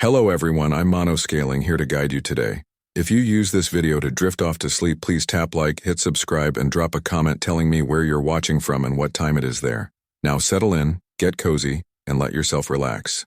Hello everyone, I'm Mono Scaling here to guide you today. If you use this video to drift off to sleep, please tap like, hit subscribe, and drop a comment telling me where you're watching from and what time it is there. Now settle in, get cozy, and let yourself relax.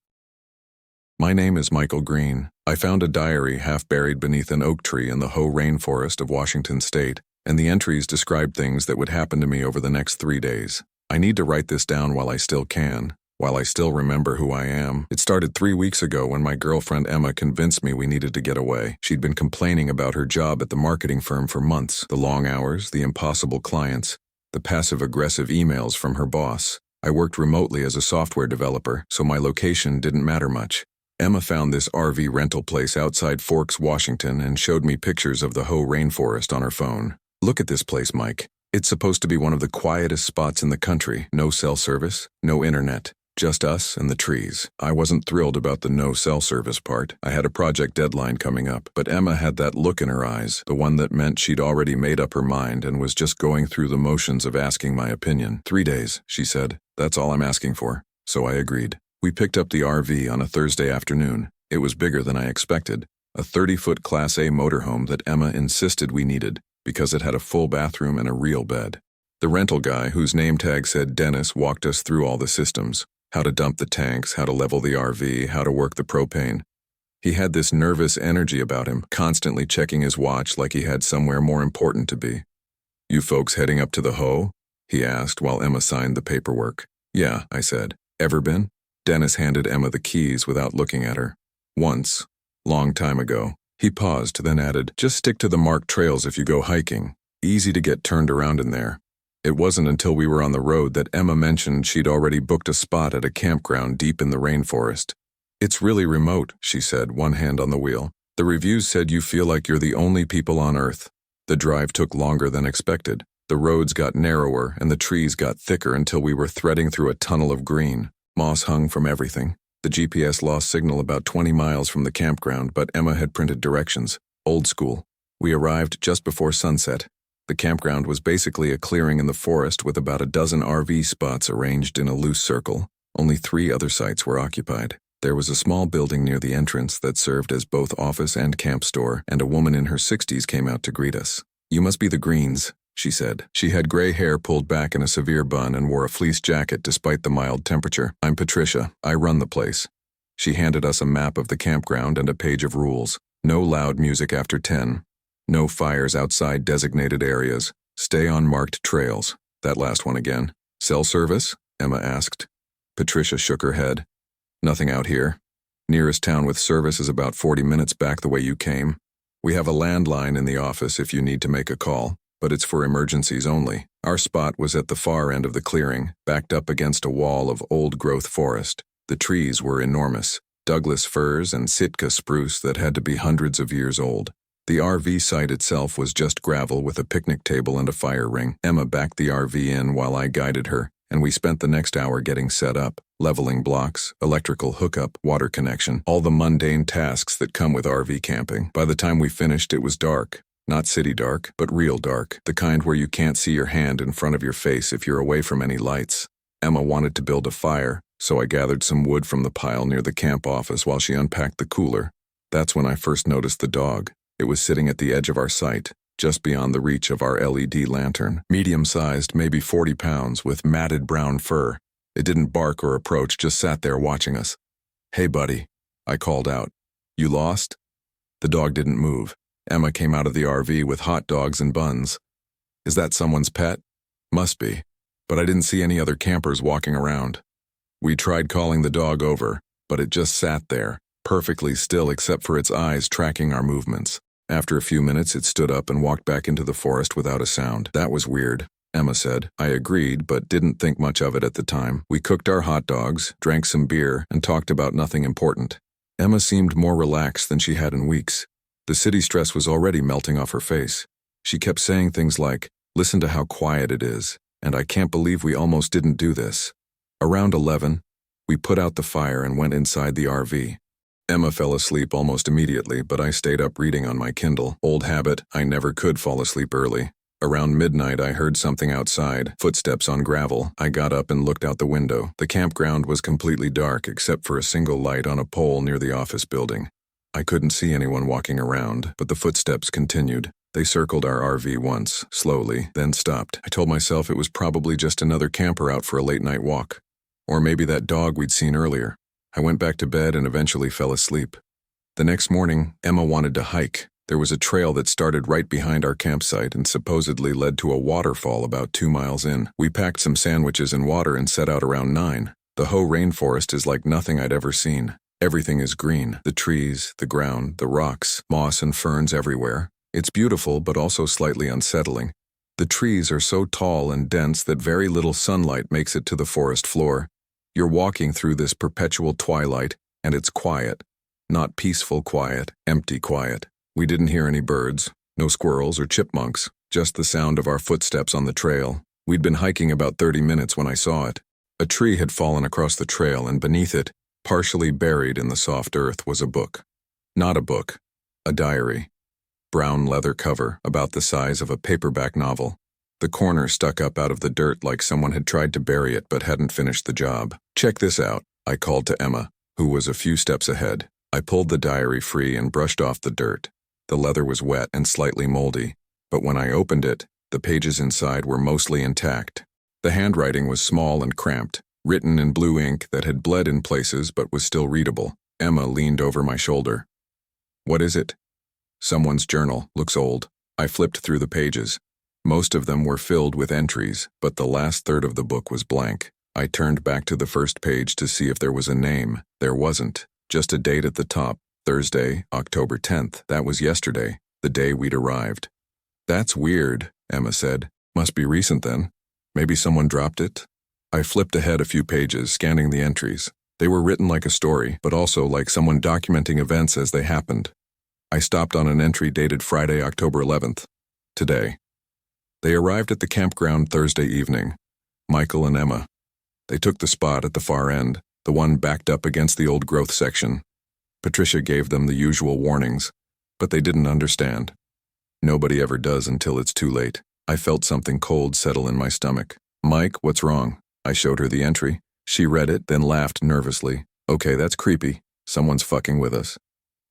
My name is Michael Green. I found a diary half buried beneath an oak tree in the Hoh rainforest of Washington State, and the entries described things that would happen to me over the next 3 days. I need to write this down while I still can. While I still remember who I am. It started 3 weeks ago when my girlfriend Emma convinced me we needed to get away. She'd been complaining about her job at the marketing firm for months, the long hours, the impossible clients, the passive-aggressive emails from her boss. I worked remotely as a software developer, so my location didn't matter much. Emma found this RV rental place outside Forks, Washington, and showed me pictures of the Hoh rainforest on her phone. Look at this place, Mike. It's supposed to be one of the quietest spots in the country. No cell service, no internet. Just us and the trees. I wasn't thrilled about the no cell service part. I had a project deadline coming up, but Emma had that look in her eyes, the one that meant she'd already made up her mind and was just going through the motions of asking my opinion. 3 days, she said. That's all I'm asking for. So I agreed. We picked up the RV on a Thursday afternoon. It was bigger than I expected. A 30-foot Class A motorhome that Emma insisted we needed because it had a full bathroom and a real bed. The rental guy, whose name tag said Dennis, walked us through all the systems. How to dump the tanks, how to level the RV, how to work the propane. He had this nervous energy about him, constantly checking his watch like he had somewhere more important to be. "You folks heading up to the Hoh?" he asked while Emma signed the paperwork. "Yeah," I said. "Ever been?" Dennis handed Emma the keys without looking at her. "Once. Long time ago." He paused, then added, "Just stick to the marked trails if you go hiking. Easy to get turned around in there." It wasn't until we were on the road that Emma mentioned she'd already booked a spot at a campground deep in the rainforest. "It's really remote," she said, one hand on the wheel. "The reviews said you feel like you're the only people on Earth." The drive took longer than expected. The roads got narrower and the trees got thicker until we were threading through a tunnel of green. Moss hung from everything. The GPS lost signal about 20 miles from the campground, but Emma had printed directions. Old school. We arrived just before sunset. The campground was basically a clearing in the forest with about a dozen RV spots arranged in a loose circle. Only 3 other sites were occupied. There was a small building near the entrance that served as both office and camp store, and a woman in her 60s came out to greet us. "You must be the Greens," she said. She had gray hair pulled back in a severe bun and wore a fleece jacket despite the mild temperature. "I'm Patricia. I run the place." She handed us a map of the campground and a page of rules. No loud music after 10. No fires outside designated areas. Stay on marked trails. That last one again. "Cell service?" Emma asked. Patricia shook her head. "Nothing out here. Nearest town with service is about 40 minutes back the way you came. We have a landline in the office if you need to make a call, but it's for emergencies only." Our spot was at the far end of the clearing, backed up against a wall of old-growth forest. The trees were enormous. Douglas firs and Sitka spruce that had to be hundreds of years old. The RV site itself was just gravel with a picnic table and a fire ring. Emma backed the RV in while I guided her, and we spent the next hour getting set up, leveling blocks, electrical hookup, water connection, all the mundane tasks that come with RV camping. By the time we finished, it was dark. Not city dark, but real dark, the kind where you can't see your hand in front of your face if you're away from any lights. Emma wanted to build a fire, so I gathered some wood from the pile near the camp office while she unpacked the cooler. That's when I first noticed the dog. It was sitting at the edge of our site, just beyond the reach of our LED lantern. Medium-sized, maybe 40 pounds, with matted brown fur. It didn't bark or approach, just sat there watching us. "Hey, buddy," I called out. "You lost?" The dog didn't move. Emma came out of the RV with hot dogs and buns. "Is that someone's pet?" "Must be. But I didn't see any other campers walking around." We tried calling the dog over, but it just sat there, perfectly still except for its eyes tracking our movements. After a few minutes, it stood up and walked back into the forest without a sound. "That was weird," Emma said. I agreed, but didn't think much of it at the time. We cooked our hot dogs, drank some beer, and talked about nothing important. Emma seemed more relaxed than she had in weeks. The city stress was already melting off her face. She kept saying things like, "Listen to how quiet it is," and "I can't believe we almost didn't do this." Around 11, we put out the fire and went inside the RV. Emma fell asleep almost immediately, but I stayed up reading on my Kindle. Old habit, I never could fall asleep early. Around midnight, I heard something outside, footsteps on gravel. I got up and looked out the window. The campground was completely dark except for a single light on a pole near the office building. I couldn't see anyone walking around, but the footsteps continued. They circled our RV once, slowly, then stopped. I told myself it was probably just another camper out for a late-night walk. Or maybe that dog we'd seen earlier. I went back to bed and eventually fell asleep. The next morning, Emma wanted to hike. There was a trail that started right behind our campsite and supposedly led to a waterfall about 2 miles in. We packed some sandwiches and water and set out around 9. The Hoh rainforest is like nothing I'd ever seen. Everything is green. The trees, the ground, the rocks, moss and ferns everywhere. It's beautiful but also slightly unsettling. The trees are so tall and dense that very little sunlight makes it to the forest floor. You're walking through this perpetual twilight, and it's quiet. Not peaceful quiet, empty quiet. We didn't hear any birds, no squirrels or chipmunks, just the sound of our footsteps on the trail. We'd been hiking about 30 minutes when I saw it. A tree had fallen across the trail, and beneath it, partially buried in the soft earth, was a book. Not a book, a diary. Brown leather cover, about the size of a paperback novel. The corner stuck up out of the dirt like someone had tried to bury it but hadn't finished the job. "Check this out," I called to Emma, who was a few steps ahead. I pulled the diary free and brushed off the dirt. The leather was wet and slightly moldy, but when I opened it, the pages inside were mostly intact. The handwriting was small and cramped, written in blue ink that had bled in places but was still readable. Emma leaned over my shoulder. "What is it?" "Someone's journal. Looks old." I flipped through the pages. Most of them were filled with entries, but the last third of the book was blank. I turned back to the first page to see if there was a name. There wasn't. Just a date at the top. Thursday, October 10th. That was yesterday, the day we'd arrived. "That's weird," Emma said. "Must be recent then. Maybe someone dropped it?" I flipped ahead a few pages, scanning the entries. They were written like a story, but also like someone documenting events as they happened. I stopped on an entry dated Friday, October 11th. Today. They arrived at the campground Thursday evening. Michael and Emma. They took the spot at the far end, the one backed up against the old growth section. Patricia gave them the usual warnings, but they didn't understand. Nobody ever does until it's too late. I felt something cold settle in my stomach. "Mike, what's wrong?" I showed her the entry. She read it, then laughed nervously. "Okay, that's creepy. Someone's fucking with us."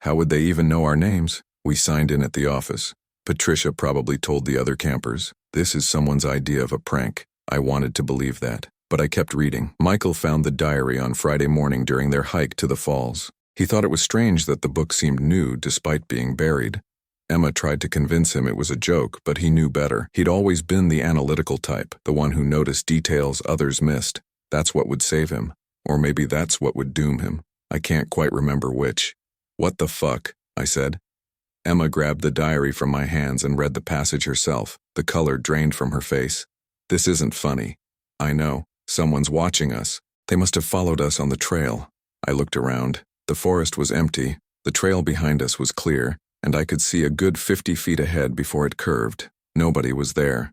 "How would they even know our names?" We signed in at the office. Patricia probably told the other campers. This is someone's idea of a prank. I wanted to believe that, but I kept reading. Michael found the diary on Friday morning during their hike to the falls. He thought it was strange that the book seemed new despite being buried. Emma tried to convince him it was a joke, but he knew better. He'd always been the analytical type, the one who noticed details others missed. That's what would save him. Or maybe that's what would doom him. I can't quite remember which. "What the fuck?" I said. Emma grabbed the diary from my hands and read the passage herself. The color drained from her face. "This isn't funny. I know. Someone's watching us. They must have followed us on the trail." I looked around. The forest was empty, the trail behind us was clear, and I could see a good 50 feet ahead before it curved. Nobody was there.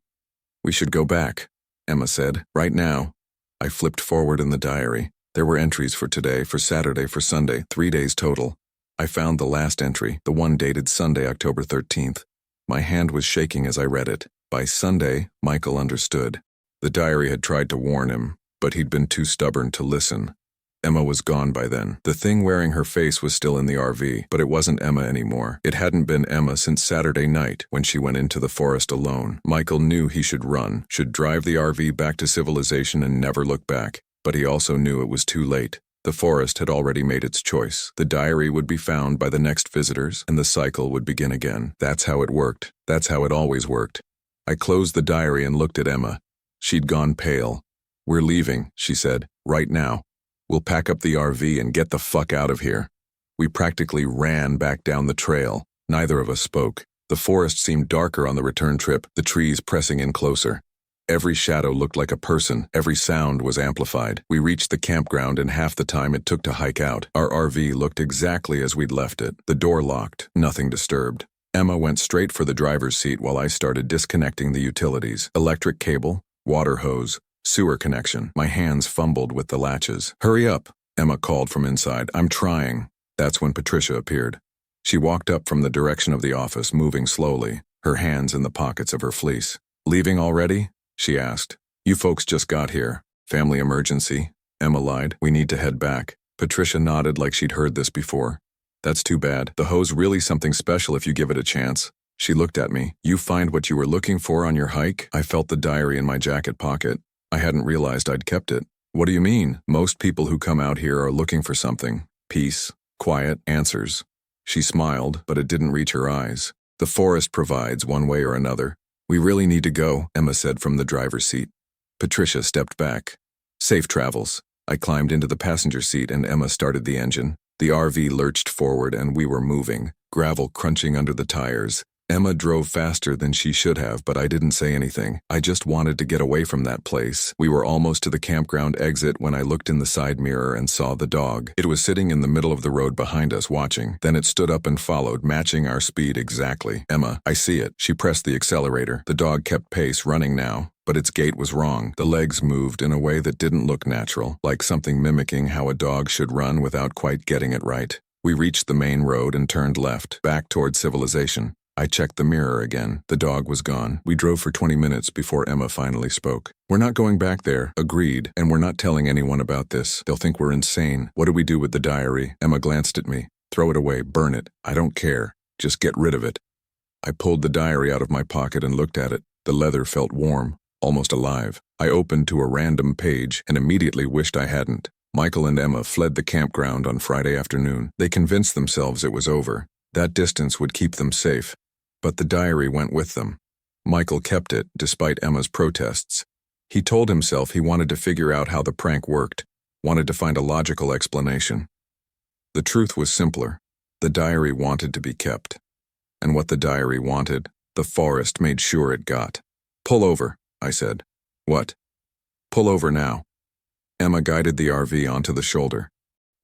"We should go back," Emma said. "Right now." I flipped forward in the diary. There were entries for today, for Saturday, for Sunday, 3 days total. I found the last entry, the one dated Sunday, October 13th. My hand was shaking as I read it. By Sunday, Michael understood. The diary had tried to warn him, but he'd been too stubborn to listen. Emma was gone by then. The thing wearing her face was still in the RV, but it wasn't Emma anymore. It hadn't been Emma since Saturday night when she went into the forest alone. Michael knew he should run, should drive the RV back to civilization and never look back, but he also knew it was too late. The forest had already made its choice. The diary would be found by the next visitors, and the cycle would begin again. That's how it worked. That's how it always worked. I closed the diary and looked at Emma. She'd gone pale. "We're leaving," she said, "right now. We'll pack up the RV and get the fuck out of here." We practically ran back down the trail. Neither of us spoke. The forest seemed darker on the return trip, the trees pressing in closer. Every shadow looked like a person. Every sound was amplified. We reached the campground in half the time it took to hike out. Our RV looked exactly as we'd left it. The door locked, nothing disturbed. Emma went straight for the driver's seat while I started disconnecting the utilities. Electric cable, water hose, sewer connection. My hands fumbled with the latches. "Hurry up," Emma called from inside. "I'm trying." That's when Patricia appeared. She walked up from the direction of the office, moving slowly, her hands in the pockets of her fleece. Leaving already? She asked. You folks just got here. Family emergency? Emma lied. We need to head back. Patricia nodded like she'd heard this before. That's too bad. The hoe's really something special if you give it a chance. She looked at me. You find what you were looking for on your hike? I felt the diary in my jacket pocket. I hadn't realized I'd kept it. What do you mean? Most people who come out here are looking for something. Peace, quiet, answers. She smiled, but it didn't reach her eyes. The forest provides one way or another. We really need to go, Emma said from the driver's seat. Patricia stepped back. Safe travels. I climbed into the passenger seat and Emma started the engine. The RV lurched forward and we were moving, gravel crunching under the tires. Emma drove faster than she should have, but I didn't say anything. I just wanted to get away from that place. We were almost to the campground exit when I looked in the side mirror and saw the dog. It was sitting in the middle of the road behind us watching. Then it stood up and followed, matching our speed exactly. Emma, I see it. She pressed the accelerator. The dog kept pace, running now, but its gait was wrong. The legs moved in a way that didn't look natural, like something mimicking how a dog should run without quite getting it right. We reached the main road and turned left, back toward civilization. I checked the mirror again. The dog was gone. We drove for 20 minutes before Emma finally spoke. We're not going back there. Agreed. And we're not telling anyone about this. They'll think we're insane. What do we do with the diary? Emma glanced at me. Throw it away. Burn it. I don't care. Just get rid of it. I pulled the diary out of my pocket and looked at it. The leather felt warm, almost alive. I opened to a random page and immediately wished I hadn't. Michael and Emma fled the campground on Friday afternoon. They convinced themselves it was over. That distance would keep them safe. But the diary went with them. Michael kept it, despite Emma's protests. He told himself he wanted to figure out how the prank worked, wanted to find a logical explanation. The truth was simpler. The diary wanted to be kept. And what the diary wanted, the forest made sure it got. Pull over, I said. What? Pull over now. Emma guided the RV onto the shoulder.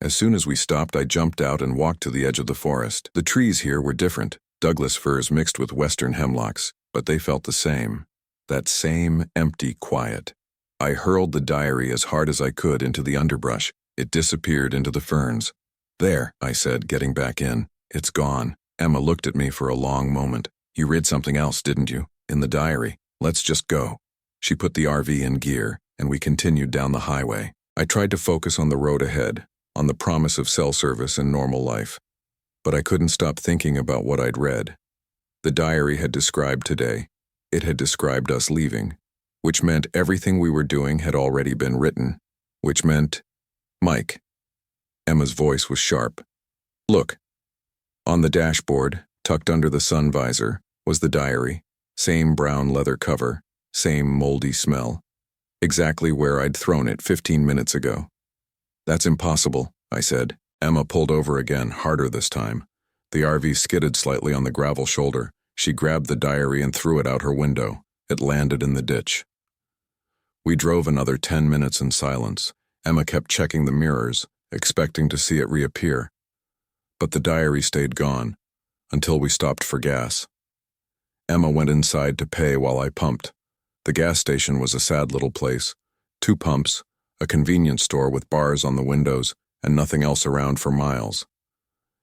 As soon as we stopped, I jumped out and walked to the edge of the forest. The trees here were different. Douglas firs mixed with western hemlocks, but they felt the same. That same empty quiet. I hurled the diary as hard as I could into the underbrush. It disappeared into the ferns. There, I said, getting back in. It's gone. Emma looked at me for a long moment. You read something else, didn't you? In the diary. Let's just go. She put the RV in gear, and we continued down the highway. I tried to focus on the road ahead, on the promise of cell service and normal life. But I couldn't stop thinking about what I'd read. The diary had described today. It had described us leaving, which meant everything we were doing had already been written, which meant, Mike. Emma's voice was sharp. Look. On the dashboard, tucked under the sun visor, was the diary. Same brown leather cover, same moldy smell. Exactly where I'd thrown it 15 minutes ago. That's impossible, I said. Emma pulled over again, harder this time. The RV skidded slightly on the gravel shoulder. She grabbed the diary and threw it out her window. It landed in the ditch. We drove another 10 minutes in silence. Emma kept checking the mirrors, expecting to see it reappear. But the diary stayed gone, until we stopped for gas. Emma went inside to pay while I pumped. The gas station was a sad little place. 2 pumps, a convenience store with bars on the windows, and nothing else around for miles.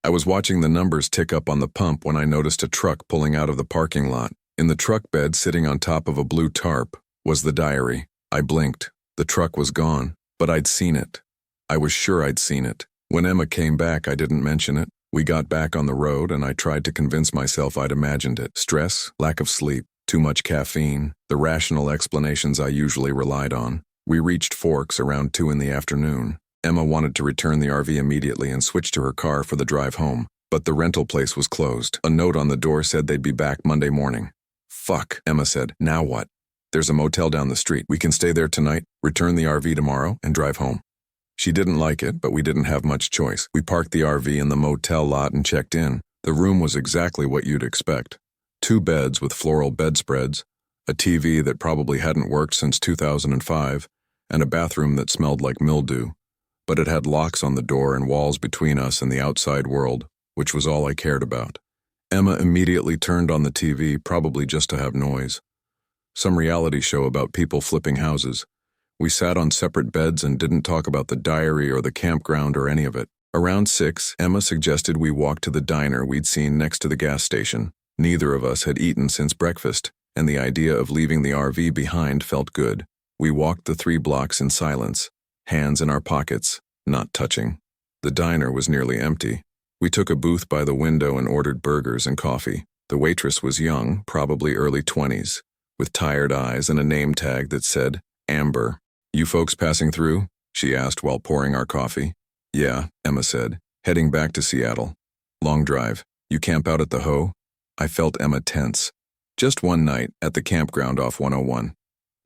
I was watching the numbers tick up on the pump when I noticed a truck pulling out of the parking lot. In the truck bed, sitting on top of a blue tarp, was the diary. I blinked. The truck was gone, but I'd seen it. I was sure I'd seen it. When Emma came back, I didn't mention it. We got back on the road, and I tried to convince myself I'd imagined it. Stress, lack of sleep, too much caffeine, the rational explanations I usually relied on. We reached Forks around 2 in the afternoon. Emma wanted to return the RV immediately and switch to her car for the drive home, but the rental place was closed. A note on the door said they'd be back Monday morning. Fuck, Emma said. Now what? There's a motel down the street. We can stay there tonight, return the RV tomorrow, and drive home. She didn't like it, but we didn't have much choice. We parked the RV in the motel lot and checked in. The room was exactly what you'd expect. 2 beds with floral bedspreads, a TV that probably hadn't worked since 2005, and a bathroom that smelled like mildew. But it had locks on the door and walls between us and the outside world, which was all I cared about. Emma immediately turned on the TV, probably just to have noise. Some reality show about people flipping houses. We sat on separate beds and didn't talk about the diary or the campground or any of it. Around 6, Emma suggested we walk to the diner we'd seen next to the gas station. Neither of us had eaten since breakfast, and the idea of leaving the RV behind felt good. We walked the 3 blocks in silence, hands in our pockets, not touching. The diner was nearly empty. We took a booth by the window and ordered burgers and coffee. The waitress was young, probably early 20s, with tired eyes and a name tag that said, Amber. "You folks passing through?" she asked while pouring our coffee. "Yeah," Emma said, heading back to Seattle. "Long drive. You camp out at the Hoe?" I felt Emma tense. "Just one night, at the campground off 101.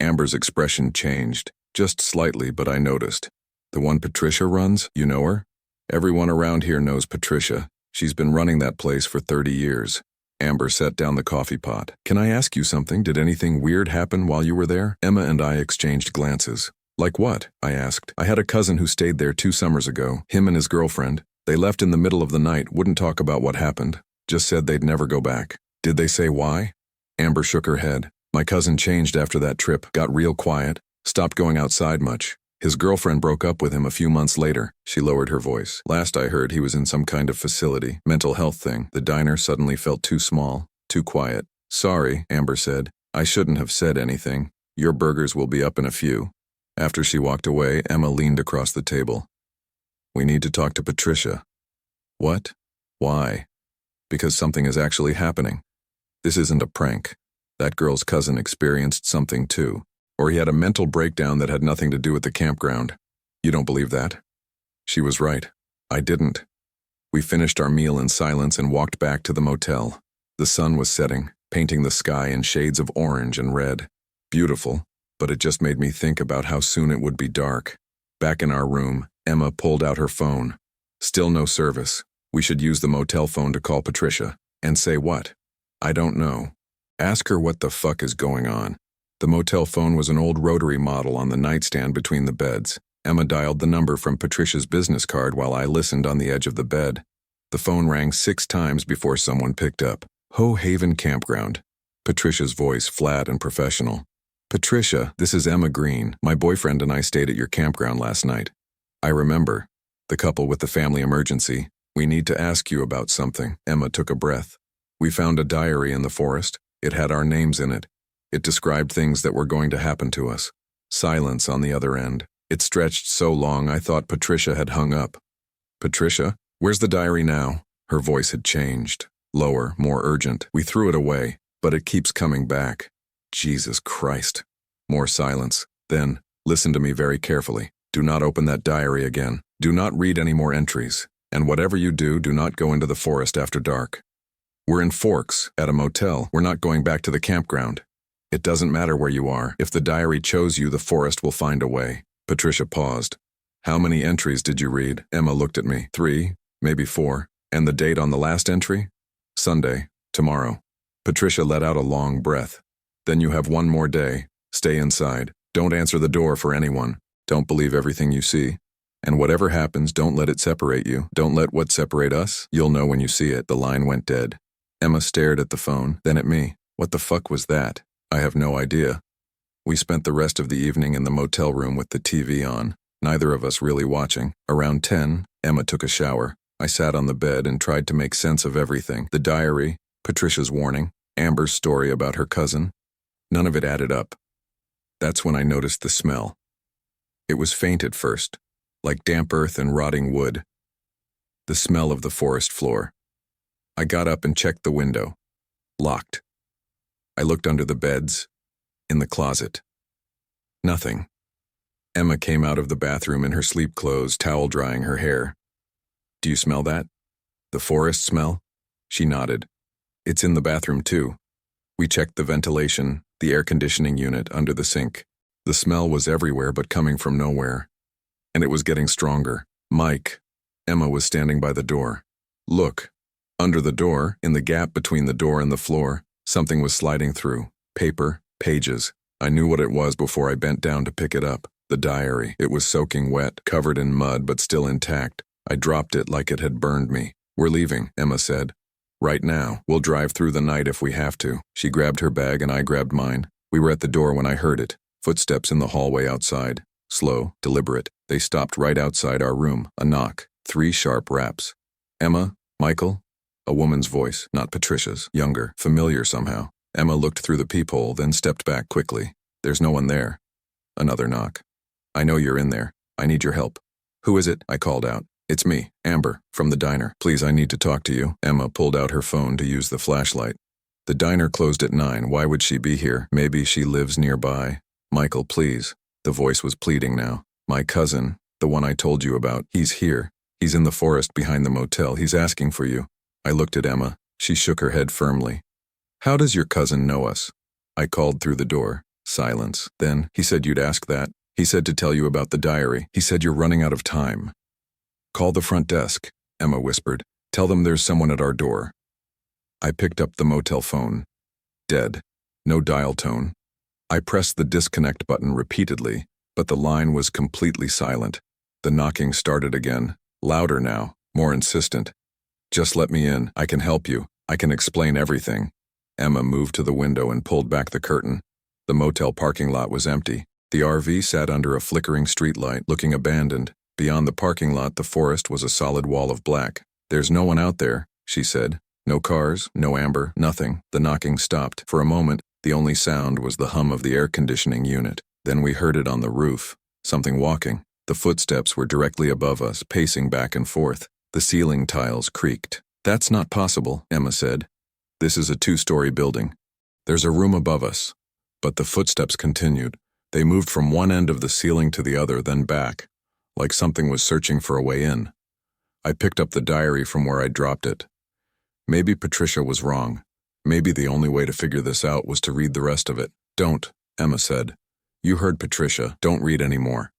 Amber's expression changed, just slightly, but I noticed. "The one Patricia runs? You know her?" "Everyone around here knows Patricia. She's been running that place for 30 years. Amber set down the coffee pot. "Can I ask you something? Did anything weird happen while you were there?" Emma and I exchanged glances. "Like what?" I asked. "I had a cousin who stayed there 2 summers ago, him and his girlfriend. They left in the middle of the night, wouldn't talk about what happened, just said they'd never go back." "Did they say why?" Amber shook her head. "My cousin changed after that trip, got real quiet, stopped going outside much. His girlfriend broke up with him a few months later." She lowered her voice. "Last I heard, he was in some kind of facility, mental health thing." The diner suddenly felt too small, too quiet. "Sorry," Amber said. "I shouldn't have said anything. Your burgers will be up in a few." After she walked away, Emma leaned across the table. "We need to talk to Patricia." "What? Why?" "Because something is actually happening. This isn't a prank. That girl's cousin experienced something too. Or he had a mental breakdown that had nothing to do with the campground." "You don't believe that?" She was right. I didn't. We finished our meal in silence and walked back to the motel. The sun was setting, painting the sky in shades of orange and red. Beautiful, but it just made me think about how soon it would be dark. Back in our room, Emma pulled out her phone. Still no service. We should use the motel phone to call Patricia. And say what? I don't know. Ask her what the fuck is going on. The motel phone was an old rotary model on the nightstand between the beds. Emma dialed the number from Patricia's business card while I listened on the edge of the bed. The phone rang 6 times before someone picked up. "Ho Haven Campground." Patricia's voice flat and professional. "Patricia, this is Emma Green. My boyfriend and I stayed at your campground last night." "I remember. The couple with the family emergency. We need to ask you about something." Emma took a breath. "We found a diary in the forest. It had our names in it. It described things that were going to happen to us." Silence on the other end. It stretched so long I thought Patricia had hung up. "Patricia, where's the diary now?" Her voice had changed. Lower, more urgent. "We threw it away, but it keeps coming back." Jesus Christ. More silence. Then, "Listen to me very carefully. Do not open that diary again. Do not read any more entries. And whatever you do, do not go into the forest after dark. We're in Forks, at a motel. We're not going back to the campground. It doesn't matter where you are. If the diary chose you, the forest will find a way." Patricia paused. "How many entries did you read?" Emma looked at me. 3, maybe 4. "And the date on the last entry?" "Sunday, tomorrow." Patricia let out a long breath. "Then you have 1 more day. Stay inside. Don't answer the door for anyone. Don't believe everything you see. And whatever happens, don't let it separate you. Don't let what separate us. You'll know when you see it." The line went dead. Emma stared at the phone, then at me. What the fuck was that? I have no idea. We spent the rest of the evening in the motel room with the TV on, neither of us really watching. Around 10, Emma took a shower. I sat on the bed and tried to make sense of everything. The diary, Patricia's warning, Amber's story about her cousin. None of it added up. That's when I noticed the smell. It was faint at first, like damp earth and rotting wood. The smell of the forest floor. I got up and checked the window. Locked. I looked under the beds, in the closet. Nothing. Emma came out of the bathroom in her sleep clothes, towel drying her hair. "Do you smell that? The forest smell?" She nodded. "It's in the bathroom too." We checked the ventilation, the air conditioning unit under the sink. The smell was everywhere but coming from nowhere. And it was getting stronger. "Mike." Emma was standing by the door. "Look." Under the door, in the gap between the door and the floor, something was sliding through. Paper, pages. I knew what it was before I bent down to pick it up. The diary. It was soaking wet, covered in mud but still intact. I dropped it like it had burned me. "We're leaving," Emma said. "Right now. We'll drive through the night if we have to." She grabbed her bag and I grabbed mine. We were at the door when I heard it. Footsteps in the hallway outside. Slow, deliberate. They stopped right outside our room. A knock. 3 sharp raps. "Emma? Michael?" A woman's voice, not Patricia's. Younger, familiar somehow. Emma looked through the peephole, then stepped back quickly. There's no one there. Another knock. I know you're in there. I need your help. Who is it? I called out. It's me, Amber, from the diner. Please, I need to talk to you. Emma pulled out her phone to use the flashlight. The diner closed at 9. Why would she be here? Maybe she lives nearby. Michael, please. The voice was pleading now. My cousin, the one I told you about, he's here. He's in the forest behind the motel. He's asking for you. I looked at Emma. She shook her head firmly. How does your cousin know us? I called through the door. Silence. Then, he said you'd ask that. He said to tell you about the diary. He said you're running out of time. Call the front desk, Emma whispered. Tell them there's someone at our door. I picked up the motel phone. Dead. No dial tone. I pressed the disconnect button repeatedly, but the line was completely silent. The knocking started again, louder now, more insistent. Just let me in. I can help you. I can explain everything. Emma moved to the window and pulled back the curtain. The motel parking lot was empty. The RV sat under a flickering streetlight, looking abandoned. Beyond the parking lot, the forest was a solid wall of black. There's no one out there, she said. No cars, no Amber, nothing. The knocking stopped. For a moment, the only sound was the hum of the air conditioning unit. Then we heard it on the roof. Something walking. The footsteps were directly above us, pacing back and forth. The ceiling tiles creaked. That's not possible, Emma said. This is a 2-story building. There's a room above us. But the footsteps continued. They moved from one end of the ceiling to the other, then back, like something was searching for a way in. I picked up the diary from where I dropped it. Maybe Patricia was wrong. Maybe the only way to figure this out was to read the rest of it. Don't, Emma said. You heard Patricia. Don't read anymore.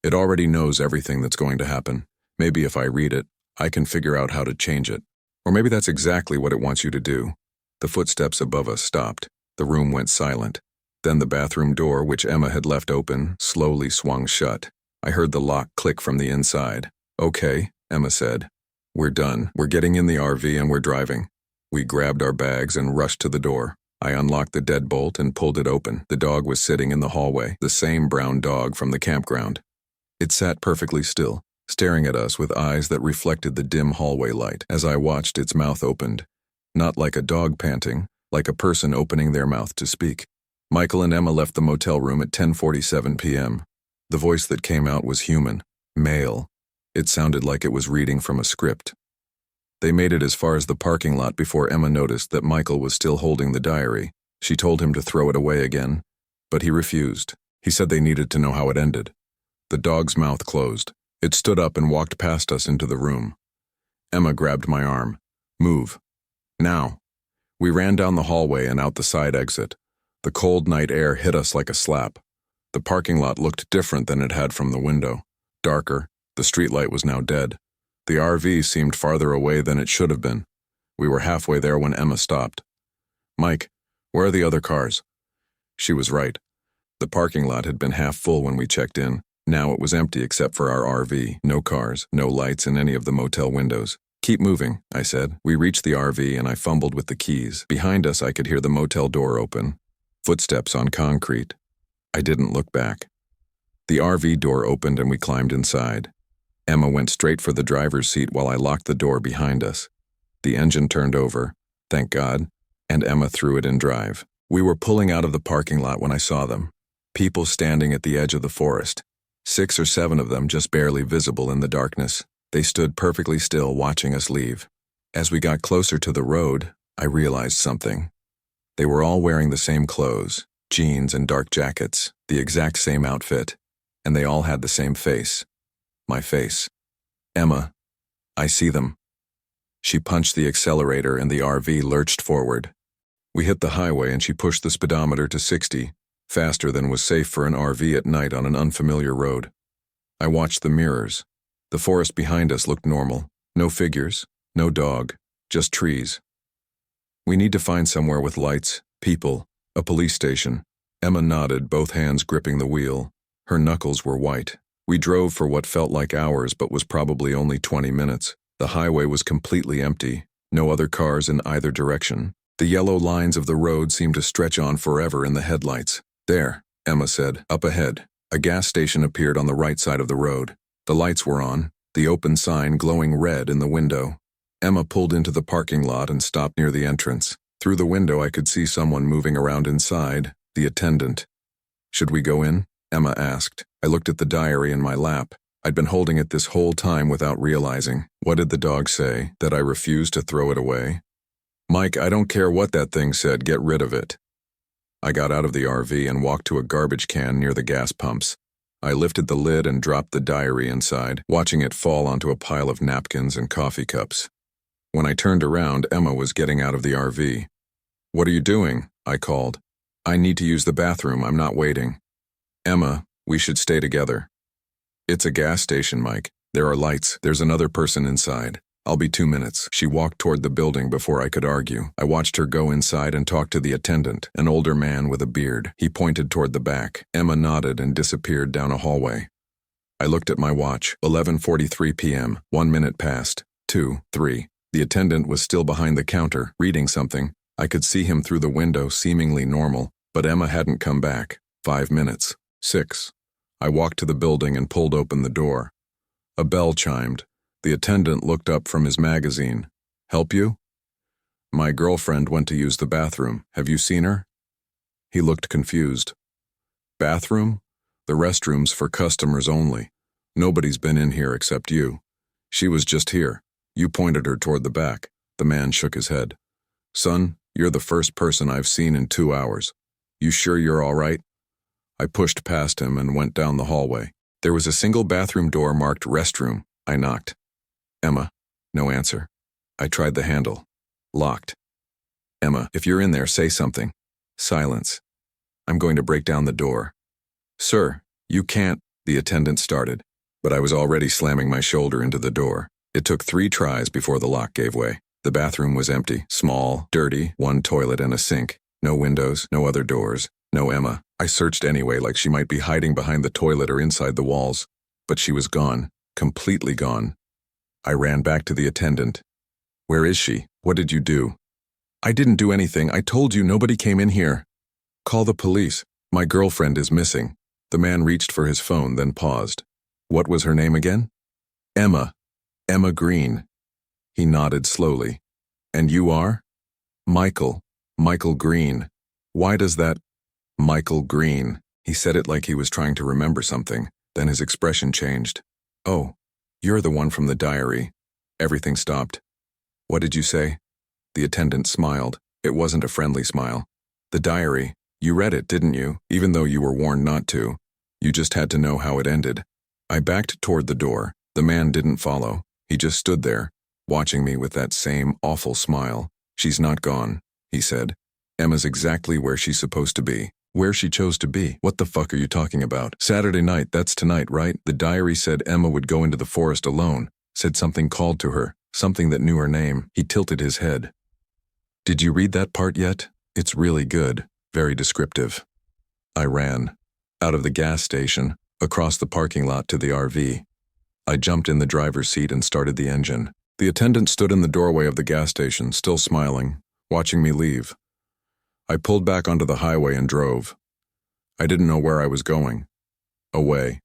It already knows everything that's going to happen. Maybe if I read it, I can figure out how to change it. Or maybe that's exactly what it wants you to do. The footsteps above us stopped. The room went silent. Then the bathroom door, which Emma had left open, slowly swung shut. I heard the lock click from the inside. Okay, Emma said. We're done. We're getting in the RV and we're driving. We grabbed our bags and rushed to the door. I unlocked the deadbolt and pulled it open. The dog was sitting in the hallway, the same brown dog from the campground. It sat perfectly still, staring at us with eyes that reflected the dim hallway light. As I watched, its mouth opened. Not like a dog panting, like a person opening their mouth to speak. Michael and Emma left the motel room at 10:47 p.m. The voice that came out was human, male. It sounded like it was reading from a script. They made it as far as the parking lot before Emma noticed that Michael was still holding the diary. She told him to throw it away again, but he refused. He said they needed to know how it ended. The dog's mouth closed. It stood up and walked past us into the room. Emma grabbed my arm. Move. Now. We ran down the hallway and out the side exit. The cold night air hit us like a slap. The parking lot looked different than it had from the window. Darker. The streetlight was now dead. The RV seemed farther away than it should have been. We were halfway there when Emma stopped. Mike, where are the other cars? She was right. The parking lot had been half full when we checked in. Now it was empty except for our RV. No cars, no lights in any of the motel windows. Keep moving, I said. We reached the RV and I fumbled with the keys. Behind us I could hear the motel door open. Footsteps on concrete. I didn't look back. The RV door opened and we climbed inside. Emma went straight for the driver's seat while I locked the door behind us. The engine turned over, thank God, and Emma threw it in drive. We were pulling out of the parking lot when I saw them. People standing at the edge of the forest. 6 or 7 of them just barely visible in the darkness. They stood perfectly still watching us leave. As we got closer to the road, I realized something. They were all wearing the same clothes, jeans and dark jackets, the exact same outfit, and they all had the same face. My face. Emma, I see them. She punched the accelerator and the RV lurched forward. We hit the highway and she pushed the speedometer to 60, faster than was safe for an RV at night on an unfamiliar road. I watched the mirrors. The forest behind us looked normal. No figures, no dog, just trees. We need to find somewhere with lights, people, a police station. Emma nodded, both hands gripping the wheel. Her knuckles were white. We drove for what felt like hours but was probably only 20 minutes. The highway was completely empty, no other cars in either direction. The yellow lines of the road seemed to stretch on forever in the headlights. There, Emma said, up ahead. A gas station appeared on the right side of the road. The lights were on, the open sign glowing red in the window. Emma pulled into the parking lot and stopped near the entrance. Through the window I could see someone moving around inside, the attendant. "Should we go in?" Emma asked. I looked at the diary in my lap. I'd been holding it this whole time without realizing. What did the dog say? That I refused to throw it away? "Mike, I don't care what that thing said, get rid of it." I got out of the RV and walked to a garbage can near the gas pumps. I lifted the lid and dropped the diary inside, watching it fall onto a pile of napkins and coffee cups. When I turned around, Emma was getting out of the RV. "What are you doing?" I called. "I need to use the bathroom, I'm not waiting." "Emma, we should stay together." "It's a gas station, Mike. There are lights. There's another person inside. I'll be 2 minutes." She walked toward the building before I could argue. I watched her go inside and talk to the attendant, an older man with a beard. He pointed toward the back. Emma nodded and disappeared down a hallway. I looked at my watch. 11:43 p.m. 1 minute passed. 2, 3. The attendant was still behind the counter, reading something. I could see him through the window, seemingly normal, but Emma hadn't come back. 5 minutes. 6. I walked to the building and pulled open the door. A bell chimed. The attendant looked up from his magazine. "Help you?" "My girlfriend went to use the bathroom. Have you seen her?" He looked confused. "Bathroom? The restroom's for customers only. Nobody's been in here except you. She was just here." You pointed her toward the back. The man shook his head. "Son, you're the first person I've seen in 2 hours. You sure you're all right?" I pushed past him and went down the hallway. There was a single bathroom door marked restroom. I knocked. "Emma." No answer. I tried the handle. Locked. "Emma, if you're in there, say something." Silence. "I'm going to break down the door." "Sir, you can't," the attendant started, but I was already slamming my shoulder into the door. It took 3 tries before the lock gave way. The bathroom was empty, small, dirty, 1 toilet and a sink. No windows, no other doors, no Emma. I searched anyway, like she might be hiding behind the toilet or inside the walls. But she was gone, completely gone. I ran back to the attendant. "Where is she? What did you do?" "I didn't do anything. I told you nobody came in here." "Call the police. My girlfriend is missing." The man reached for his phone, then paused. "What was her name again?" "Emma. Emma Green." He nodded slowly. "And you are?" "Michael. Michael Green." "Why does that—" "Michael Green." He said it like he was trying to remember something, then his expression changed. "Oh, you're the one from the diary." Everything stopped. "What did you say?" The attendant smiled. It wasn't a friendly smile. "The diary. You read it, didn't you? Even though you were warned not to. You just had to know how it ended." I backed toward the door. The man didn't follow. He just stood there, watching me with that same awful smile. "She's not gone," he said. "Emma's exactly where she's supposed to be. Where she chose to be. What the fuck are you talking about? Saturday night, that's tonight, right? The diary said Emma would go into the forest alone. Said something called to her. Something that knew her name." He tilted his head. "Did you read that part yet? It's really good. Very descriptive." I ran. Out of the gas station, across the parking lot to the RV. I jumped in the driver's seat and started the engine. The attendant stood in the doorway of the gas station, still smiling, watching me leave. I pulled back onto the highway and drove. I didn't know where I was going. Away.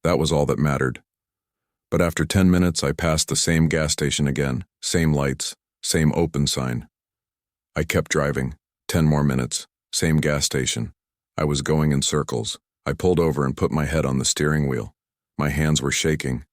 That was all that mattered. But after 10 minutes, I passed the same gas station again, same lights, same open sign. I kept driving. 10 more minutes, same gas station. I was going in circles. I pulled over and put my head on the steering wheel. My hands were shaking.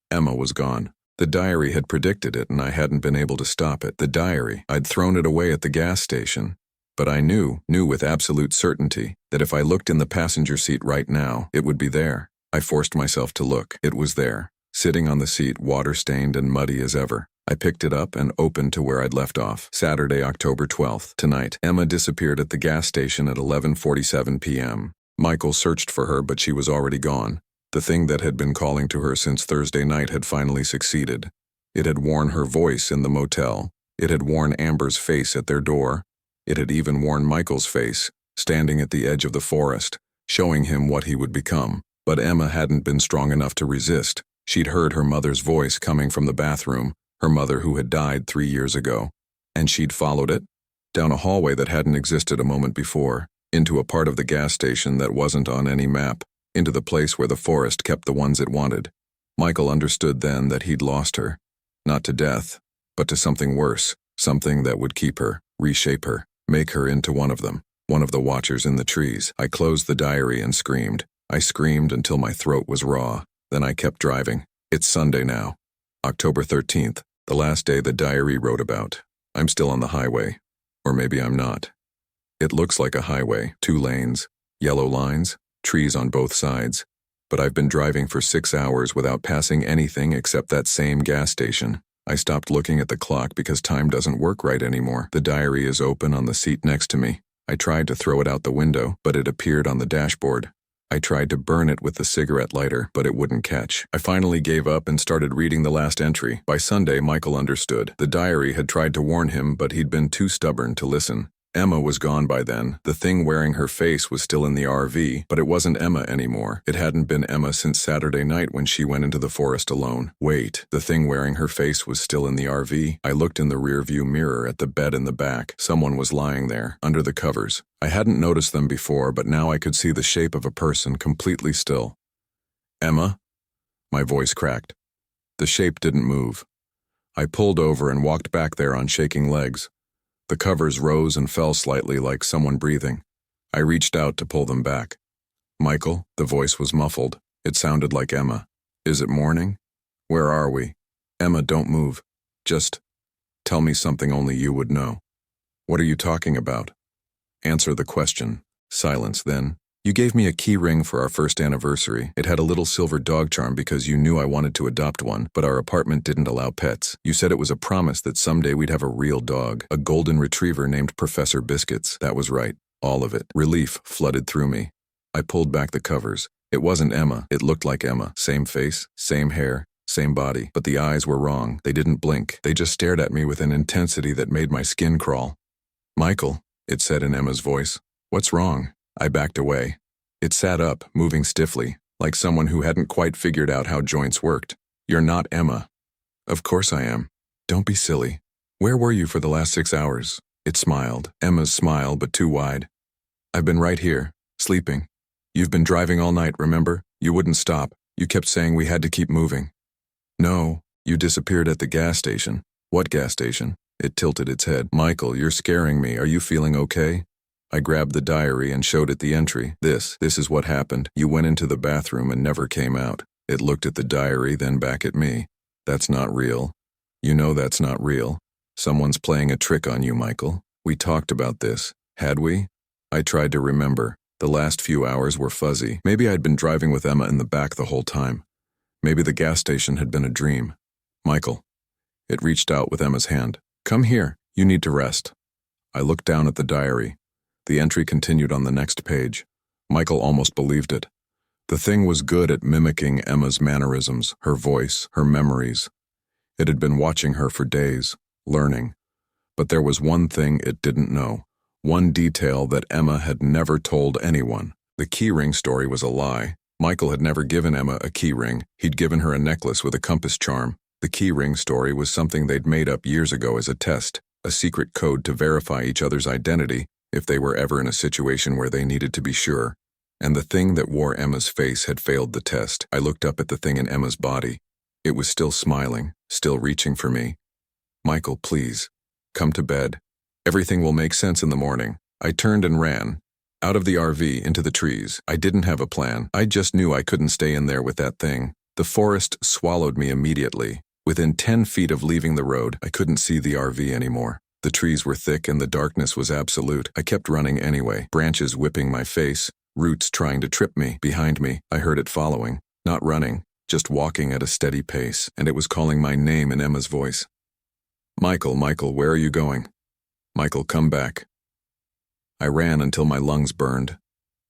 Emma was gone. The diary had predicted it, and I hadn't been able to stop it. The diary. I'd thrown it away at the gas station. But I knew with absolute certainty, that if I looked in the passenger seat right now, it would be there. I forced myself to look. It was there, sitting on the seat, water-stained and muddy as ever. I picked it up and opened to where I'd left off. Saturday, October 12th. Tonight, Emma disappeared at the gas station at 11:47 p.m. Michael searched for her, but she was already gone. The thing that had been calling to her since Thursday night had finally succeeded. It had worn her voice in the motel. It had worn Amber's face at their door. It had even worn Michael's face, standing at the edge of the forest, showing him what he would become. But Emma hadn't been strong enough to resist. She'd heard her mother's voice coming from the bathroom, her mother who had died 3 years ago. And she'd followed it, down a hallway that hadn't existed a moment before, into a part of the gas station that wasn't on any map, into the place where the forest kept the ones it wanted. Michael understood then that he'd lost her. Not to death, but to something worse, something that would keep her. reshape her, make her into one of them, one of the watchers in the trees. I closed the diary and screamed. I screamed until my throat was raw. Then I kept driving. It's Sunday now. October 13th, the last day the diary wrote about. I'm still on the highway. Or maybe I'm not. It looks like a highway, 2 lanes, yellow lines, trees on both sides. But I've been driving for 6 hours without passing anything except that same gas station. I stopped looking at the clock because time doesn't work right anymore. The diary is open on the seat next to me. I tried to throw it out the window, but it appeared on the dashboard. I tried to burn it with the cigarette lighter, but it wouldn't catch. I finally gave up and started reading the last entry. By Sunday, Michael understood. The diary had tried to warn him, but he'd been too stubborn to listen. Emma was gone by then. The thing wearing her face was still in the RV, but it wasn't Emma anymore. It hadn't been Emma since Saturday night when she went into the forest alone. Wait, the thing wearing her face was still in the RV? I looked in the rearview mirror at the bed in the back. Someone was lying there, under the covers. I hadn't noticed them before, but now I could see the shape of a person completely still. Emma? My voice cracked. The shape didn't move. I pulled over and walked back there on shaking legs. The covers rose and fell slightly like someone breathing. I reached out to pull them back. Michael, the voice was muffled. It sounded like Emma. Is it morning? Where are we? Emma, don't move. Just tell me something only you would know. What are you talking about? Answer the question. Silence then. You gave me a key ring for our first anniversary. It had a little silver dog charm because you knew I wanted to adopt one, but our apartment didn't allow pets. You said it was a promise that someday we'd have a real dog, a golden retriever named Professor Biscuits. That was right. All of it. Relief flooded through me. I pulled back the covers. It wasn't Emma. It looked like Emma. Same face, same hair, same body. But the eyes were wrong. They didn't blink. They just stared at me with an intensity that made my skin crawl. Michael, it said in Emma's voice. What's wrong? I backed away. It sat up, moving stiffly, like someone who hadn't quite figured out how joints worked. You're not Emma. Of course I am. Don't be silly. Where were you for the last 6 hours? It smiled. Emma's smile, but too wide. I've been right here, sleeping. You've been driving all night, remember? You wouldn't stop. You kept saying we had to keep moving. No, you disappeared at the gas station. What gas station? It tilted its head. Michael, you're scaring me. Are you feeling okay? I grabbed the diary and showed it the entry. This is what happened. You went into the bathroom and never came out. It looked at the diary, then back at me. That's not real. You know that's not real. Someone's playing a trick on you, Michael. We talked about this, had we? I tried to remember. The last few hours were fuzzy. Maybe I'd been driving with Emma in the back the whole time. Maybe the gas station had been a dream. Michael. It reached out with Emma's hand. Come here. You need to rest. I looked down at the diary. The entry continued on the next page. Michael almost believed it. The thing was good at mimicking Emma's mannerisms, her voice, her memories. It had been watching her for days, learning. But there was one thing it didn't know, one detail that Emma had never told anyone. The keyring story was a lie. Michael had never given Emma a keyring. He'd given her a necklace with a compass charm. The keyring story was something they'd made up years ago as a test, a secret code to verify each other's identity if they were ever in a situation where they needed to be sure. And the thing that wore Emma's face had failed the test. I looked up at the thing in Emma's body. It was still smiling, still reaching for me. Michael, please, come to bed. Everything will make sense in the morning. I turned and ran, out of the RV into the trees. I didn't have a plan. I just knew I couldn't stay in there with that thing. The forest swallowed me immediately. Within 10 feet of leaving the road, I couldn't see the RV anymore. The trees were thick and the darkness was absolute. I kept running anyway, branches whipping my face, roots trying to trip me. Behind me, I heard it following, not running, just walking at a steady pace, and it was calling my name in Emma's voice. Michael, Michael, where are you going? Michael, come back. I ran until my lungs burned,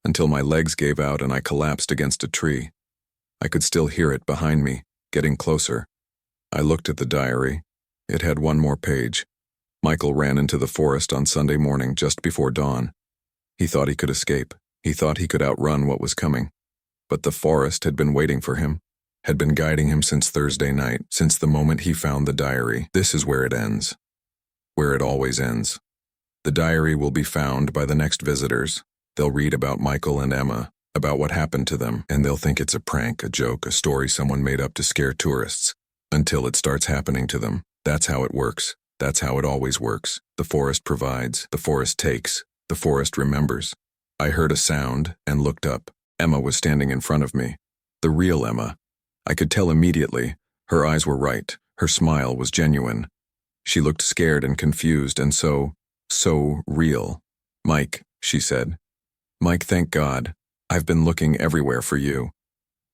until my legs gave out and I collapsed against a tree. I could still hear it behind me, getting closer. I looked at the diary. It had one more page. Michael ran into the forest on Sunday morning just before dawn. He thought he could escape. He thought he could outrun what was coming. But the forest had been waiting for him, had been guiding him since Thursday night, since the moment he found the diary. This is where it ends. Where it always ends. The diary will be found by the next visitors. They'll read about Michael and Emma, about what happened to them, and they'll think it's a prank, a joke, a story someone made up to scare tourists, until it starts happening to them. That's how it works. That's how it always works. The forest provides, the forest takes, the forest remembers. I heard a sound and looked up. Emma was standing in front of me. The real Emma. I could tell immediately. Her eyes were right. Her smile was genuine. She looked scared and confused and so real. "Mike," she said. "Mike, thank God. I've been looking everywhere for you.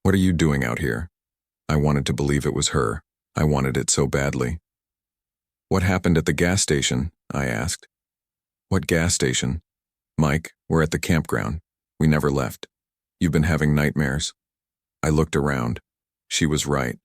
What are you doing out here?" I wanted to believe it was her. I wanted it so badly. "What happened at the gas station?" I asked. "What gas station?" "Mike, we're at the campground. We never left. You've been having nightmares." I looked around. She was right.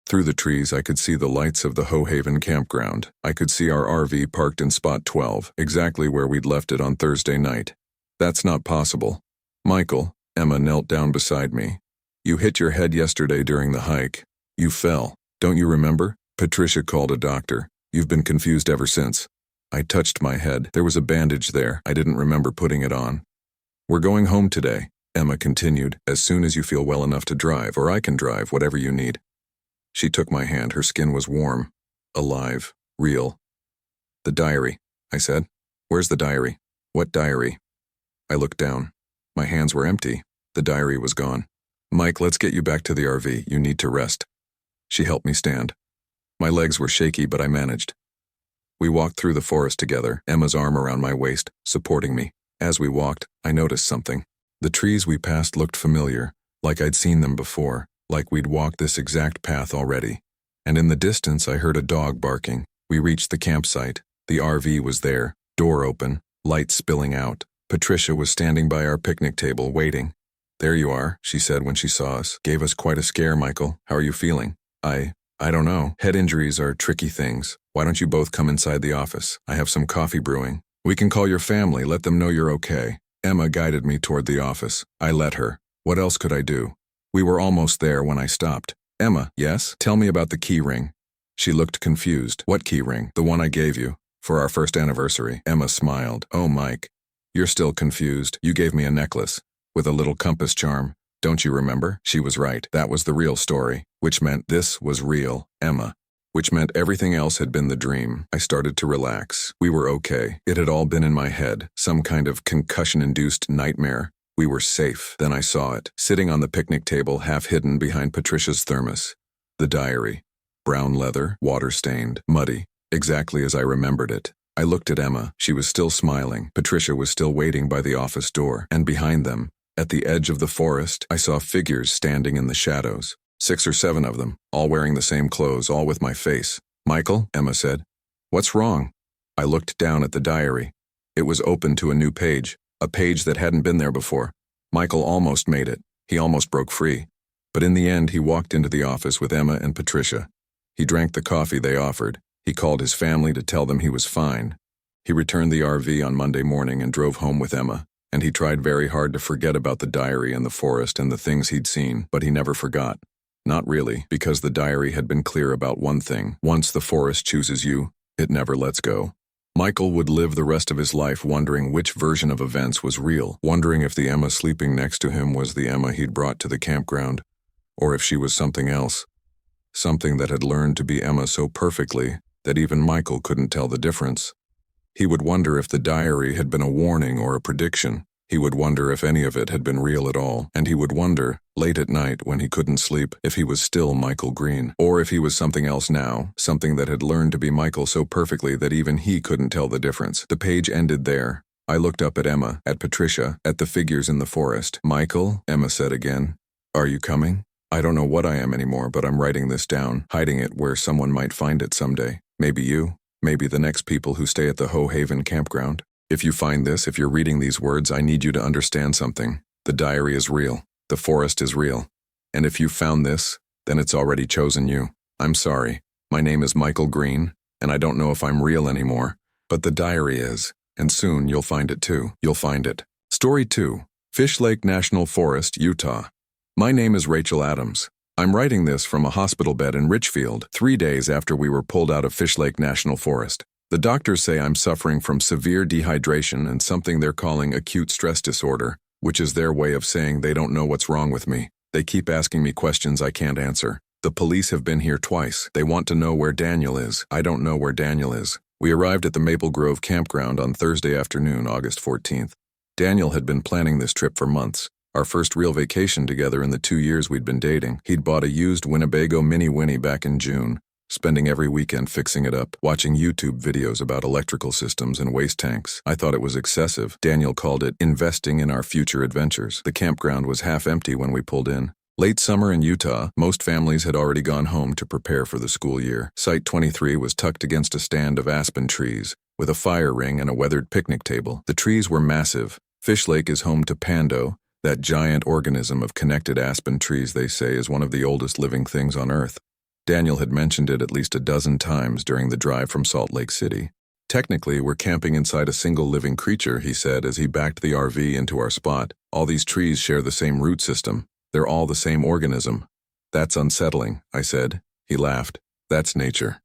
Through the trees, I could see the lights of the Hohaven campground. I could see our RV parked in spot 12, exactly where we'd left it on Thursday night. "That's not possible." "Michael," Emma knelt down beside me. "You hit your head yesterday during the hike. You fell. Don't you remember? Patricia called a doctor. You've been confused ever since." I touched my head. There was a bandage there. I didn't remember putting it on. "We're going home today," Emma continued, "as soon as you feel well enough to drive, or I can drive, whatever you need." She took my hand. Her skin was warm, alive, real. "The diary," I said. "Where's the diary?" "What diary?" I looked down. My hands were empty. The diary was gone. "Mike, let's get you back to the RV. You need to rest." She helped me stand. My legs were shaky, but I managed. We walked through the forest together, Emma's arm around my waist, supporting me. As we walked, I noticed something. The trees we passed looked familiar, like I'd seen them before, like we'd walked this exact path already. And in the distance, I heard a dog barking. We reached the campsite. The RV was there, door open, light spilling out. Patricia was standing by our picnic table, waiting. "There you are," she said when she saw us. "Gave us quite a scare, Michael. How are you feeling?" I don't know. Head injuries are tricky things. Why don't you both come inside the office? I have some coffee brewing. We can call your family, let them know you're okay." Emma guided me toward the office. I let her. What else could I do? We were almost there when I stopped. "Emma," "Yes? Tell me about the key ring." She looked confused. "What key ring?" "The one I gave you. For our first anniversary." Emma smiled. "Oh, Mike. You're still confused. You gave me a necklace. With a little compass charm. Don't you remember?" She was right. That was the real story. Which meant this was real, Emma. Which meant everything else had been the dream. I started to relax. We were okay. It had all been in my head. Some kind of concussion-induced nightmare. We were safe. Then I saw it, sitting on the picnic table, half hidden behind Patricia's thermos. The diary. Brown leather, water-stained, muddy, exactly as I remembered it. I looked at Emma. She was still smiling. Patricia was still waiting by the office door. And behind them, at the edge of the forest, I saw figures standing in the shadows. 6 or 7 of them, all wearing the same clothes, all with my face. "Michael," Emma said. "What's wrong?" I looked down at the diary. It was open to a new page, a page that hadn't been there before. Michael almost made it. He almost broke free. But in the end, he walked into the office with Emma and Patricia. He drank the coffee they offered. He called his family to tell them he was fine. He returned the RV on Monday morning and drove home with Emma. And he tried very hard to forget about the diary and the forest and the things he'd seen, but he never forgot. Not really, because the diary had been clear about one thing. Once the forest chooses you, it never lets go. Michael would live the rest of his life wondering which version of events was real, wondering if the Emma sleeping next to him was the Emma he'd brought to the campground, or if she was something else. Something that had learned to be Emma so perfectly that even Michael couldn't tell the difference. He would wonder if the diary had been a warning or a prediction. He would wonder if any of it had been real at all, and he would wonder, late at night when he couldn't sleep, if he was still Michael Green, or if he was something else now, something that had learned to be Michael so perfectly that even he couldn't tell the difference. The page ended there. I looked up at Emma, at Patricia, at the figures in the forest. "Michael," Emma said again, "are you coming? I don't know what I am anymore, but I'm writing this down, hiding it where someone might find it someday. Maybe you, maybe the next people who stay at the Hohaven campground. If you find this, if you're reading these words, I need you to understand something. The diary is real. The forest is real. And if you found this, then it's already chosen you. I'm sorry. My name is Michael Green, and I don't know if I'm real anymore, but the diary is, and soon you'll find it too. You'll find it." Story 2. Fish Lake National Forest, Utah. My name is Rachel Adams. I'm writing this from a hospital bed in Richfield, 3 days after we were pulled out of Fish Lake National Forest. The doctors say I'm suffering from severe dehydration and something they're calling acute stress disorder, which is their way of saying they don't know what's wrong with me. They keep asking me questions I can't answer. The police have been here twice. They want to know where Daniel is. I don't know where Daniel is. We arrived at the Maple Grove campground on Thursday afternoon, August 14th. Daniel had been planning this trip for months. Our first real vacation together in the 2 years we'd been dating. He'd bought a used Winnebago Mini Winnie back in June, spending every weekend fixing it up, watching YouTube videos about electrical systems and waste tanks. I thought it was excessive. Daniel called it investing in our future adventures. The campground was half empty when we pulled in. Late summer in Utah, most families had already gone home to prepare for the school year. Site 23 was tucked against a stand of aspen trees, with a fire ring and a weathered picnic table. The trees were massive. Fish Lake is home to Pando, that giant organism of connected aspen trees they say is one of the oldest living things on Earth. Daniel had mentioned it at least a dozen times during the drive from Salt Lake City. Technically, we're camping inside a single living creature, he said as he backed the RV into our spot. All these trees share the same root system. They're all the same organism. That's unsettling, I said. He laughed. That's nature.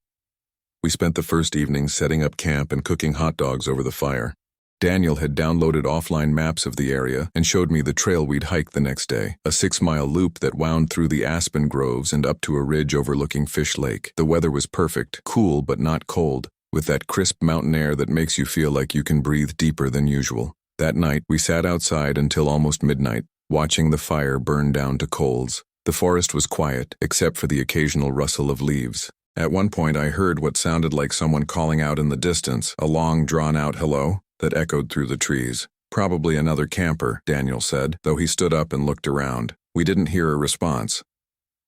We spent the first evening setting up camp and cooking hot dogs over the fire. Daniel had downloaded offline maps of the area and showed me the trail we'd hike the next day, a 6-mile loop that wound through the aspen groves and up to a ridge overlooking Fish Lake. The weather was perfect, cool but not cold, with that crisp mountain air that makes you feel like you can breathe deeper than usual. That night, we sat outside until almost midnight, watching the fire burn down to coals. The forest was quiet, except for the occasional rustle of leaves. At one point I heard what sounded like someone calling out in the distance, a long drawn-out hello that echoed through the trees. Probably another camper, Daniel said, though he stood up and looked around. We didn't hear a response.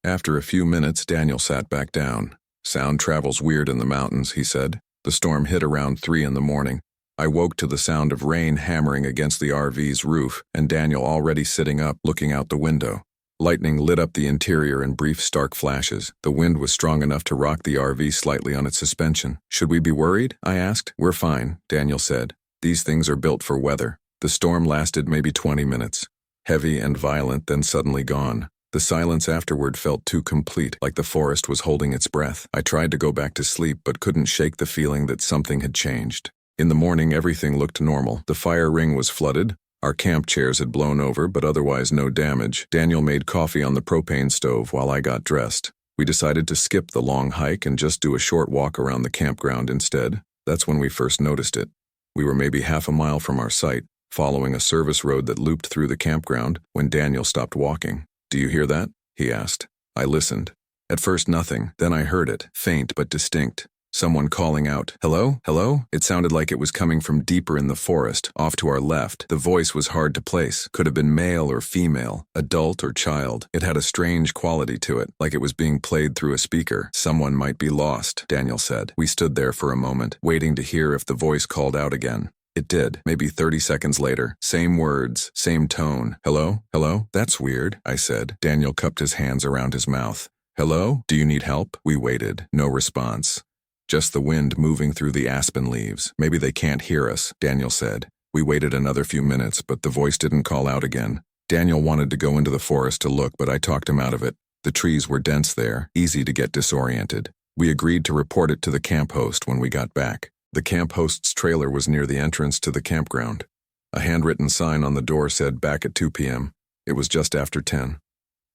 After a few minutes, Daniel sat back down. Sound travels weird in the mountains, he said. The storm hit around 3 in the morning. I woke to the sound of rain hammering against the RV's roof, and Daniel already sitting up, looking out the window. Lightning lit up the interior in brief, stark flashes. The wind was strong enough to rock the RV slightly on its suspension. Should we be worried? I asked. We're fine, Daniel said. These things are built for weather. The storm lasted maybe 20 minutes. Heavy and violent, then suddenly gone. The silence afterward felt too complete, like the forest was holding its breath. I tried to go back to sleep, but couldn't shake the feeling that something had changed. In the morning, everything looked normal. The fire ring was flooded. Our camp chairs had blown over, but otherwise no damage. Daniel made coffee on the propane stove while I got dressed. We decided to skip the long hike and just do a short walk around the campground instead. That's when we first noticed it. We were maybe half a mile from our site, following a service road that looped through the campground, when Daniel stopped walking. Do you hear that? He asked. I listened. At first nothing, then I heard it, faint but distinct. Someone calling out, "Hello? Hello?" It sounded like it was coming from deeper in the forest, off to our left. The voice was hard to place. Could have been male or female, adult or child. It had a strange quality to it, like it was being played through a speaker. Someone might be lost, Daniel said. We stood there for a moment, waiting to hear if the voice called out again. It did, maybe 30 seconds later. Same words, same tone. "Hello? Hello? That's weird," I said. Daniel cupped his hands around his mouth. "Hello? Do you need help?" We waited. No response. Just the wind moving through the aspen leaves. "Maybe they can't hear us," Daniel said. We waited another few minutes, but the voice didn't call out again. Daniel wanted to go into the forest to look, but I talked him out of it. The trees were dense there, easy to get disoriented. We agreed to report it to the camp host when we got back. The camp host's trailer was near the entrance to the campground. A handwritten sign on the door said back at 2 p.m. It was just after 10.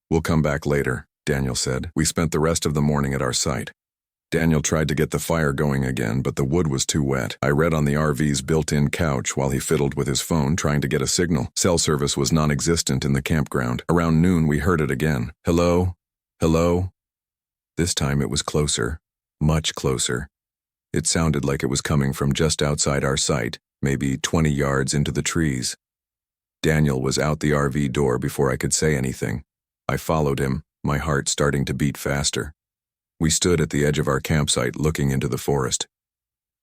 "We'll come back later," Daniel said. We spent the rest of the morning at our site. Daniel tried to get the fire going again, but the wood was too wet. I read on the RV's built-in couch while he fiddled with his phone trying to get a signal. Cell service was non-existent in the campground. Around noon, we heard it again. "Hello? Hello?" This time it was closer, much closer. It sounded like it was coming from just outside our site, maybe 20 yards into the trees. Daniel was out the RV door before I could say anything. I followed him, my heart starting to beat faster. We stood at the edge of our campsite looking into the forest.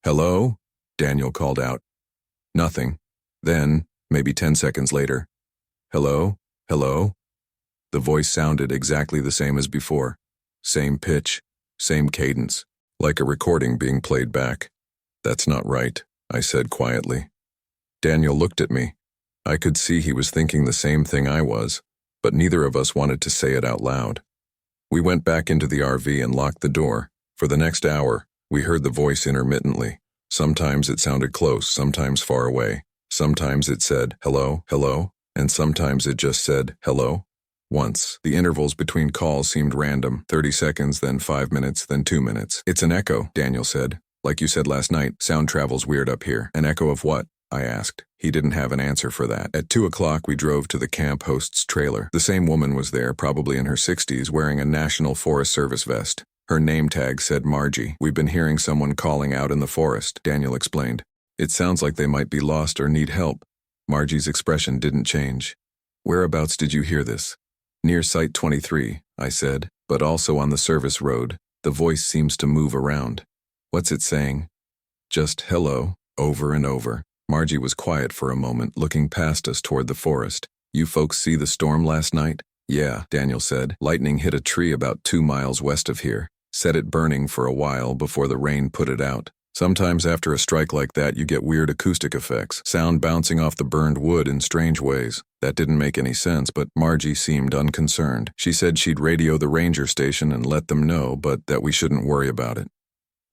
"Hello?" Daniel called out. Nothing. Then, maybe 10 seconds later, "Hello? Hello?" The voice sounded exactly the same as before. Same pitch, same cadence, like a recording being played back. "That's not right," I said quietly. Daniel looked at me. I could see he was thinking the same thing I was, but neither of us wanted to say it out loud. We went back into the RV and locked the door. For the next hour, we heard the voice intermittently. Sometimes it sounded close, sometimes far away. Sometimes it said, "Hello, hello," and sometimes it just said, "Hello." Once. The intervals between calls seemed random, 30 seconds, then 5 minutes, then 2 minutes. It's an echo, Daniel said. Like you said last night, sound travels weird up here. An echo of what? I asked. He didn't have an answer for that. At 2 o'clock, we drove to the camp host's trailer. The same woman was there, probably in her 60s, wearing a National Forest Service vest. Her name tag said Margie. We've been hearing someone calling out in the forest, Daniel explained. It sounds like they might be lost or need help. Margie's expression didn't change. Whereabouts did you hear this? Near Site 23, I said, but also on the service road. The voice seems to move around. What's it saying? Just hello, over and over. Margie was quiet for a moment, looking past us toward the forest. You folks see the storm last night? Yeah, Daniel said. Lightning hit a tree about 2 miles west of here. Set it burning for a while before the rain put it out. Sometimes after a strike like that you get weird acoustic effects, sound bouncing off the burned wood in strange ways. That didn't make any sense, but Margie seemed unconcerned. She said she'd radio the ranger station and let them know, but that we shouldn't worry about it.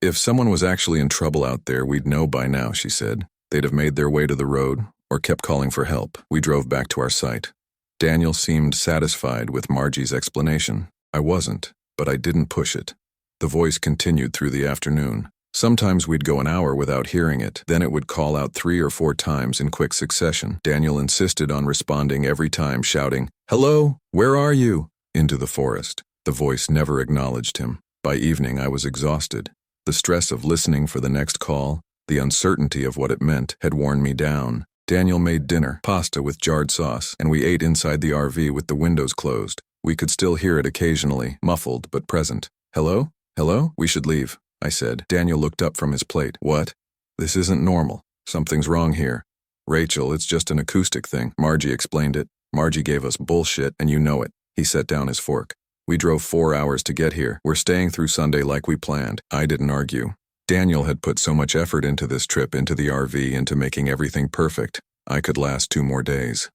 If someone was actually in trouble out there, we'd know by now, she said. They'd have made their way to the road or kept calling for help. We drove back to our site. Daniel seemed satisfied with Margie's explanation. I wasn't, but I didn't push it. The voice continued through the afternoon. Sometimes we'd go an hour without hearing it, then it would call out 3 or 4 times in quick succession. Daniel insisted on responding every time, shouting, "Hello, where are you?" into the forest. The voice never acknowledged him. By evening, I was exhausted. The stress of listening for the next call, the uncertainty of what it meant, had worn me down. Daniel made dinner, pasta with jarred sauce, and we ate inside the RV with the windows closed. We could still hear it occasionally, muffled but present. "Hello? Hello? We should leave," I said. Daniel looked up from his plate. "What? This isn't normal. Something's wrong here." "Rachel, it's just an acoustic thing." Margie explained it. "Margie gave us bullshit, and you know it." He set down his fork. "We drove 4 hours to get here. We're staying through Sunday like we planned." I didn't argue. Daniel had put so much effort into this trip, into the RV, into making everything perfect. I could last 2 more days.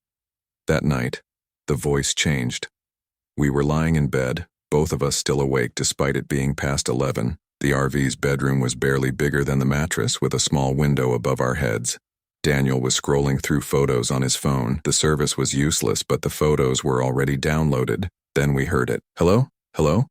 That night, the voice changed. We were lying in bed, both of us still awake despite it being past 11. The RV's bedroom was barely bigger than the mattress, with a small window above our heads. Daniel was scrolling through photos on his phone. The service was useless, but the photos were already downloaded. Then we heard it. "Hello? Hello?"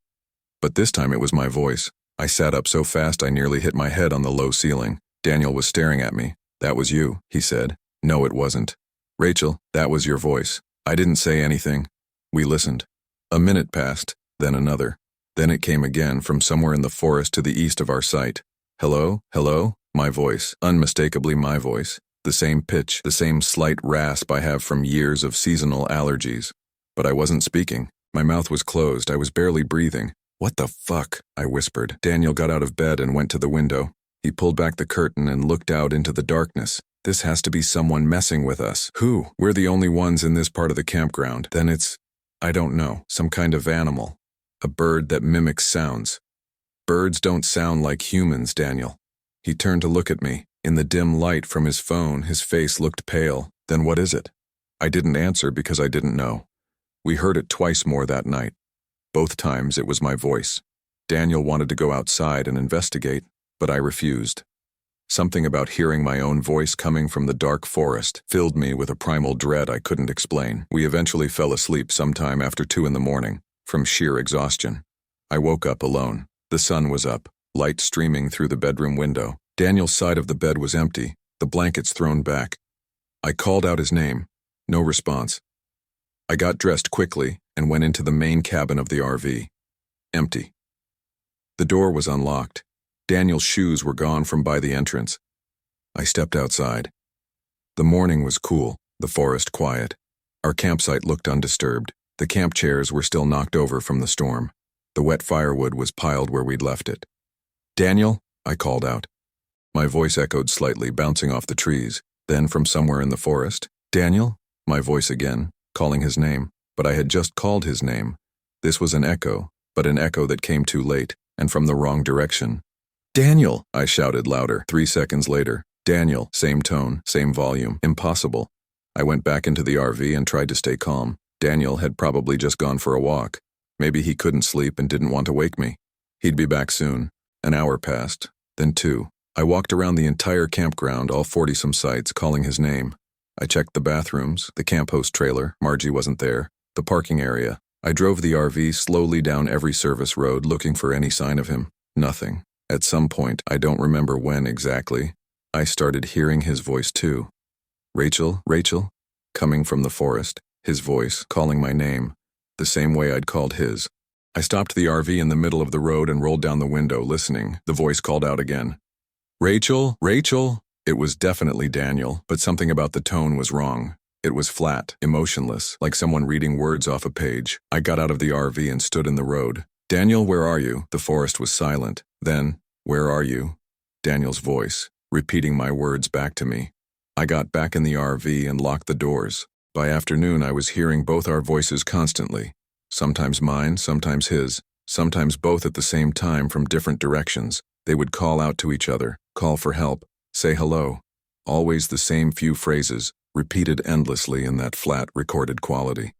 But this time it was my voice. I sat up so fast I nearly hit my head on the low ceiling. Daniel was staring at me. "That was you," he said. "No, it wasn't." "Rachel, that was your voice." I didn't say anything. We listened. A minute passed, then another. Then it came again from somewhere in the forest to the east of our site. "Hello? Hello?" My voice, unmistakably my voice. The same pitch, the same slight rasp I have from years of seasonal allergies. But I wasn't speaking. My mouth was closed. I was barely breathing. "What the fuck?" I whispered. Daniel got out of bed and went to the window. He pulled back the curtain and looked out into the darkness. "This has to be someone messing with us." "Who? We're the only ones in this part of the campground." "Then it's, I don't know, some kind of animal. A bird that mimics sounds." "Birds don't sound like humans, Daniel." He turned to look at me. In the dim light from his phone, his face looked pale. "Then what is it?" I didn't answer because I didn't know. We heard it twice more that night. Both times it was my voice. Daniel wanted to go outside and investigate, but I refused. Something about hearing my own voice coming from the dark forest filled me with a primal dread I couldn't explain. We eventually fell asleep sometime after 2 in the morning, from sheer exhaustion. I woke up alone. The sun was up, light streaming through the bedroom window. Daniel's side of the bed was empty, the blankets thrown back. I called out his name. No response. I got dressed quickly and went into the main cabin of the RV. Empty. The door was unlocked. Daniel's shoes were gone from by the entrance. I stepped outside. The morning was cool, the forest quiet. Our campsite looked undisturbed. The camp chairs were still knocked over from the storm. The wet firewood was piled where we'd left it. "Daniel?" I called out. My voice echoed slightly, bouncing off the trees. Then from somewhere in the forest, "Daniel?" My voice again, calling his name. But I had just called his name. This was an echo, but an echo that came too late, and from the wrong direction. "Daniel!" I shouted louder. 3 seconds later, "Daniel," same tone, same volume. Impossible. I went back into the RV and tried to stay calm. Daniel had probably just gone for a walk. Maybe he couldn't sleep and didn't want to wake me. He'd be back soon. An hour passed, then 2. I walked around the entire campground, all 40-some sites, calling his name. I checked the bathrooms, the camp host trailer. Margie wasn't there. The parking area. I drove the RV slowly down every service road looking for any sign of him. Nothing. At some point, I don't remember when exactly, I started hearing his voice too. Rachel, Rachel, coming from the forest, his voice calling my name, the same way I'd called his. I stopped the RV in the middle of the road and rolled down the window, listening. The voice called out again. Rachel, Rachel. It was definitely Daniel, but something about the tone was wrong. It was flat, emotionless, like someone reading words off a page. I got out of the RV and stood in the road. Daniel, where are you? The forest was silent. Then, where are you? Daniel's voice, repeating my words back to me. I got back in the RV and locked the doors. By afternoon, I was hearing both our voices constantly. Sometimes mine, sometimes his, sometimes both at the same time from different directions. They would call out to each other, call for help, say hello. Always the same few phrases, repeated endlessly in that flat, recorded quality.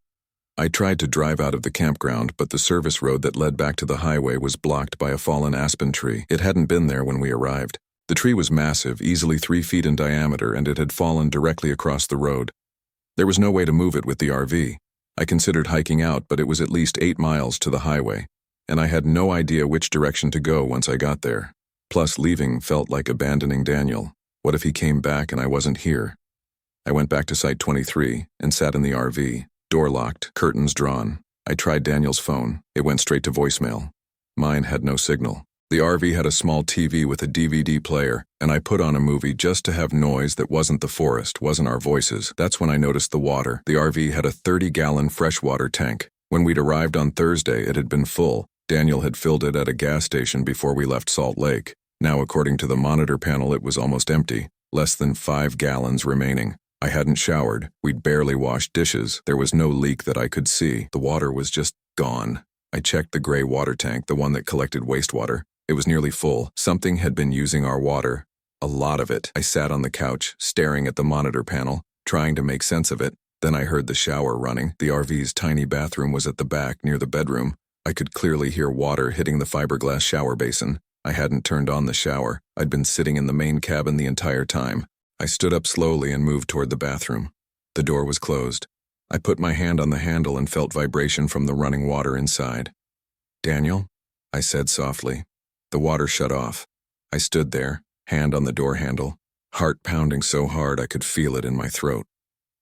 I tried to drive out of the campground, but the service road that led back to the highway was blocked by a fallen aspen tree. It hadn't been there when we arrived. The tree was massive, easily 3 feet in diameter, and it had fallen directly across the road. There was no way to move it with the RV. I considered hiking out, but it was at least 8 miles to the highway, and I had no idea which direction to go once I got there. Plus, leaving felt like abandoning Daniel. What if he came back and I wasn't here? I went back to Site 23 and sat in the RV, door locked, curtains drawn. I tried Daniel's phone. It went straight to voicemail. Mine had no signal. The RV had a small TV with a DVD player, and I put on a movie just to have noise that wasn't the forest, wasn't our voices. That's when I noticed the water. The RV had a 30-gallon freshwater tank. When we'd arrived on Thursday, it had been full. Daniel had filled it at a gas station before we left Salt Lake. Now, according to the monitor panel, it was almost empty, less than 5 gallons remaining. I hadn't showered. We'd barely washed dishes. There was no leak that I could see. The water was just gone. I checked the gray water tank, the one that collected wastewater. It was nearly full. Something had been using our water. A lot of it. I sat on the couch, staring at the monitor panel, trying to make sense of it. Then I heard the shower running. The RV's tiny bathroom was at the back, near the bedroom. I could clearly hear water hitting the fiberglass shower basin. I hadn't turned on the shower. I'd been sitting in the main cabin the entire time. I stood up slowly and moved toward the bathroom. The door was closed. I put my hand on the handle and felt vibration from the running water inside. Daniel? I said softly. The water shut off. I stood there, hand on the door handle, heart pounding so hard I could feel it in my throat.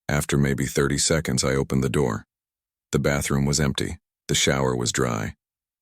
After maybe 30 seconds, I opened the door. The bathroom was empty. The shower was dry.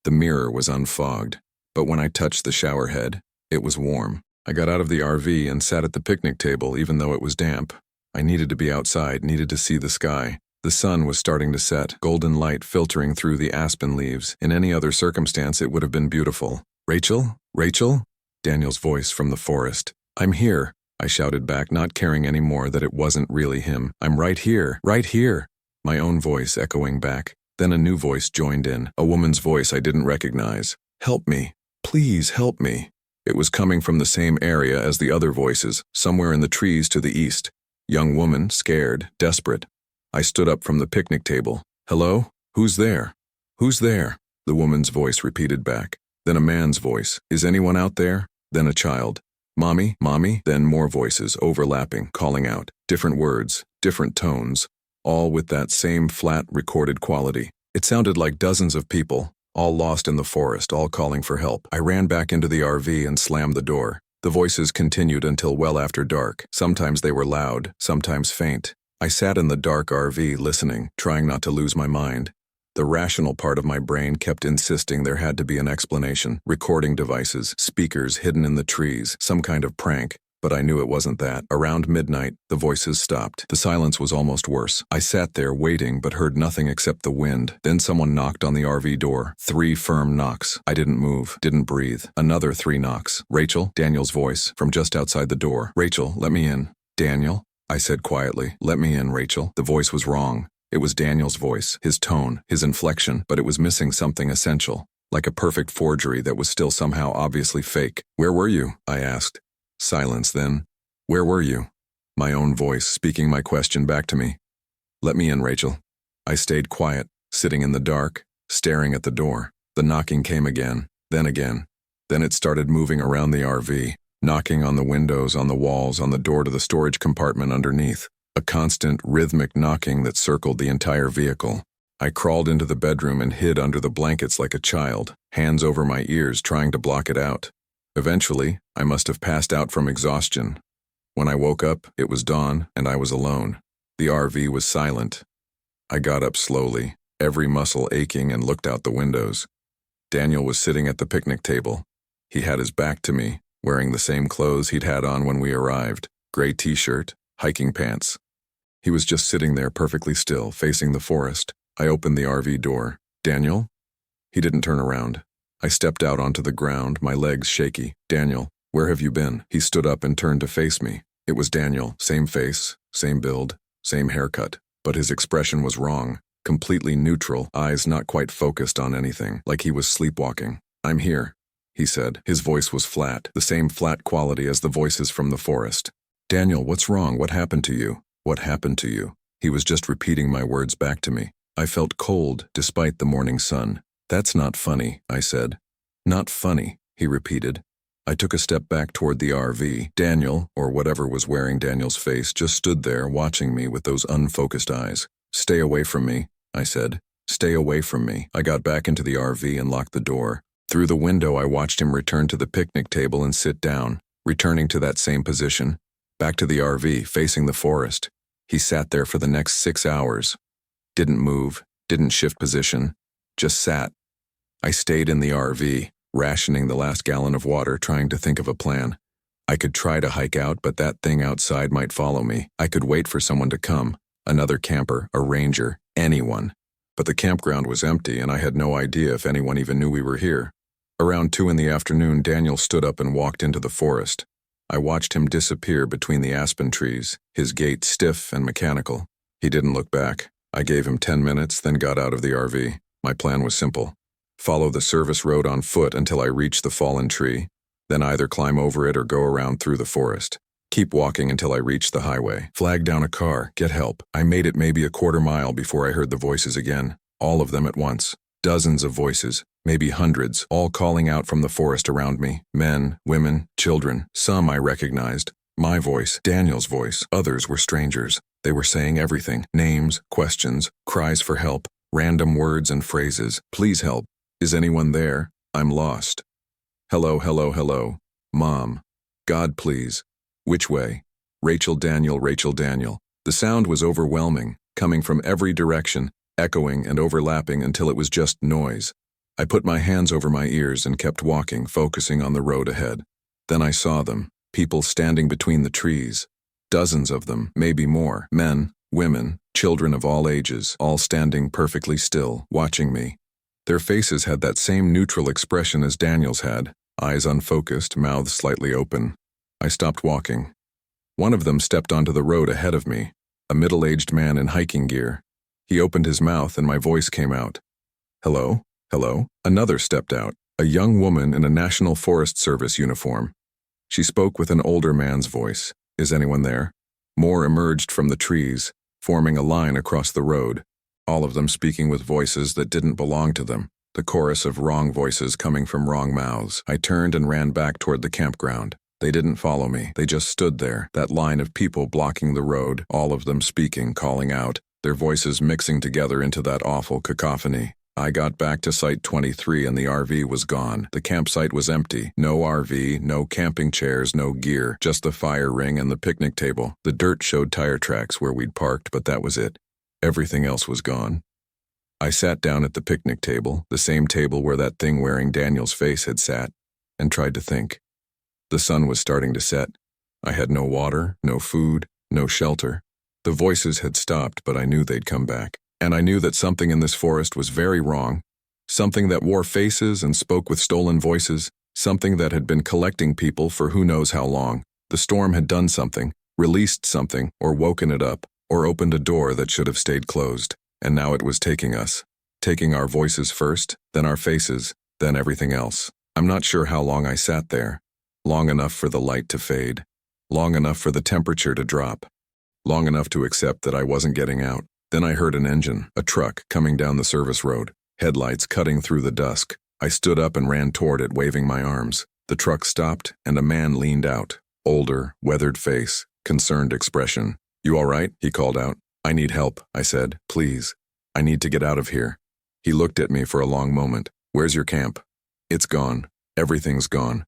The mirror was unfogged. But when I touched the shower head, it was warm. I got out of the RV and sat at the picnic table even though it was damp. I needed to be outside, needed to see the sky. The sun was starting to set, golden light filtering through the aspen leaves. In any other circumstance, it would have been beautiful. Rachel? Rachel? Daniel's voice from the forest. I'm here, I shouted back, not caring anymore that it wasn't really him. I'm right here, right here. My own voice echoing back. Then a new voice joined in, a woman's voice I didn't recognize. Help me. Please help me. It was coming from the same area as the other voices, somewhere in the trees to the east. Young woman, scared, desperate. I stood up from the picnic table. Hello? Who's there? Who's there? The woman's voice repeated back. Then a man's voice. Is anyone out there? Then a child. Mommy, mommy? Then more voices, overlapping, calling out. Different words, different tones, all with that same flat, recorded quality. It sounded like dozens of people, all lost in the forest, all calling for help. I ran back into the RV and slammed the door. The voices continued until well after dark. Sometimes they were loud, sometimes faint. I sat in the dark RV listening, trying not to lose my mind. The rational part of my brain kept insisting there had to be an explanation. Recording devices, speakers hidden in the trees, some kind of prank. But I knew it wasn't that. Around midnight, the voices stopped. The silence was almost worse. I sat there waiting but heard nothing except the wind. Then someone knocked on the RV door. 3 firm knocks. I didn't move, didn't breathe. Another 3 knocks. Rachel? Daniel's voice, from just outside the door. Rachel, let me in. Daniel? I said quietly. Let me in, Rachel. The voice was wrong. It was Daniel's voice, his tone, his inflection, but it was missing something essential, like a perfect forgery that was still somehow obviously fake. Where were you? I asked. Silence then. Where were you? My own voice speaking my question back to me. Let me in, Rachel. I stayed quiet, sitting in the dark, staring at the door. The knocking came again, then again. Then it started moving around the RV, knocking on the windows, on the walls, on the door to the storage compartment underneath. A constant, rhythmic knocking that circled the entire vehicle. I crawled into the bedroom and hid under the blankets like a child, hands over my ears trying to block it out. Eventually, I must have passed out from exhaustion. When I woke up, it was dawn and I was alone. The RV was silent. I got up slowly, every muscle aching, and looked out the windows. Daniel was sitting at the picnic table. He had his back to me, wearing the same clothes he'd had on when we arrived, gray t-shirt, hiking pants. He was just sitting there perfectly still, facing the forest. I opened the RV door. "Daniel?" He didn't turn around. I stepped out onto the ground, my legs shaky. "Daniel, where have you been?" He stood up and turned to face me. It was Daniel, same face, same build, same haircut, but his expression was wrong, completely neutral, eyes not quite focused on anything, like he was sleepwalking. "I'm here," he said. His voice was flat, the same flat quality as the voices from the forest. "Daniel, what's wrong? What happened to you? What happened to you?" He was just repeating my words back to me. I felt cold, despite the morning sun. "That's not funny," I said. "Not funny," he repeated. I took a step back toward the RV. Daniel, or whatever was wearing Daniel's face, just stood there watching me with those unfocused eyes. "Stay away from me," I said. "Stay away from me." I got back into the RV and locked the door. Through the window, I watched him return to the picnic table and sit down, returning to that same position. Back to the RV, facing the forest. He sat there for the next 6 hours. Didn't move, didn't shift position, just sat. I stayed in the RV, rationing the last gallon of water, trying to think of a plan. I could try to hike out, but that thing outside might follow me. I could wait for someone to come, another camper, a ranger, anyone. But the campground was empty and I had no idea if anyone even knew we were here. Around 2 in the afternoon, Daniel stood up and walked into the forest. I watched him disappear between the aspen trees, his gait stiff and mechanical. He didn't look back. I gave him 10 minutes, then got out of the RV. My plan was simple. Follow the service road on foot until I reach the fallen tree, then either climb over it or go around through the forest. Keep walking until I reach the highway. Flag down a car, get help. I made it maybe a quarter mile before I heard the voices again, all of them at once. Dozens of voices, maybe hundreds, all calling out from the forest around me. Men, women, children. Some I recognized. My voice, Daniel's voice. Others were strangers. They were saying everything. Names, questions, cries for help, random words and phrases. "Please help. Is anyone there? I'm lost. Hello, hello, hello. Mom. God, please. Which way? Rachel Daniel, Rachel Daniel." The sound was overwhelming, coming from every direction, echoing and overlapping until it was just noise. I put my hands over my ears and kept walking, focusing on the road ahead. Then I saw them, people standing between the trees. Dozens of them, maybe more. Men, women, children of all ages, all standing perfectly still, watching me. Their faces had that same neutral expression as Daniel's had, eyes unfocused, mouths slightly open. I stopped walking. One of them stepped onto the road ahead of me, a middle-aged man in hiking gear. He opened his mouth and my voice came out. "Hello? Hello?" Another stepped out, a young woman in a National Forest Service uniform. She spoke with an older man's voice. "Is anyone there?" More emerged from the trees, forming a line across the road, all of them speaking with voices that didn't belong to them, the chorus of wrong voices coming from wrong mouths. I turned and ran back toward the campground. They didn't follow me. They just stood there, that line of people blocking the road, all of them speaking, calling out, their voices mixing together into that awful cacophony. I got back to Site 23 and the RV was gone. The campsite was empty. No RV, no camping chairs, no gear, just the fire ring and the picnic table. The dirt showed tire tracks where we'd parked, but that was it. Everything else was gone. I sat down at the picnic table, the same table where that thing wearing Daniel's face had sat, and tried to think. The sun was starting to set. I had no water, no food, no shelter. The voices had stopped, but I knew they'd come back. And I knew that something in this forest was very wrong. Something that wore faces and spoke with stolen voices. Something that had been collecting people for who knows how long. The storm had done something, released something, or woken it up, or opened a door that should have stayed closed. And now it was taking us. Taking our voices first, then our faces, then everything else. I'm not sure how long I sat there. Long enough for the light to fade. Long enough for the temperature to drop. Long enough to accept that I wasn't getting out. Then I heard an engine, a truck, coming down the service road, headlights cutting through the dusk. I stood up and ran toward it, waving my arms. The truck stopped, and a man leaned out. Older, weathered face, concerned expression. "You all right?" he called out. "I need help," I said. "Please." I need to get out of here. He looked at me for a long moment. Where's your camp? It's gone. Everything's gone.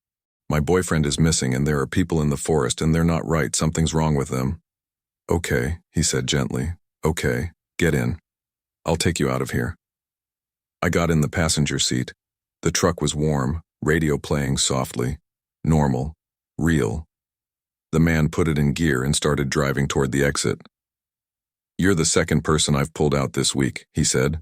My boyfriend is missing and there are people in the forest and they're not right. Something's wrong with them. Okay, he said gently. Okay, get in. I'll take you out of here. I got in the passenger seat. The truck was warm, radio playing softly. Normal. Real. The man put it in gear and started driving toward the exit. You're the second person I've pulled out this week, he said.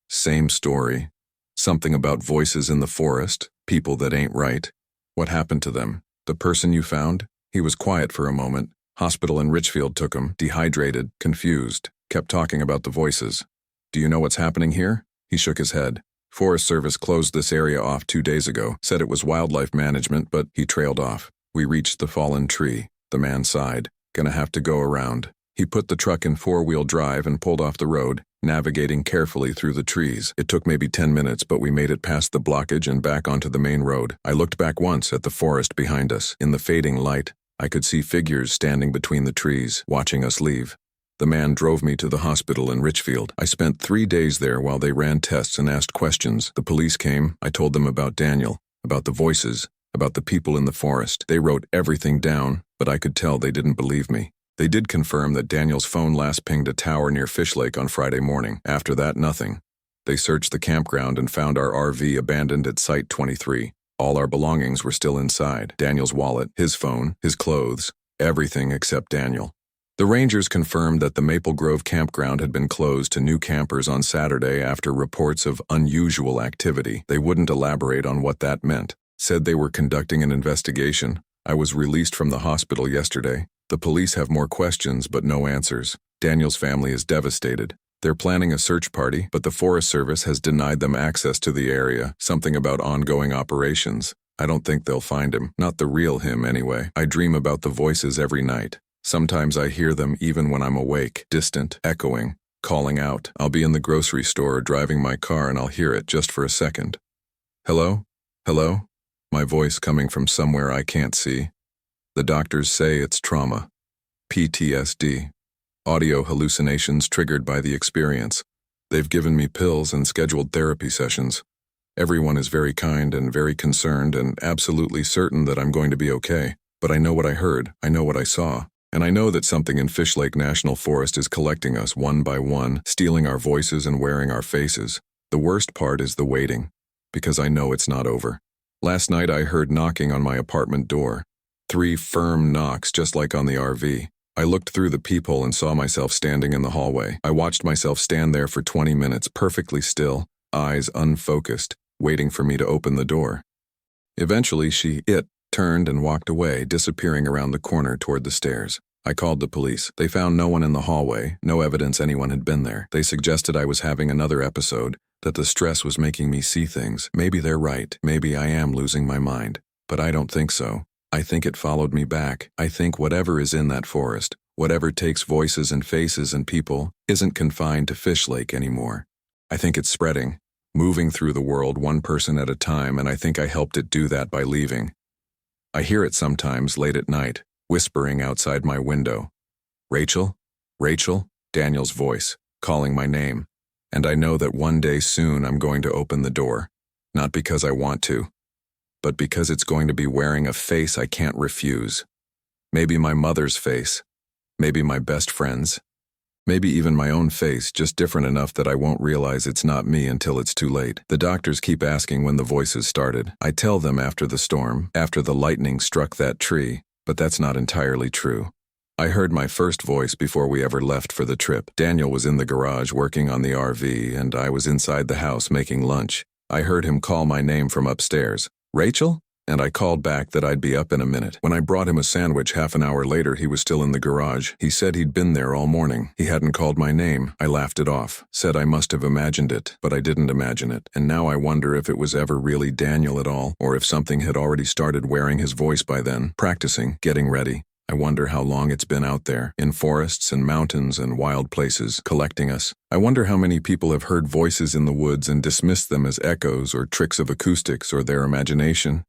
Same story. Something about voices in the forest, people that ain't right. What happened to them? The person you found? He was quiet for a moment. Hospital in Richfield took him, dehydrated, confused, kept talking about the voices. Do you know what's happening here? He shook his head. Forest Service closed this area off 2 days ago, said it was wildlife management, but he trailed off. We reached the fallen tree. The man sighed. Gonna have to go around. He put the truck in 4-wheel drive and pulled off the road, navigating carefully through the trees. It took maybe 10 minutes, but we made it past the blockage and back onto the main road. I looked back once at the forest behind us. In the fading light, I could see figures standing between the trees, watching us leave. The man drove me to the hospital in Richfield. I spent 3 days there while they ran tests and asked questions. The police came. I told them about Daniel, about the voices, about the people in the forest. They wrote everything down, but I could tell they didn't believe me. They did confirm that Daniel's phone last pinged a tower near Fish Lake on Friday morning. After that, nothing. They searched the campground and found our RV abandoned at Site 23. All our belongings were still inside. Daniel's wallet, his phone, his clothes, everything except Daniel. The Rangers confirmed that the Maple Grove campground had been closed to new campers on Saturday after reports of unusual activity. They wouldn't elaborate on what that meant. Said they were conducting an investigation. I was released from the hospital yesterday. The police have more questions but no answers. Daniel's family is devastated. They're planning a search party, but the Forest Service has denied them access to the area, something about ongoing operations. I don't think they'll find him, not the real him anyway. I dream about the voices every night. Sometimes I hear them even when I'm awake, distant, echoing, calling out. I'll be in the grocery store or driving my car and I'll hear it just for a second. Hello? Hello? My voice coming from somewhere I can't see. The doctors say it's trauma. PTSD. Audio hallucinations triggered by the experience. They've given me pills and scheduled therapy sessions. Everyone is very kind and very concerned and absolutely certain that I'm going to be okay. But I know what I heard, I know what I saw. And I know that something in Fish Lake National Forest is collecting us one by one, stealing our voices and wearing our faces. The worst part is the waiting, because I know it's not over. Last night I heard knocking on my apartment door. 3 firm knocks just like on the RV. I looked through the peephole and saw myself standing in the hallway. I watched myself stand there for 20 minutes, perfectly still, eyes unfocused, waiting for me to open the door. Eventually it turned and walked away, disappearing around the corner toward the stairs. I called the police. They found no one in the hallway, no evidence anyone had been there. They suggested I was having another episode, that the stress was making me see things. Maybe they're right. Maybe I am losing my mind. But I don't think so. I think it followed me back. I think whatever is in that forest, whatever takes voices and faces and people, isn't confined to Fish Lake anymore. I think it's spreading, moving through the world one person at a time, and I think I helped it do that by leaving. I hear it sometimes late at night, whispering outside my window. Rachel? Rachel? Daniel's voice, calling my name. And I know that one day soon I'm going to open the door. Not because I want to, but because it's going to be wearing a face I can't refuse. Maybe my mother's face. Maybe my best friend's. Maybe even my own face, just different enough that I won't realize it's not me until it's too late. The doctors keep asking when the voices started. I tell them after the storm, after the lightning struck that tree, but that's not entirely true. I heard my first voice before we ever left for the trip. Daniel was in the garage working on the RV, and I was inside the house making lunch. I heard him call my name from upstairs. Rachel? And I called back that I'd be up in a minute. When I brought him a sandwich half an hour later, he was still in the garage. He said he'd been there all morning. He hadn't called my name. I laughed it off, said I must have imagined it, but I didn't imagine it. And now I wonder if it was ever really Daniel at all, or if something had already started wearing his voice by then, practicing, getting ready. I wonder how long it's been out there, in forests and mountains and wild places, collecting us. I wonder how many people have heard voices in the woods and dismissed them as echoes or tricks of acoustics or their imagination.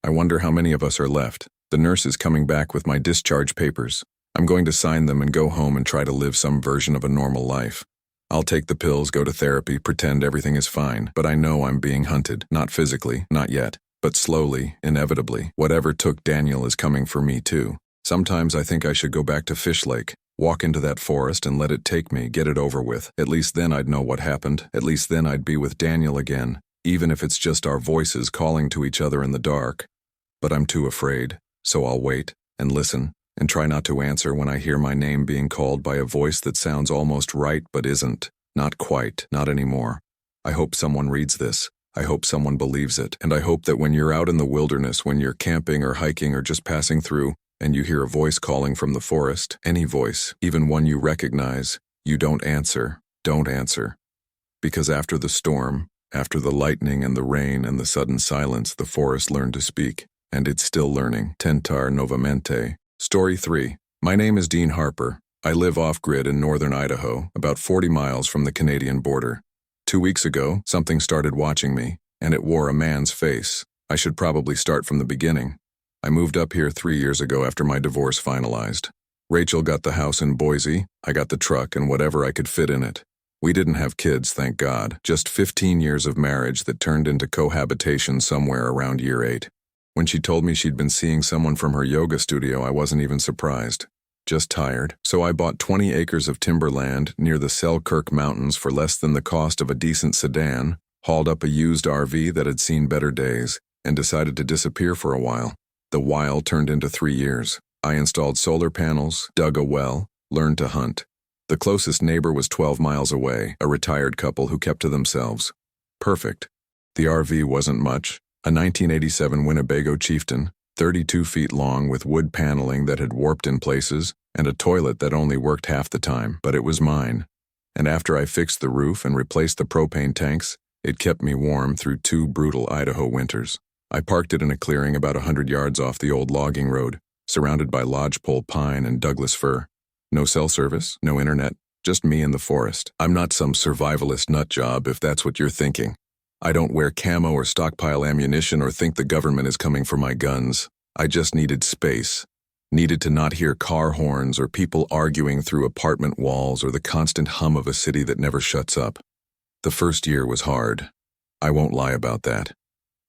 I wonder how many of us are left. The nurse is coming back with my discharge papers. I'm going to sign them and go home and try to live some version of a normal life. I'll take the pills, go to therapy, pretend everything is fine, but I know I'm being hunted. Not physically, not yet, but slowly, inevitably. Whatever took Daniel is coming for me too. Sometimes I think I should go back to Fish Lake, walk into that forest and let it take me, get it over with. At least then I'd know what happened. At least then I'd be with Daniel again, even if it's just our voices calling to each other in the dark. But I'm too afraid, so I'll wait and listen and try not to answer when I hear my name being called by a voice that sounds almost right but isn't. Not quite, not anymore. I hope someone reads this. I hope someone believes it. And I hope that when you're out in the wilderness, when you're camping or hiking or just passing through, and you hear a voice calling from the forest, any voice, even one you recognize, you don't answer. Don't answer. Because after the storm, after the lightning and the rain and the sudden silence, the forest learned to speak. And it's still learning. Tentar novamente. Story 3. My name is Dean Harper. I live off-grid in northern Idaho, about 40 miles from the Canadian border. 2 weeks ago, something started watching me, and it wore a man's face. I should probably start from the beginning. I moved up here 3 years ago after my divorce finalized. Rachel got the house in Boise, I got the truck and whatever I could fit in it. We didn't have kids, thank God, just 15 years of marriage that turned into cohabitation somewhere around year 8. When she told me she'd been seeing someone from her yoga studio, I wasn't even surprised. Just tired. So I bought 20 acres of timberland near the Selkirk Mountains for less than the cost of a decent sedan, hauled up a used RV that had seen better days, and decided to disappear for a while. The while turned into 3 years. I installed solar panels, dug a well, learned to hunt. The closest neighbor was 12 miles away, a retired couple who kept to themselves. Perfect. The RV wasn't much. A 1987 Winnebago Chieftain, 32 feet long with wood paneling that had warped in places, and a toilet that only worked half the time, but it was mine. And after I fixed the roof and replaced the propane tanks, it kept me warm through 2 brutal Idaho winters. I parked it in a clearing about 100 yards off the old logging road, surrounded by lodgepole pine and Douglas fir. No cell service, no internet, just me and the forest. I'm not some survivalist nut job if that's what you're thinking. I don't wear camo or stockpile ammunition or think the government is coming for my guns. I just needed space. Needed to not hear car horns or people arguing through apartment walls or the constant hum of a city that never shuts up. The first year was hard. I won't lie about that.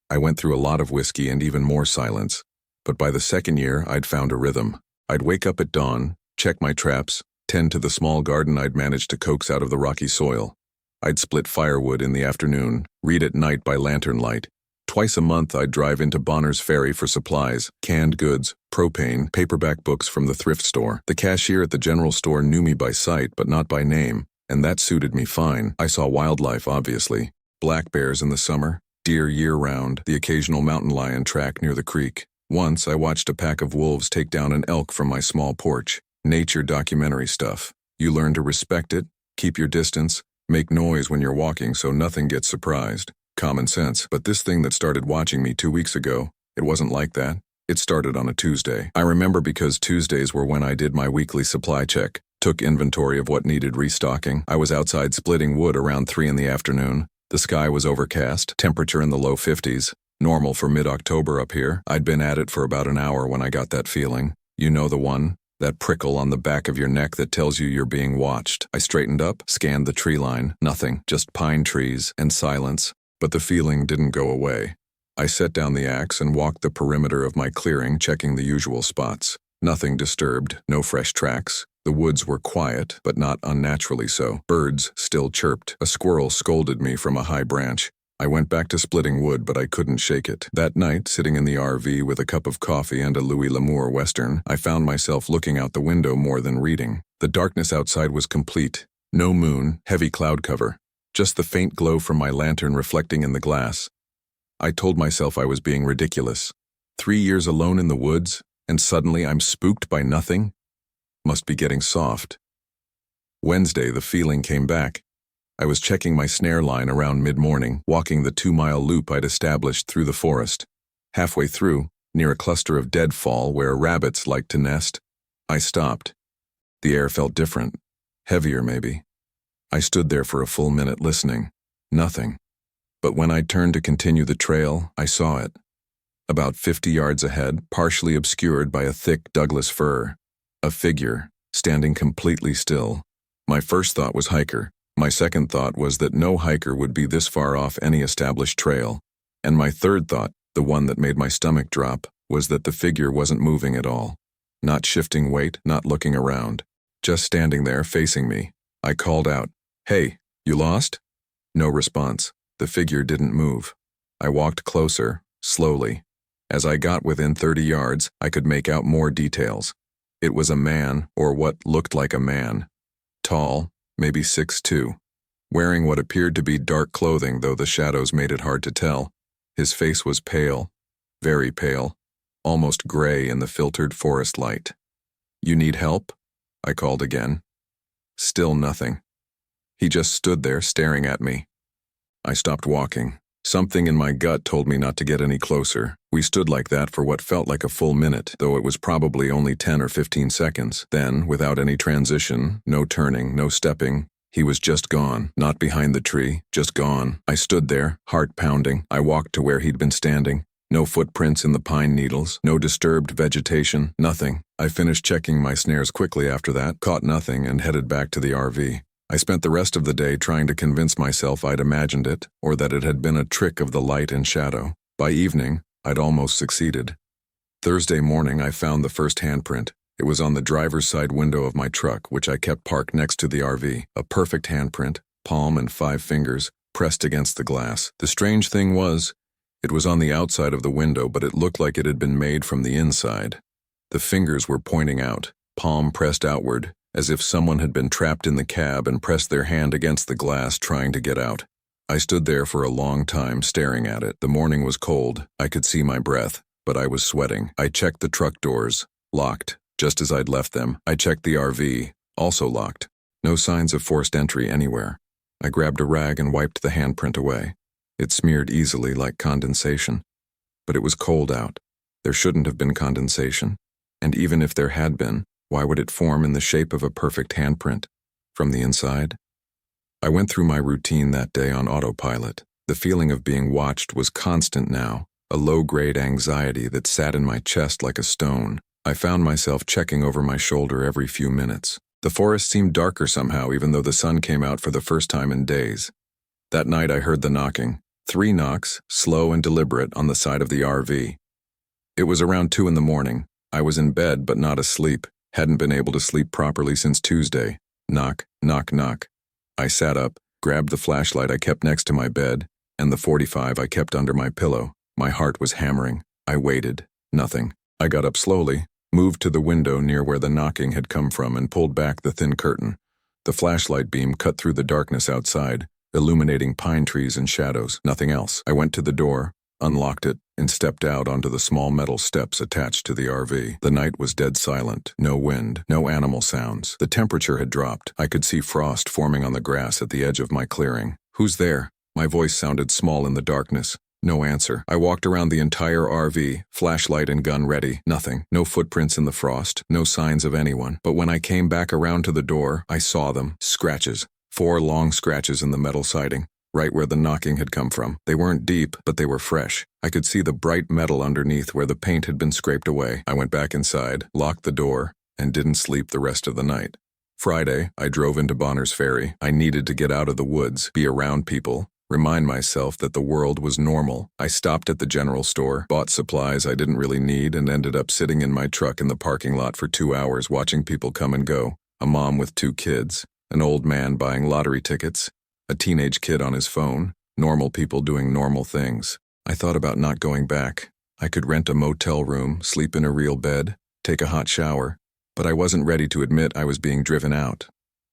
I went through a lot of whiskey and even more silence. But by the second year, I'd found a rhythm. I'd wake up at dawn, check my traps, tend to the small garden I'd managed to coax out of the rocky soil. I'd split firewood in the afternoon, read at night by lantern light. Twice a month I'd drive into Bonner's Ferry for supplies, canned goods, propane, paperback books from the thrift store. The cashier at the general store knew me by sight but not by name, and that suited me fine. I saw wildlife, obviously. Black bears in the summer, deer year-round, the occasional mountain lion track near the creek. Once I watched a pack of wolves take down an elk from my small porch. Nature documentary stuff. You learn to respect it, keep your distance, make noise when you're walking so nothing gets surprised. Common sense. But this thing that started watching me 2 weeks ago, it wasn't like that. It started on a Tuesday. I remember because Tuesdays were when I did my weekly supply check, took inventory of what needed restocking. I was outside splitting wood around 3 in the afternoon. The sky was overcast, temperature in the low 50s. Normal for mid-October up here. I'd been at it for about an hour when I got that feeling. You know the one? That prickle on the back of your neck that tells you you're being watched. I straightened up, scanned the tree line. Nothing, just pine trees and silence. But the feeling didn't go away. I set down the axe and walked the perimeter of my clearing, checking the usual spots. Nothing disturbed, no fresh tracks. The woods were quiet, but not unnaturally so. Birds still chirped. A squirrel scolded me from a high branch. I went back to splitting wood, but I couldn't shake it. That night, sitting in the RV with a cup of coffee and a Louis L'Amour Western, I found myself looking out the window more than reading. The darkness outside was complete. No moon, heavy cloud cover. Just the faint glow from my lantern reflecting in the glass. I told myself I was being ridiculous. 3 years alone in the woods, and suddenly I'm spooked by nothing? Must be getting soft. Wednesday, the feeling came back. I was checking my snare line around mid-morning, walking the 2-mile loop I'd established through the forest. Halfway through, near a cluster of deadfall where rabbits like to nest, I stopped. The air felt different, heavier maybe. I stood there for a full minute listening. Nothing. But when I turned to continue the trail, I saw it. About 50 yards ahead, partially obscured by a thick Douglas fir. A figure, standing completely still. My first thought was hiker. My second thought was that no hiker would be this far off any established trail. And my third thought, the one that made my stomach drop, was that the figure wasn't moving at all. Not shifting weight, not looking around. Just standing there facing me. I called out, "Hey, you lost?" No response. The figure didn't move. I walked closer, slowly. As I got within 30 yards, I could make out more details. It was a man, or what looked like a man. Tall, maybe 6'2", wearing what appeared to be dark clothing, though the shadows made it hard to tell. His face was pale, very pale, almost gray in the filtered forest light. "You need help?" I called again. Still nothing. He just stood there staring at me. I stopped walking. Something in my gut told me not to get any closer. We stood like that for what felt like a full minute, though it was probably only 10 or 15 seconds. Then, without any transition, no turning, no stepping, he was just gone. Not behind the tree, just gone. I stood there, heart pounding. I walked to where he'd been standing. No footprints in the pine needles, no disturbed vegetation, nothing. I finished checking my snares quickly after that, caught nothing, and headed back to the RV. I spent the rest of the day trying to convince myself I'd imagined it, or that it had been a trick of the light and shadow. By evening, I'd almost succeeded. Thursday morning, I found the first handprint. It was on the driver's side window of my truck, which I kept parked next to the RV. A perfect handprint, palm and 5 fingers, pressed against the glass. The strange thing was, it was on the outside of the window, but it looked like it had been made from the inside. The fingers were pointing out, palm pressed outward, as if someone had been trapped in the cab and pressed their hand against the glass trying to get out. I stood there for a long time staring at it. The morning was cold. I could see my breath, but I was sweating. I checked the truck doors, locked, just as I'd left them. I checked the RV, also locked. No signs of forced entry anywhere. I grabbed a rag and wiped the handprint away. It smeared easily like condensation. But it was cold out. There shouldn't have been condensation. And even if there had been, why would it form in the shape of a perfect handprint? From the inside? I went through my routine that day on autopilot. The feeling of being watched was constant now, a low-grade anxiety that sat in my chest like a stone. I found myself checking over my shoulder every few minutes. The forest seemed darker somehow, even though the sun came out for the first time in days. That night I heard the knocking. 3 knocks, slow and deliberate, on the side of the RV. It was around 2 in the morning. I was in bed but not asleep. Hadn't been able to sleep properly since Tuesday. Knock, knock, knock. I sat up, grabbed the flashlight I kept next to my bed, and the .45 I kept under my pillow. My heart was hammering. I waited. Nothing. I got up slowly, moved to the window near where the knocking had come from, and pulled back the thin curtain. The flashlight beam cut through the darkness outside, illuminating pine trees and shadows. Nothing else. I went to the door, unlocked it, and stepped out onto the small metal steps attached to the RV. The night was dead silent. No wind, no animal sounds. The temperature had dropped. I could see frost forming on the grass at the edge of my clearing. "Who's there?" My voice sounded small in the darkness. No answer. I walked around the entire RV, flashlight and gun ready. Nothing. No footprints in the frost. No signs of anyone. But when I came back around to the door, I saw them. Scratches. 4 long scratches in the metal siding, right where the knocking had come from. They weren't deep, but they were fresh. I could see the bright metal underneath where the paint had been scraped away. I went back inside, locked the door, and didn't sleep the rest of the night. Friday, I drove into Bonner's Ferry. I needed to get out of the woods, be around people, remind myself that the world was normal. I stopped at the general store, bought supplies I didn't really need, and ended up sitting in my truck in the parking lot for 2 hours watching people come and go. A mom with 2 kids, an old man buying lottery tickets, a teenage kid on his phone, normal people doing normal things. I thought about not going back. I could rent a motel room, sleep in a real bed, take a hot shower, but I wasn't ready to admit I was being driven out.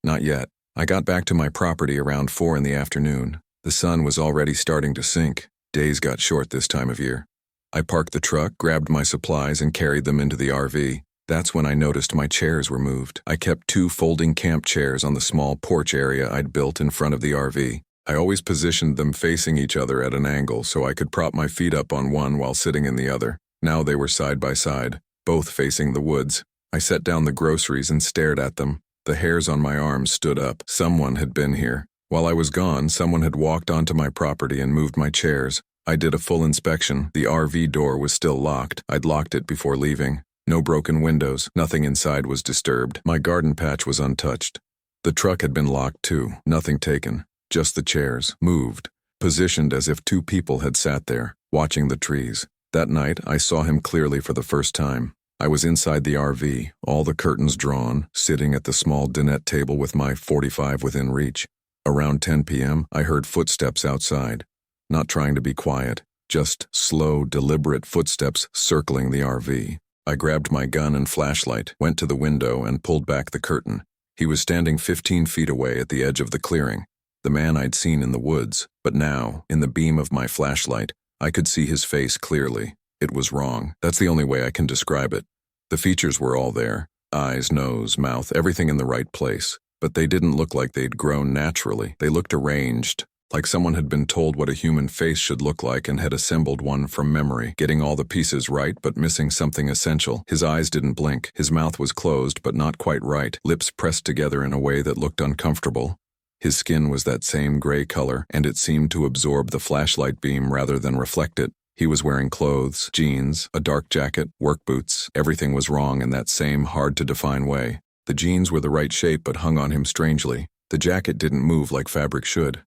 Not yet. I got back to my property around 4 in the afternoon. The sun was already starting to sink. Days got short this time of year. I parked the truck, grabbed my supplies, and carried them into the RV. That's when I noticed my chairs were moved. I kept 2 folding camp chairs on the small porch area I'd built in front of the RV. I always positioned them facing each other at an angle so I could prop my feet up on one while sitting in the other. Now they were side by side, both facing the woods. I set down the groceries and stared at them. The hairs on my arms stood up. Someone had been here. While I was gone, someone had walked onto my property and moved my chairs. I did a full inspection. The RV door was still locked. I'd locked it before leaving. No broken windows. Nothing inside was disturbed. My garden patch was untouched. The truck had been locked too, nothing taken, just the chairs, moved, positioned as if two people had sat there, watching the trees. That night, I saw him clearly for the first time. I was inside the RV, all the curtains drawn, sitting at the small dinette table with my .45 within reach. Around 10 p.m., I heard footsteps outside. Not trying to be quiet, just slow, deliberate footsteps circling the RV. I grabbed my gun and flashlight, went to the window, and pulled back the curtain. He was standing 15 feet away at the edge of the clearing, the man I'd seen in the woods, but now, in the beam of my flashlight, I could see his face clearly. It was wrong. That's the only way I can describe it. The features were all there, eyes, nose, mouth, everything in the right place, but they didn't look like they'd grown naturally. They looked arranged, like someone had been told what a human face should look like and had assembled one from memory, getting all the pieces right but missing something essential. His eyes didn't blink, his mouth was closed but not quite right, lips pressed together in a way that looked uncomfortable. His skin was that same gray color, and it seemed to absorb the flashlight beam rather than reflect it. He was wearing clothes, jeans, a dark jacket, work boots. Everything was wrong in that same hard-to-define way. The jeans were the right shape but hung on him strangely. The jacket didn't move like fabric should.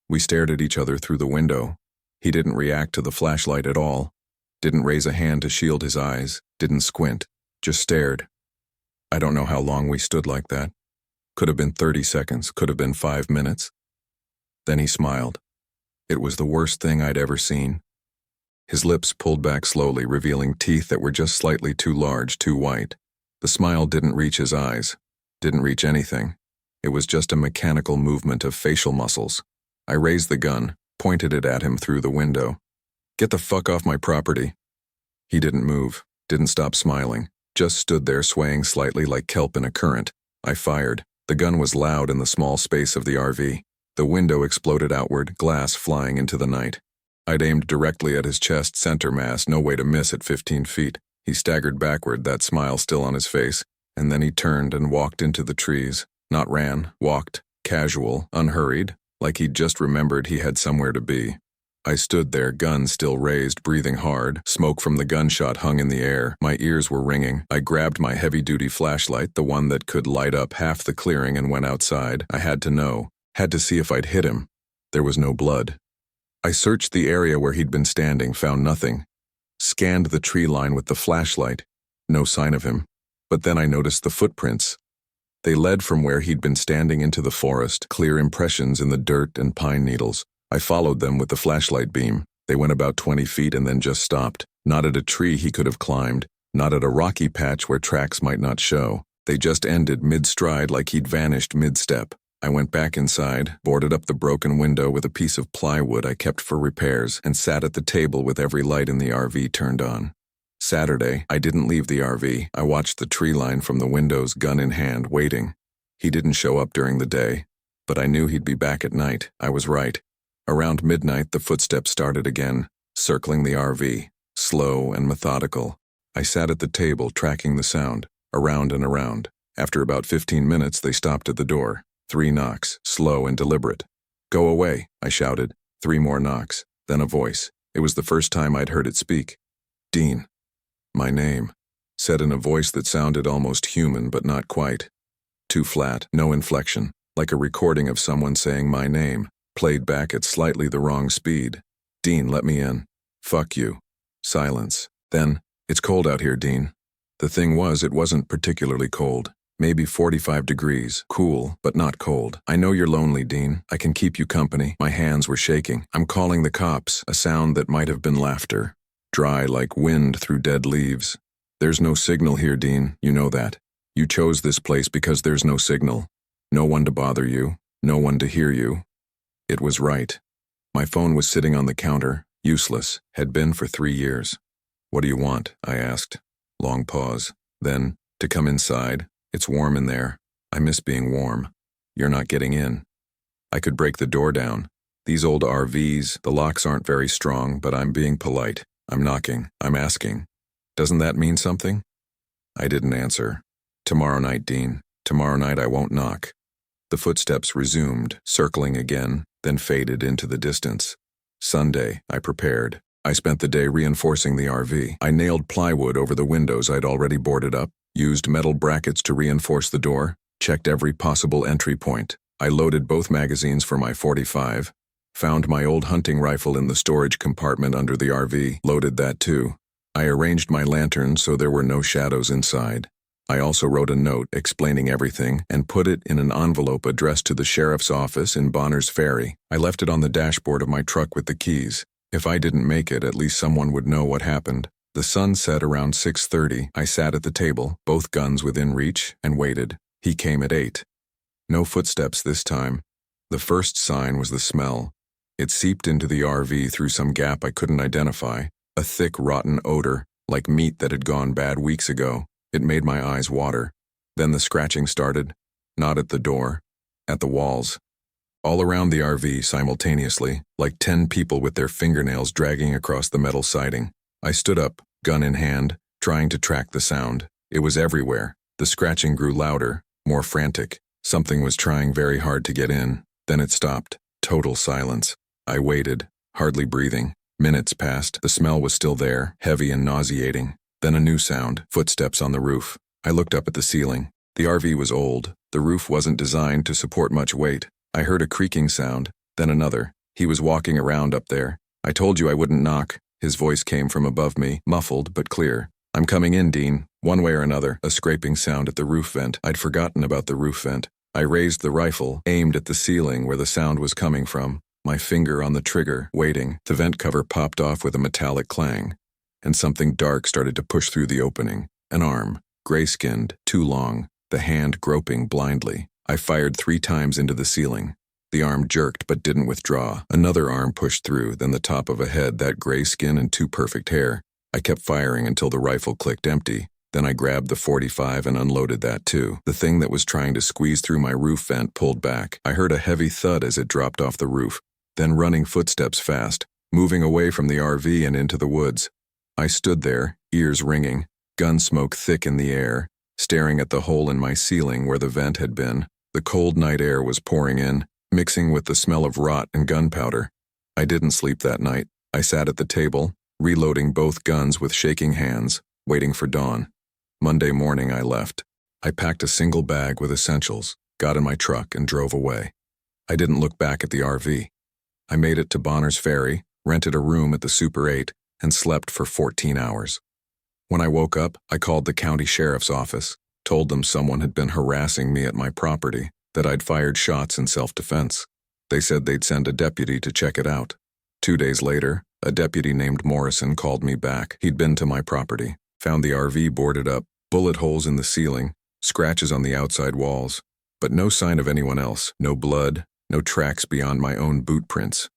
We stared at each other through the window. He didn't react to the flashlight at all. Didn't raise a hand to shield his eyes. Didn't squint. Just stared. I don't know how long we stood like that. Could have been 30 seconds. Could have been 5 minutes. Then he smiled. It was the worst thing I'd ever seen. His lips pulled back slowly, revealing teeth that were just slightly too large, too white. The smile didn't reach his eyes. Didn't reach anything. It was just a mechanical movement of facial muscles. I raised the gun, pointed it at him through the window. "Get the fuck off my property." He didn't move, didn't stop smiling, just stood there swaying slightly like kelp in a current. I fired. The gun was loud in the small space of the RV. The window exploded outward, glass flying into the night. I'd aimed directly at his chest center mass, no way to miss at 15 feet. He staggered backward, that smile still on his face, and then he turned and walked into the trees. Not ran, walked, casual, unhurried, like he'd just remembered he had somewhere to be. I stood there, gun still raised, breathing hard. Smoke from the gunshot hung in the air. My ears were ringing. I grabbed my heavy-duty flashlight, the one that could light up half the clearing, and went outside. I had to know. Had to see if I'd hit him. There was no blood. I searched the area where he'd been standing, found nothing. Scanned the tree line with the flashlight. No sign of him. But then I noticed the footprints. They led from where he'd been standing into the forest, clear impressions in the dirt and pine needles. I followed them with the flashlight beam. They went about 20 feet and then just stopped. Not at a tree he could have climbed, not at a rocky patch where tracks might not show. They just ended mid-stride like he'd vanished mid-step. I went back inside, boarded up the broken window with a piece of plywood I kept for repairs, and sat at the table with every light in the RV turned on. Saturday, I didn't leave the RV. I watched the tree line from the windows, gun in hand, waiting. He didn't show up during the day, but I knew he'd be back at night. I was right. Around midnight, the footsteps started again, circling the RV, slow and methodical. I sat at the table, tracking the sound, around and around. After about 15 minutes, they stopped at the door. 3 knocks, slow and deliberate. "Go away," I shouted. 3 more knocks, then a voice. It was the first time I'd heard it speak. "Dean." My name, said in a voice that sounded almost human but not quite. Too flat, no inflection, like a recording of someone saying my name, played back at slightly the wrong speed. "Dean, let me in." "Fuck you." Silence. Then, "It's cold out here, Dean." The thing was, it wasn't particularly cold. Maybe 45 degrees, cool, but not cold. "I know you're lonely, Dean. I can keep you company." My hands were shaking. "I'm calling the cops," a sound that might have been laughter. Dry like wind through dead leaves. "There's no signal here, Dean. You know that. You chose this place because there's no signal. No one to bother you. No one to hear you." It was right. My phone was sitting on the counter, useless, had been for 3 years. "What do you want?" I asked. Long pause. Then, "To come inside. It's warm in there. I miss being warm. You're not getting in." I could break the door down. These old RVs, the locks aren't very strong, but I'm being polite. I'm knocking. I'm asking. Doesn't that mean something? I didn't answer. "Tomorrow night, Dean. Tomorrow night I won't knock." The footsteps resumed, circling again, then faded into the distance. Sunday, I prepared. I spent the day reinforcing the RV. I nailed plywood over the windows I'd already boarded up, used metal brackets to reinforce the door, checked every possible entry point. I loaded both magazines for my .45, found my old hunting rifle in the storage compartment under the RV, loaded that too. I arranged my lantern so there were no shadows inside. I also wrote a note explaining everything and put it in an envelope addressed to the sheriff's office in Bonner's Ferry. I left it on the dashboard of my truck with the keys. If I didn't make it, at least someone would know what happened. The sun set around 6:30. I sat at the table, both guns within reach, and waited. He came at 8. No footsteps this time. The first sign was the smell. It seeped into the RV through some gap I couldn't identify, a thick, rotten odor, like meat that had gone bad weeks ago. It made my eyes water. Then the scratching started, not at the door, at the walls. All around the RV simultaneously, like 10 people with their fingernails dragging across the metal siding. I stood up, gun in hand, trying to track the sound. It was everywhere. The scratching grew louder, more frantic. Something was trying very hard to get in. Then it stopped. Total silence. I waited, hardly breathing. Minutes passed. The smell was still there, heavy and nauseating. Then a new sound, footsteps on the roof. I looked up at the ceiling. The RV was old. The roof wasn't designed to support much weight. I heard a creaking sound, then another. He was walking around up there. I told you I wouldn't knock. His voice came from above me, muffled but clear. I'm coming in, Dean. One way or another. A scraping sound at the roof vent. I'd forgotten about the roof vent. I raised the rifle, aimed at the ceiling where the sound was coming from. My finger on the trigger, waiting. The vent cover popped off with a metallic clang, and something dark started to push through the opening. An arm, gray-skinned, too long, the hand groping blindly. I fired 3 times into the ceiling. The arm jerked but didn't withdraw. Another arm pushed through, then the top of a head, that gray skin and too perfect hair. I kept firing until the rifle clicked empty. Then I grabbed the .45 and unloaded that too. The thing that was trying to squeeze through my roof vent pulled back. I heard a heavy thud as it dropped off the roof, then running footsteps fast, moving away from the RV and into the woods. I stood there, ears ringing, gun smoke thick in the air, staring at the hole in my ceiling where the vent had been. The cold night air was pouring in, mixing with the smell of rot and gunpowder. I didn't sleep that night. I sat at the table, reloading both guns with shaking hands, waiting for dawn. Monday morning I left. I packed a single bag with essentials, got in my truck and drove away. I didn't look back at the RV. I made it to Bonner's Ferry, rented a room at the Super 8, and slept for 14 hours. When I woke up, I called the county sheriff's office, told them someone had been harassing me at my property, that I'd fired shots in self-defense. They said they'd send a deputy to check it out. 2 days later, a deputy named Morrison called me back. He'd been to my property, found the RV boarded up, bullet holes in the ceiling, scratches on the outside walls, but no sign of anyone else, no blood, no tracks beyond my own boot prints.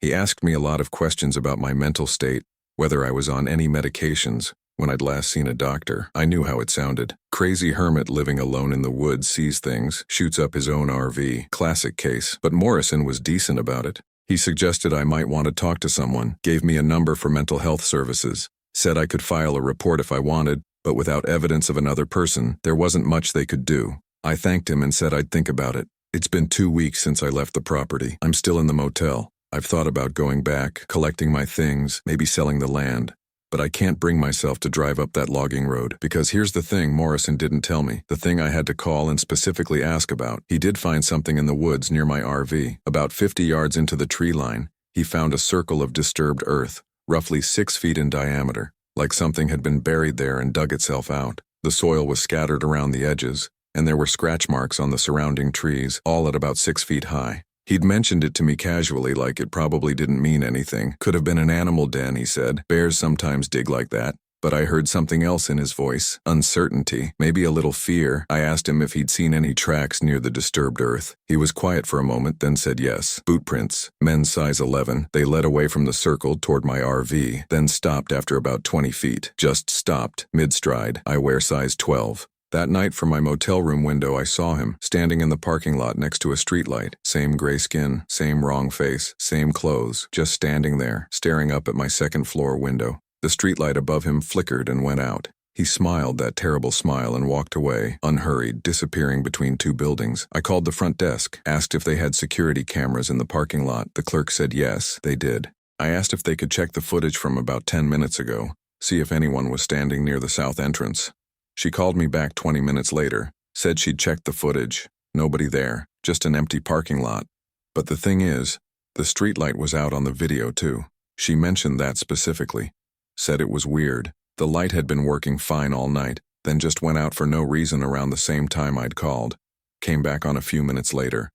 He asked me a lot of questions about my mental state, whether I was on any medications, when I'd last seen a doctor. I knew how it sounded. Crazy hermit living alone in the woods sees things, shoots up his own RV. Classic case. But Morrison was decent about it. He suggested I might want to talk to someone, gave me a number for mental health services, said I could file a report if I wanted, but without evidence of another person, there wasn't much they could do. I thanked him and said I'd think about it. It's been 2 weeks since I left the property. I'm still in the motel. I've thought about going back, collecting my things, maybe selling the land. But I can't bring myself to drive up that logging road, because here's the thing Morrison didn't tell me, the thing I had to call and specifically ask about. He did find something in the woods near my RV. About 50 yards into the tree line, he found a circle of disturbed earth, roughly 6 feet in diameter, like something had been buried there and dug itself out. The soil was scattered around the edges, and there were scratch marks on the surrounding trees, all at about 6 feet high. He'd mentioned it to me casually, like it probably didn't mean anything. Could have been an animal den, he said. Bears sometimes dig like that. But I heard something else in his voice. Uncertainty, maybe a little fear. I asked him if he'd seen any tracks near the disturbed earth. He was quiet for a moment, then said yes. Boot prints, men's size 11. They led away from the circle toward my RV, then stopped after about 20 feet. Just stopped, mid-stride. I wear size 12. That night from my motel room window I saw him, standing in the parking lot next to a streetlight. Same gray skin, same wrong face, same clothes, just standing there, staring up at my second-floor window. The streetlight above him flickered and went out. He smiled that terrible smile and walked away, unhurried, disappearing between 2 buildings. I called the front desk, asked if they had security cameras in the parking lot. The clerk said yes, they did. I asked if they could check the footage from about 10 minutes ago, see if anyone was standing near the south entrance. She called me back 20 minutes later, Said she'd checked the footage. Nobody there, just an empty parking lot. But the thing is, the streetlight was out on the video too. She mentioned that specifically. Said it was weird. The light had been working fine all night, then just went out for no reason around the same time I'd called. Came back on a few minutes later.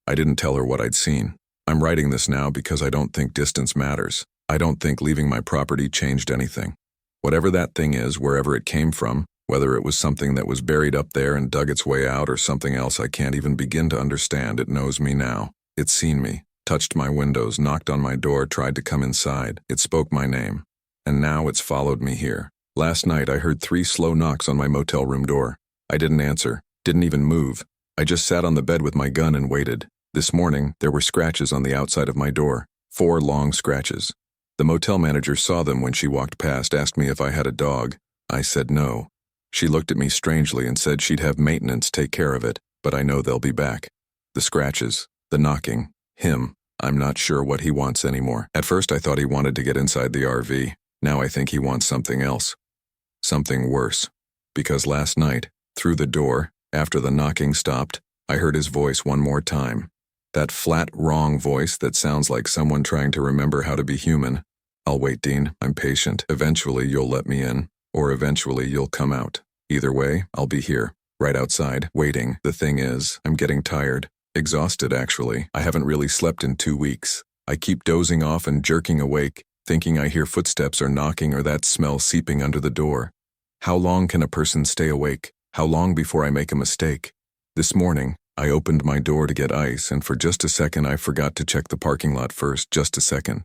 I didn't tell her what I'd seen. I'm writing this now because I don't think distance matters. I don't think leaving my property changed anything. Whatever that thing is, wherever it came from, whether it was something that was buried up there and dug its way out or something else I can't even begin to understand, it knows me now. It's seen me, touched my windows, knocked on my door, tried to come inside. It spoke my name. And now it's followed me here. Last night I heard 3 slow knocks on my motel room door. I didn't answer, didn't even move. I just sat on the bed with my gun and waited. This morning, there were scratches on the outside of my door. 4 long scratches. The motel manager saw them when she walked past, asked me if I had a dog. I said no. She looked at me strangely and said she'd have maintenance take care of it, but I know they'll be back. The scratches, the knocking, him, I'm not sure what he wants anymore. At first I thought he wanted to get inside the RV. Now I think he wants something else. Something worse. Because last night, through the door, after the knocking stopped, I heard his voice one more time. That flat, wrong voice that sounds like someone trying to remember how to be human. I'll wait, Dean. I'm patient. Eventually you'll let me in, or eventually you'll come out. Either way, I'll be here, right outside, waiting. The thing is, I'm getting tired. Exhausted, actually. I haven't really slept in 2 weeks. I keep dozing off and jerking awake, thinking I hear footsteps or knocking or that smell seeping under the door. How long can a person stay awake? How long before I make a mistake? This morning, I opened my door to get ice, and for just a second I forgot to check the parking lot first, just a second.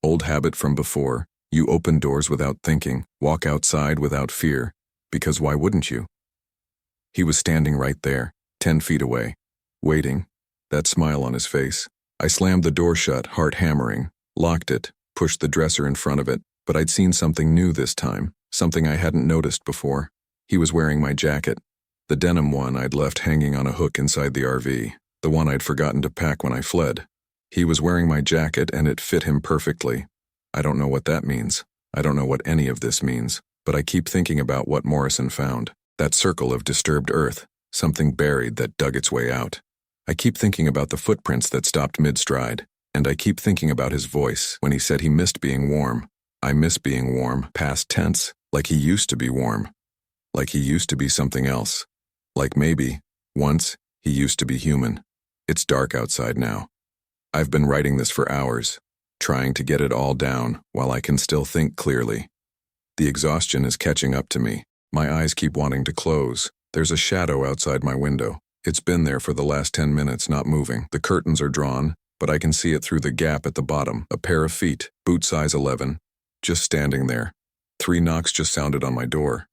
Old habit from before. You open doors without thinking, walk outside without fear. Because why wouldn't you? He was standing right there, 10 feet away, waiting, that smile on his face. I slammed the door shut, heart hammering, locked it, pushed the dresser in front of it, but I'd seen something new this time, something I hadn't noticed before. He was wearing my jacket, the denim one I'd left hanging on a hook inside the RV, the one I'd forgotten to pack when I fled. He was wearing my jacket and it fit him perfectly. I don't know what that means. I don't know what any of this means, but I keep thinking about what Morrison found, that circle of disturbed earth, something buried that dug its way out. I keep thinking about the footprints that stopped mid-stride, and I keep thinking about his voice when he said he missed being warm. I miss being warm, past tense, like he used to be warm. Like he used to be something else. Like maybe, once, he used to be human. It's dark outside now. I've been writing this for hours, trying to get it all down while I can still think clearly. The exhaustion is catching up to me. My eyes keep wanting to close. There's a shadow outside my window. It's been there for the last 10 minutes, not moving. The curtains are drawn, but I can see it through the gap at the bottom. A pair of feet, boot size 11, just standing there. 3 knocks just sounded on my door.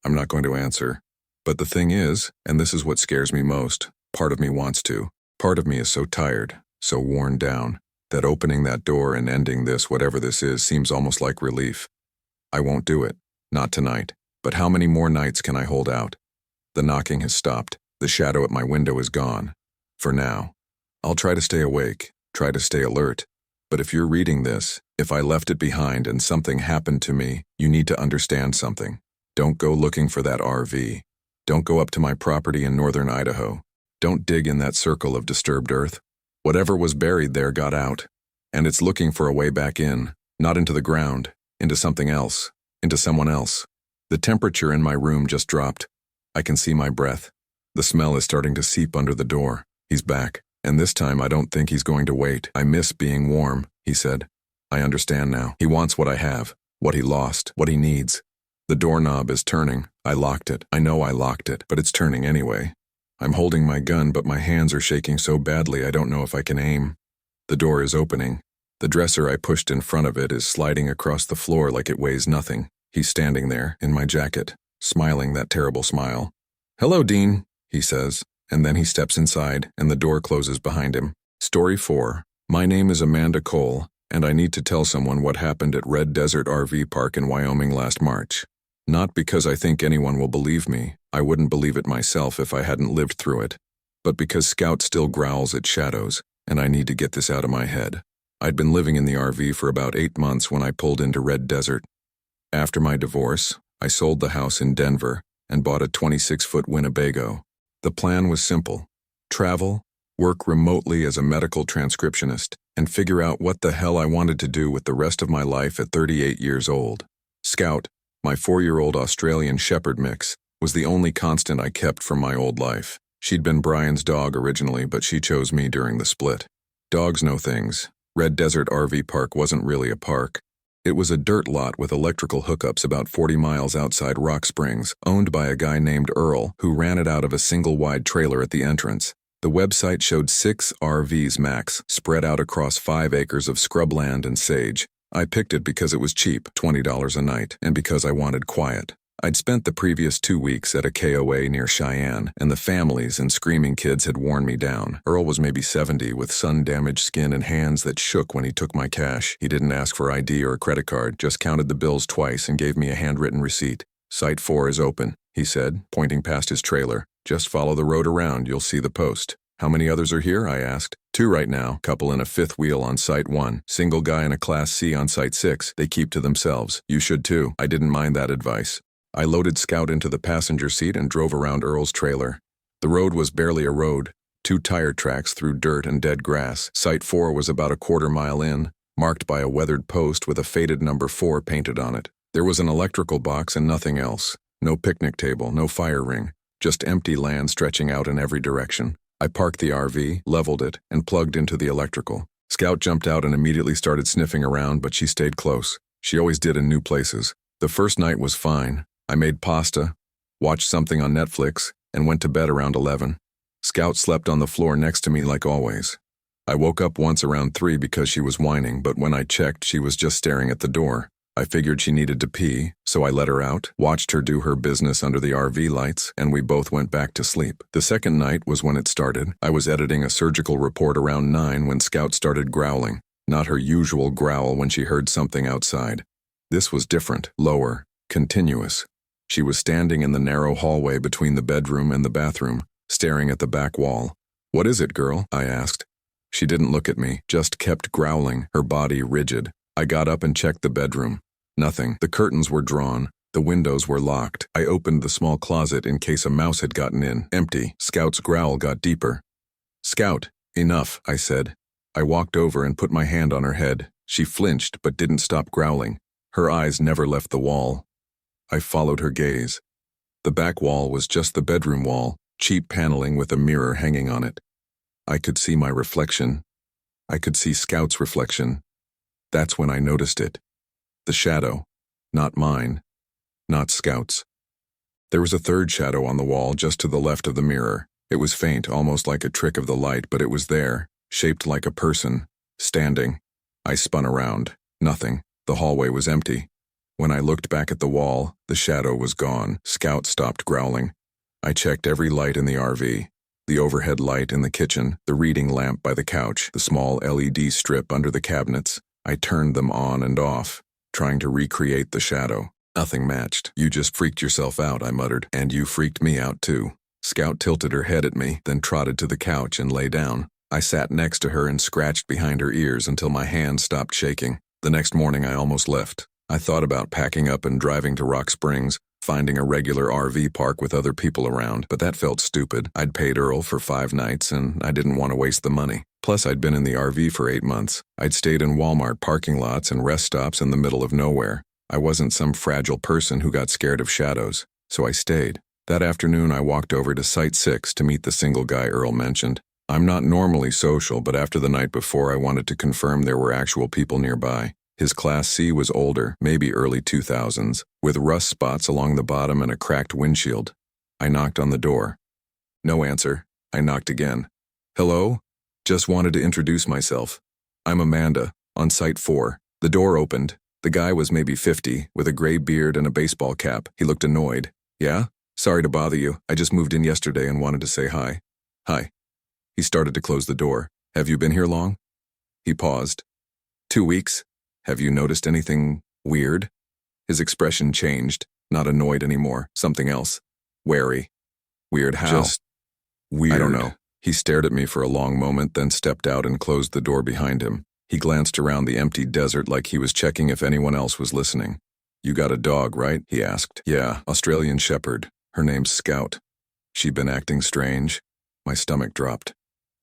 I'm not going to answer. But the thing is, and this is what scares me most, part of me wants to. Part of me is so tired, so worn down, that opening that door and ending this, whatever this is, seems almost like relief. I won't do it. Not tonight. But how many more nights can I hold out? The knocking has stopped. The shadow at my window is gone. For now. I'll try to stay awake, try to stay alert. But if you're reading this, if I left it behind and something happened to me, you need to understand something. Don't go looking for that RV. Don't go up to my property in northern Idaho. Don't dig in that circle of disturbed earth. Whatever was buried there got out, and it's looking for a way back in, not into the ground, into something else, into someone else. The temperature in my room just dropped. I can see my breath. The smell is starting to seep under the door. He's back, and this time I don't think he's going to wait. I miss being warm, he said. I understand now. He wants what I have, what he lost, what he needs. The doorknob is turning. I locked it. I know I locked it, but it's turning anyway. I'm holding my gun, but my hands are shaking so badly I don't know if I can aim. The door is opening. The dresser I pushed in front of it is sliding across the floor like it weighs nothing. He's standing there, in my jacket, smiling that terrible smile. "Hello, Dean," he says, and then he steps inside, and the door closes behind him. Story 4. My name is Amanda Cole, and I need to tell someone what happened at Red Desert RV Park in Wyoming last March. Not because I think anyone will believe me. I wouldn't believe it myself if I hadn't lived through it. But because Scout still growls at shadows, and I need to get this out of my head. I'd been living in the RV for about 8 months when I pulled into Red Desert. After my divorce, I sold the house in Denver, and bought a 26-foot Winnebago. The plan was simple: travel, work remotely as a medical transcriptionist, and figure out what the hell I wanted to do with the rest of my life at 38 years old. Scout, my 4-year-old Australian Shepherd mix, was the only constant I kept from my old life. She'd been Brian's dog originally, but she chose me during the split. Dogs know things. Red Desert RV Park wasn't really a park. It was a dirt lot with electrical hookups about 40 miles outside Rock Springs, owned by a guy named Earl, who ran it out of a single-wide trailer at the entrance. The website showed 6 RVs max, spread out across 5 acres of scrubland and sage. I picked it because it was cheap, $20 a night, and because I wanted quiet. I'd spent the previous 2 weeks at a KOA near Cheyenne, and the families and screaming kids had worn me down. Earl was maybe 70, with sun-damaged skin and hands that shook when he took my cash. He didn't ask for ID or a credit card, just counted the bills twice and gave me a handwritten receipt. "Site 4 is open," he said, pointing past his trailer. "Just follow the road around, you'll see the post." "How many others are here?" I asked. 2 right now, couple in a 5th wheel on Site 1, single guy in a Class C on Site 6. They keep to themselves. You should too. I didn't mind that advice. I loaded Scout into the passenger seat and drove around Earl's trailer. The road was barely a road, 2 tire tracks through dirt and dead grass. Site 4 was about a quarter mile in, marked by a weathered post with a faded number 4 painted on it. There was an electrical box and nothing else. No picnic table, no fire ring, just empty land stretching out in every direction. I parked the RV, leveled it, and plugged into the electrical. Scout jumped out and immediately started sniffing around, but she stayed close. She always did in new places. The first night was fine. I made pasta, watched something on Netflix, and went to bed around 11. Scout slept on the floor next to me like always. I woke up once around 3 because she was whining, but when I checked, she was just staring at the door. I figured she needed to pee, so I let her out, watched her do her business under the RV lights, and we both went back to sleep. The second night was when it started. I was editing a surgical report around 9 when Scout started growling. Not her usual growl when she heard something outside. This was different, lower, continuous. She was standing in the narrow hallway between the bedroom and the bathroom, staring at the back wall. "What is it, girl?" I asked. She didn't look at me, just kept growling, her body rigid. I got up and checked the bedroom. Nothing. The curtains were drawn. The windows were locked. I opened the small closet in case a mouse had gotten in. Empty. Scout's growl got deeper. "Scout, enough," I said. I walked over and put my hand on her head. She flinched but didn't stop growling. Her eyes never left the wall. I followed her gaze. The back wall was just the bedroom wall, cheap paneling with a mirror hanging on it. I could see my reflection. I could see Scout's reflection. That's when I noticed it. The shadow. Not mine. Not Scout's. There was a third shadow on the wall just to the left of the mirror. It was faint, almost like a trick of the light, but it was there, shaped like a person, standing. I spun around. Nothing. The hallway was empty. When I looked back at the wall, the shadow was gone. Scout stopped growling. I checked every light in the RV. The overhead light in the kitchen, the reading lamp by the couch, the small LED strip under the cabinets. I turned them on and off, trying to recreate the shadow. Nothing matched. "You just freaked yourself out," I muttered. "And you freaked me out too." Scout tilted her head at me, then trotted to the couch and lay down. I sat next to her and scratched behind her ears until my hands stopped shaking. The next morning I almost left. I thought about packing up and driving to Rock Springs, finding a regular RV park with other people around, but that felt stupid. I'd paid Earl for 5 nights, and I didn't want to waste the money. Plus, I'd been in the RV for 8 months. I'd stayed in Walmart parking lots and rest stops in the middle of nowhere. I wasn't some fragile person who got scared of shadows, so I stayed. That afternoon, I walked over to Site 6 to meet the single guy Earl mentioned. I'm not normally social, but after the night before, I wanted to confirm there were actual people nearby. His Class C was older, maybe early 2000s, with rust spots along the bottom and a cracked windshield. I knocked on the door. No answer. I knocked again. "Hello? Just wanted to introduce myself. I'm Amanda, on Site 4. The door opened. The guy was maybe 50, with a gray beard and a baseball cap. He looked annoyed. "Yeah? Sorry to bother you. I just moved in yesterday and wanted to say hi." "Hi." He started to close the door. "Have you been here long?" He paused. 2 weeks. "Have you noticed anything weird?" His expression changed, not annoyed anymore, something else. Wary. "Weird how?" "Just weird. I don't know." He stared at me for a long moment, then stepped out and closed the door behind him. He glanced around the empty desert like he was checking if anyone else was listening. "You got a dog, right?" he asked. "Yeah, Australian Shepherd. Her name's Scout. She'd been acting strange. My stomach dropped.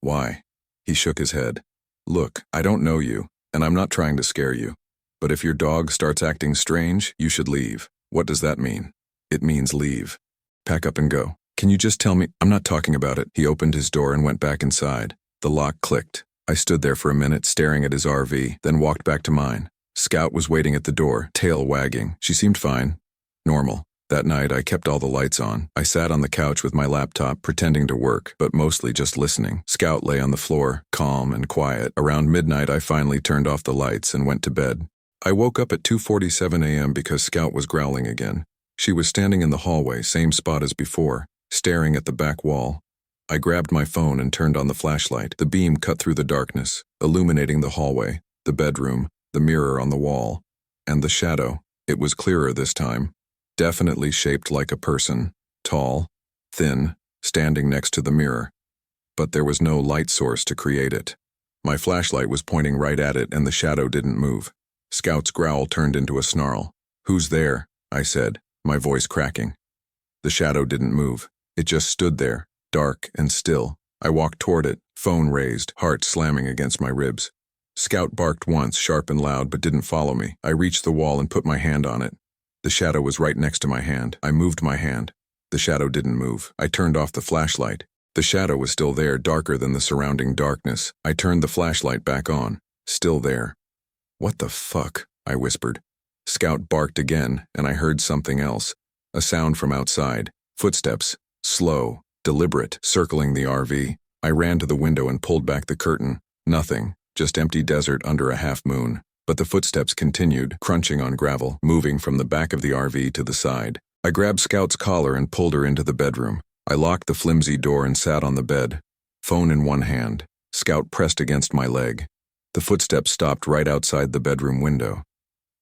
Why? He shook his head. Look, I don't know you, and I'm not trying to scare you. But if your dog starts acting strange, you should leave. What does that mean? It means leave. Pack up and go. Can you just tell me? I'm not talking about it. He opened his door and went back inside. The lock clicked. I stood there for a minute staring at his RV, then walked back to mine. Scout was waiting at the door, tail wagging. She seemed fine. Normal. That night, I kept all the lights on. I sat on the couch with my laptop, pretending to work, but mostly just listening. Scout lay on the floor, calm and quiet. Around midnight, I finally turned off the lights and went to bed. I woke up at 2:47 a.m. because Scout was growling again. She was standing in the hallway, same spot as before, staring at the back wall. I grabbed my phone and turned on the flashlight. The beam cut through the darkness, illuminating the hallway, the bedroom, the mirror on the wall, and the shadow. It was clearer this time. Definitely shaped like a person, tall, thin, standing next to the mirror. But there was no light source to create it. My flashlight was pointing right at it and the shadow didn't move. Scout's growl turned into a snarl. "Who's there?" I said, my voice cracking. The shadow didn't move. It just stood there, dark and still. I walked toward it, phone raised, heart slamming against my ribs. Scout barked once, sharp and loud, but didn't follow me. I reached the wall and put my hand on it. The shadow was right next to my hand. I moved my hand. The shadow didn't move. I turned off the flashlight. The shadow was still there, darker than the surrounding darkness. I turned the flashlight back on. Still there. "What the fuck?" I whispered. Scout barked again, and I heard something else. A sound from outside. Footsteps. Slow, deliberate, circling the RV. I ran to the window and pulled back the curtain. Nothing. Just empty desert under a half moon. But the footsteps continued, crunching on gravel, moving from the back of the RV to the side. I grabbed Scout's collar and pulled her into the bedroom. I locked the flimsy door and sat on the bed, phone in one hand. Scout pressed against my leg. The footsteps stopped right outside the bedroom window.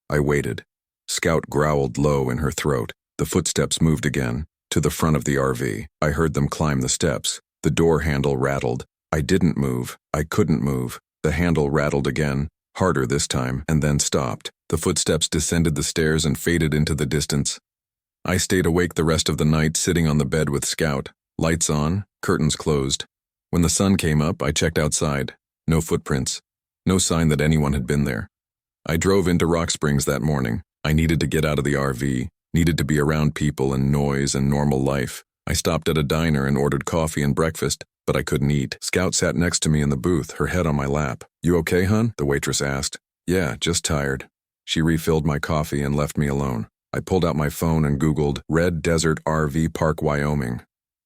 I waited. Scout growled low in her throat. The footsteps moved again, to the front of the RV. I heard them climb the steps. The door handle rattled. I didn't move. I couldn't move. The handle rattled again, harder this time, and then stopped. The footsteps descended the stairs and faded into the distance. I stayed awake the rest of the night, sitting on the bed with Scout. Lights on, curtains closed. When the sun came up, I checked outside. No footprints. No sign that anyone had been there. I drove into Rock Springs that morning. I needed to get out of the RV, needed to be around people and noise and normal life. I stopped at a diner and ordered coffee and breakfast, but I couldn't eat. Scout sat next to me in the booth, her head on my lap. "You okay, hun?" the waitress asked. "Yeah, just tired." She refilled my coffee and left me alone. I pulled out my phone and Googled Red Desert RV Park, Wyoming.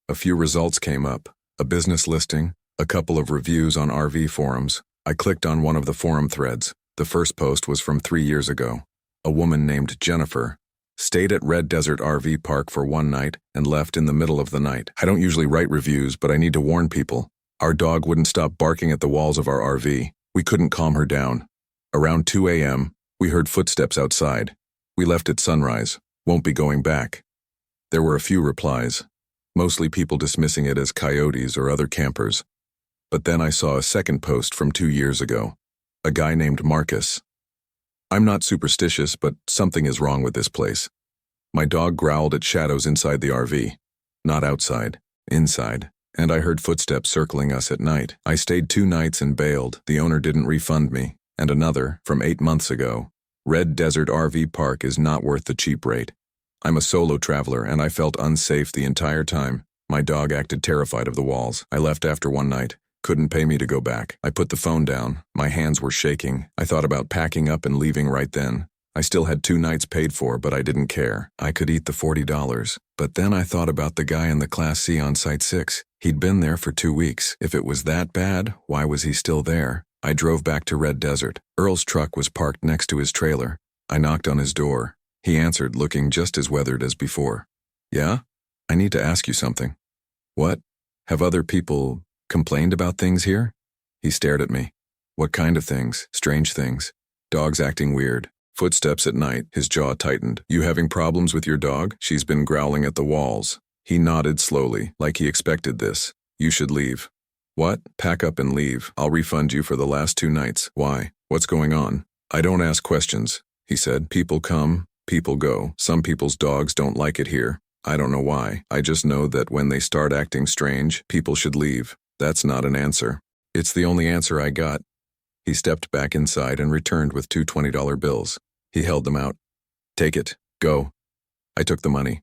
A few results came up. A business listing, a couple of reviews on RV forums. I clicked on one of the forum threads. The first post was from 3 years ago. A woman named Jennifer stayed at Red Desert RV Park for one night and left in the middle of the night. "I don't usually write reviews, but I need to warn people. Our dog wouldn't stop barking at the walls of our RV. We couldn't calm her down. Around 2 a.m., we heard footsteps outside. We left at sunrise. Won't be going back." There were a few replies, mostly people dismissing it as coyotes or other campers. But then I saw a second post from 2 years ago. A guy named Marcus. "I'm not superstitious, but something is wrong with this place. My dog growled at shadows inside the RV. Not outside, inside. And I heard footsteps circling us at night. I stayed 2 nights and bailed. The owner didn't refund me. And another, from 8 months ago. Red Desert RV Park is not worth the cheap rate. I'm a solo traveler and I felt unsafe the entire time. My dog acted terrified of the walls. I left after one night. Couldn't pay me to go back. I put the phone down. My hands were shaking. I thought about packing up and leaving right then. I still had 2 nights paid for, but I didn't care. I could eat the $40. But then I thought about the guy in the Class C on Site 6. He'd been there for 2 weeks. If it was that bad, why was he still there? I drove back to Red Desert. Earl's truck was parked next to his trailer. I knocked on his door. He answered, looking just as weathered as before. "Yeah? I need to ask you something." "What? Have other people complained about things here?" He stared at me. "What kind of things?" "Strange things. Dogs acting weird. Footsteps at night." His jaw tightened. "You having problems with your dog?" "She's been growling at the walls." He nodded slowly, like he expected this. "You should leave." "What?" "Pack up and leave. I'll refund you for the last 2 nights. "Why? What's going on?" "I don't ask questions," he said. "People come, people go. Some people's dogs don't like it here. I don't know why. I just know that when they start acting strange, people should leave. That's not an answer. It's the only answer I got. He stepped back inside and returned with two $20 bills. He held them out. Take it. Go. I took the money.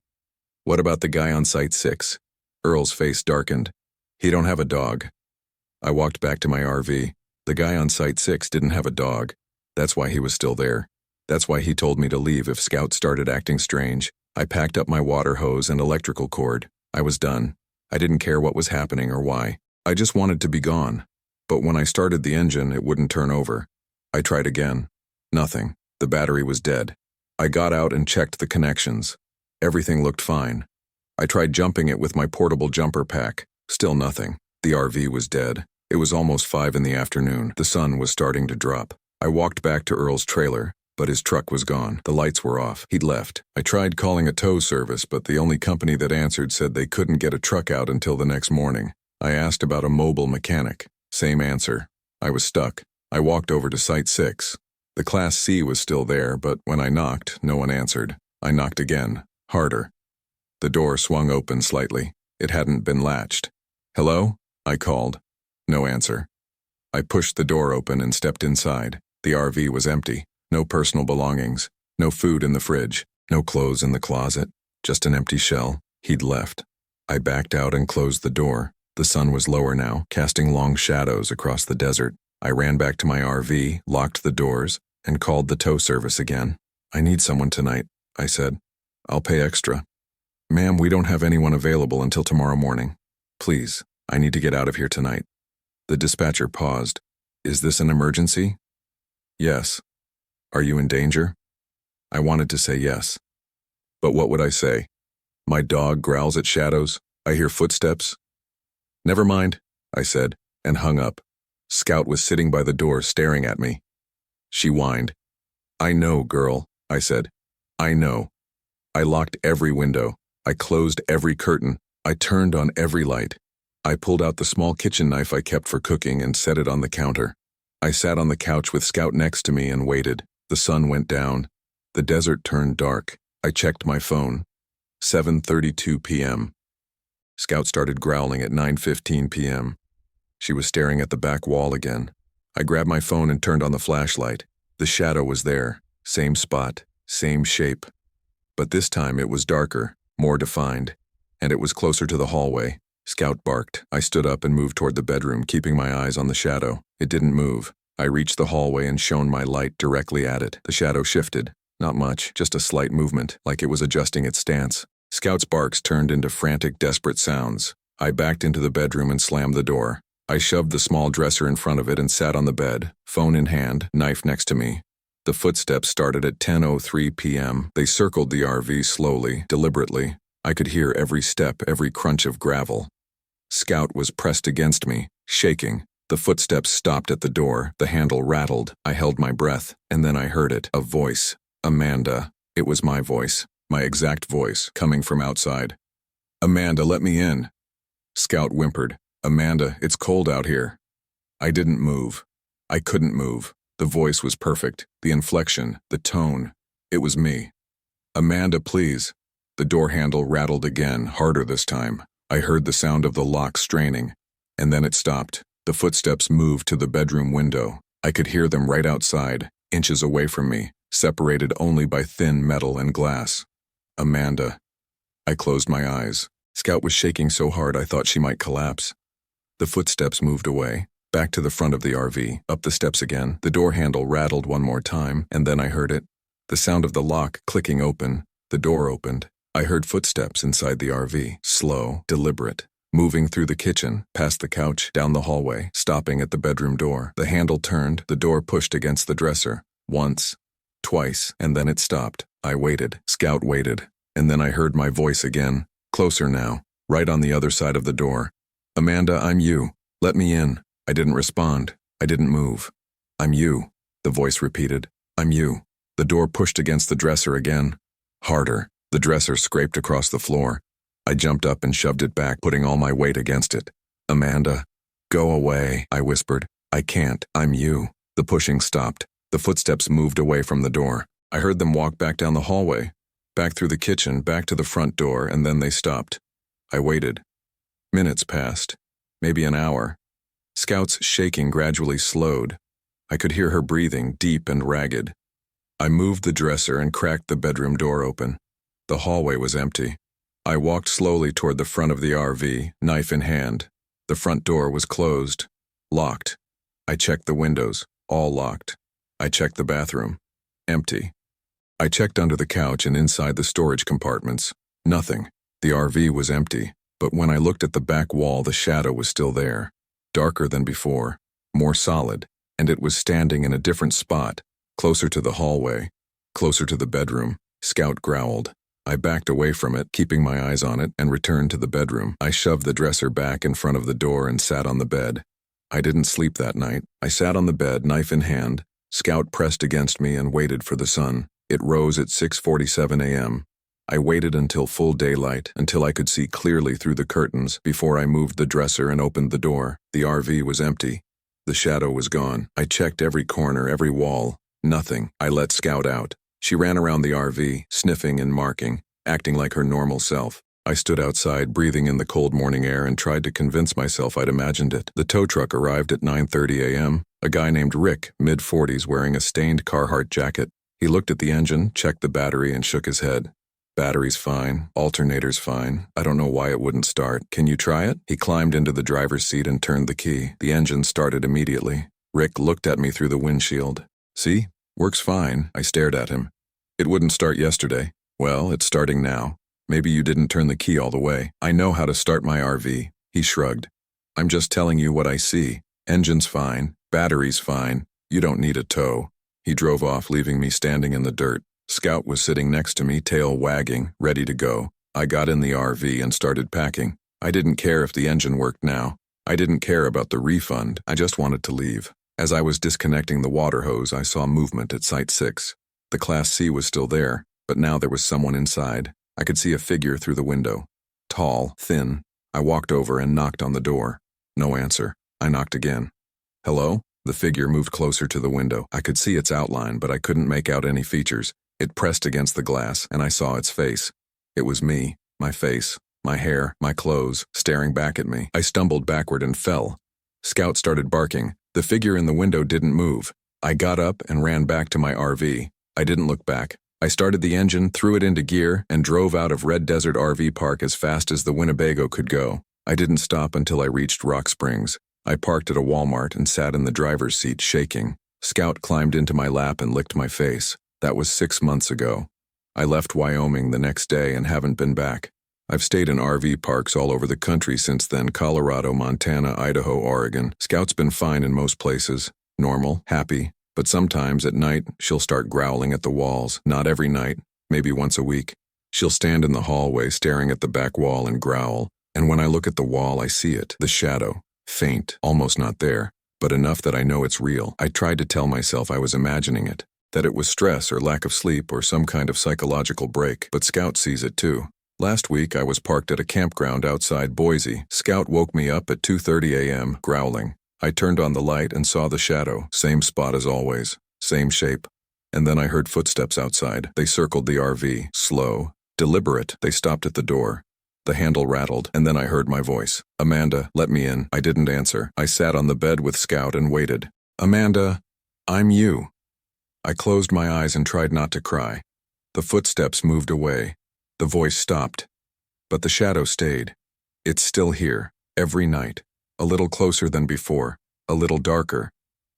What about the guy on Site 6? Earl's face darkened. He don't have a dog. I walked back to my RV. The guy on Site 6 didn't have a dog. That's why he was still there. That's why he told me to leave if Scout started acting strange. I packed up my water hose and electrical cord. I was done. I didn't care what was happening or why. I just wanted to be gone. But when I started the engine, it wouldn't turn over. I tried again. Nothing. The battery was dead. I got out and checked the connections. Everything looked fine. I tried jumping it with my portable jumper pack. Still nothing. The RV was dead. It was almost 5 in the afternoon. The sun was starting to drop. I walked back to Earl's trailer, but his truck was gone. The lights were off. He'd left. I tried calling a tow service, but the only company that answered said they couldn't get a truck out until the next morning. I asked about a mobile mechanic. Same answer. I was stuck. I walked over to Site 6. The Class C was still there, but when I knocked, no one answered. I knocked again, harder. The door swung open slightly. It hadn't been latched. Hello? I called. No answer. I pushed the door open and stepped inside. The RV was empty. No personal belongings. No food in the fridge. No clothes in the closet. Just an empty shell. He'd left. I backed out and closed the door. The sun was lower now, casting long shadows across the desert. I ran back to my RV, locked the doors, and called the tow service again. I need someone tonight, I said. I'll pay extra. Ma'am, we don't have anyone available until tomorrow morning. Please, I need to get out of here tonight. The dispatcher paused. Is this an emergency? Yes. Are you in danger? I wanted to say yes. But what would I say? My dog growls at shadows. I hear footsteps. Never mind, I said, and hung up. Scout was sitting by the door staring at me. She whined. I know, girl, I said. I know. I locked every window. I closed every curtain. I turned on every light. I pulled out the small kitchen knife I kept for cooking and set it on the counter. I sat on the couch with Scout next to me and waited. The sun went down. The desert turned dark. I checked my phone. 7:32 p.m. Scout started growling at 9:15 p.m. She was staring at the back wall again. I grabbed my phone and turned on the flashlight. The shadow was there. Same spot, same shape. But this time it was darker, more defined, and it was closer to the hallway. Scout barked. I stood up and moved toward the bedroom, keeping my eyes on the shadow. It didn't move. I reached the hallway and shone my light directly at it. The shadow shifted. Not much, just a slight movement, like it was adjusting its stance. Scout's barks turned into frantic, desperate sounds. I backed into the bedroom and slammed the door. I shoved the small dresser in front of it and sat on the bed, phone in hand, knife next to me. The footsteps started at 10:03 p.m. They circled the RV slowly, deliberately. I could hear every step, every crunch of gravel. Scout was pressed against me, shaking. The footsteps stopped at the door. The handle rattled. I held my breath, and then I heard it. A voice. Amanda. It was my voice. My exact voice, coming from outside. Amanda, let me in. Scout whimpered. Amanda, it's cold out here. I didn't move. I couldn't move. The voice was perfect. The inflection, the tone. It was me. Amanda, please. The door handle rattled again, harder this time. I heard the sound of the lock straining, and then it stopped. The footsteps moved to the bedroom window. I could hear them right outside, inches away from me, separated only by thin metal and glass. Amanda. I closed my eyes. Scout was shaking so hard I thought she might collapse. The footsteps moved away, back to the front of the RV, up the steps again. The door handle rattled one more time, and then I heard it. The sound of the lock clicking open. The door opened. I heard footsteps inside the RV, slow, deliberate, moving through the kitchen, past the couch, down the hallway, stopping at the bedroom door. The handle turned, the door pushed against the dresser. Once, twice, and then it stopped. I waited. Scout waited. And then I heard my voice again, closer now, right on the other side of the door. Amanda, I'm you. Let me in. I didn't respond. I didn't move. I'm you, the voice repeated. I'm you. The door pushed against the dresser again. Harder. The dresser scraped across the floor. I jumped up and shoved it back, putting all my weight against it. Amanda. Go away, I whispered. I can't. I'm you. The pushing stopped. The footsteps moved away from the door. I heard them walk back down the hallway. Back through the kitchen, back to the front door, and then they stopped. I waited. Minutes passed. Maybe an hour. Scout's shaking gradually slowed. I could hear her breathing, deep and ragged. I moved the dresser and cracked the bedroom door open. The hallway was empty. I walked slowly toward the front of the RV, knife in hand. The front door was closed. Locked. I checked the windows. All locked. I checked the bathroom. Empty. I checked under the couch and inside the storage compartments. Nothing. The RV was empty, but when I looked at the back wall, the shadow was still there. Darker than before. More solid. And it was standing in a different spot. Closer to the hallway. Closer to the bedroom. Scout growled. I backed away from it, keeping my eyes on it, and returned to the bedroom. I shoved the dresser back in front of the door and sat on the bed. I didn't sleep that night. I sat on the bed, knife in hand. Scout pressed against me and waited for the sun. It rose at 6:47 a.m. I waited until full daylight, until I could see clearly through the curtains, before I moved the dresser and opened the door. The RV was empty. The shadow was gone. I checked every corner, every wall. Nothing. I let Scout out. She ran around the RV, sniffing and marking, acting like her normal self. I stood outside, breathing in the cold morning air, and tried to convince myself I'd imagined it. The tow truck arrived at 9:30 a.m. A guy named Rick, mid-40s, wearing a stained Carhartt jacket. He looked at the engine, checked the battery, and shook his head. Battery's fine. Alternator's fine. I don't know why it wouldn't start. Can you try it? He climbed into the driver's seat and turned the key. The engine started immediately. Rick looked at me through the windshield. See? Works fine. I stared at him. It wouldn't start yesterday. Well, it's starting now. Maybe you didn't turn the key all the way. I know how to start my RV. He shrugged. I'm just telling you what I see. Engine's fine. Battery's fine. You don't need a tow. He drove off, leaving me standing in the dirt. Scout was sitting next to me, tail wagging, ready to go. I got in the RV and started packing. I didn't care if the engine worked now. I didn't care about the refund. I just wanted to leave. As I was disconnecting the water hose, I saw movement at Site 6. The Class C was still there, but now there was someone inside. I could see a figure through the window. Tall, thin. I walked over and knocked on the door. No answer. I knocked again. Hello? The figure moved closer to the window. I could see its outline, but I couldn't make out any features. It pressed against the glass, and I saw its face. It was me, my face, my hair, my clothes, staring back at me. I stumbled backward and fell. Scout started barking. The figure in the window didn't move. I got up and ran back to my RV. I didn't look back. I started the engine, threw it into gear, and drove out of Red Desert RV Park as fast as the Winnebago could go. I didn't stop until I reached Rock Springs. I parked at a Walmart and sat in the driver's seat, shaking. Scout climbed into my lap and licked my face. That was 6 months ago. I left Wyoming the next day and haven't been back. I've stayed in RV parks all over the country since then: Colorado, Montana, Idaho, Oregon. Scout's been fine in most places. Normal, happy. But sometimes at night, she'll start growling at the walls. Not every night, maybe once a week. She'll stand in the hallway staring at the back wall and growl. And when I look at the wall, I see it, the shadow. Faint, almost not there, but enough that I know it's real. I tried to tell myself I was imagining it, that it was stress or lack of sleep or some kind of psychological break, but Scout sees it too. Last week, I was parked at a campground outside Boise. Scout woke me up at 2:30 a.m., growling. I turned on the light and saw the shadow, same spot as always, same shape. And then I heard footsteps outside. They circled the RV, slow, deliberate. They stopped at the door. The handle rattled, and then I heard my voice. Amanda, let me in. I didn't answer. I sat on the bed with Scout and waited. Amanda, I'm you. I closed my eyes and tried not to cry. The footsteps moved away. The voice stopped. But the shadow stayed. It's still here, every night. A little closer than before, a little darker.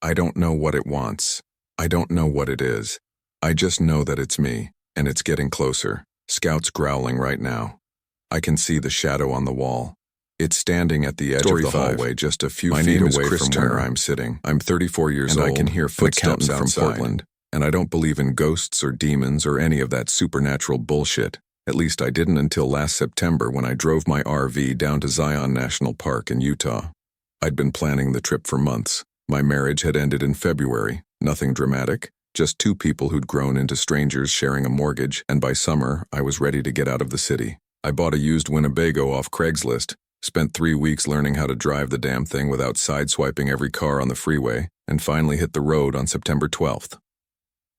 I don't know what it wants. I don't know what it is. I just know that it's me, and it's getting closer. Scout's growling right now. I can see the shadow on the wall. It's standing at the edge of the hallway just a few feet away from where I'm sitting. I'm 34 years old, and I can hear footsteps from Portland. And I don't believe in ghosts or demons or any of that supernatural bullshit. At least I didn't until last September when I drove my RV down to Zion National Park in Utah. I'd been planning the trip for months. My marriage had ended in February. Nothing dramatic, just two people who'd grown into strangers sharing a mortgage, and by summer, I was ready to get out of the city. I bought a used Winnebago off Craigslist, spent 3 weeks learning how to drive the damn thing without sideswiping every car on the freeway, and finally hit the road on September 12th.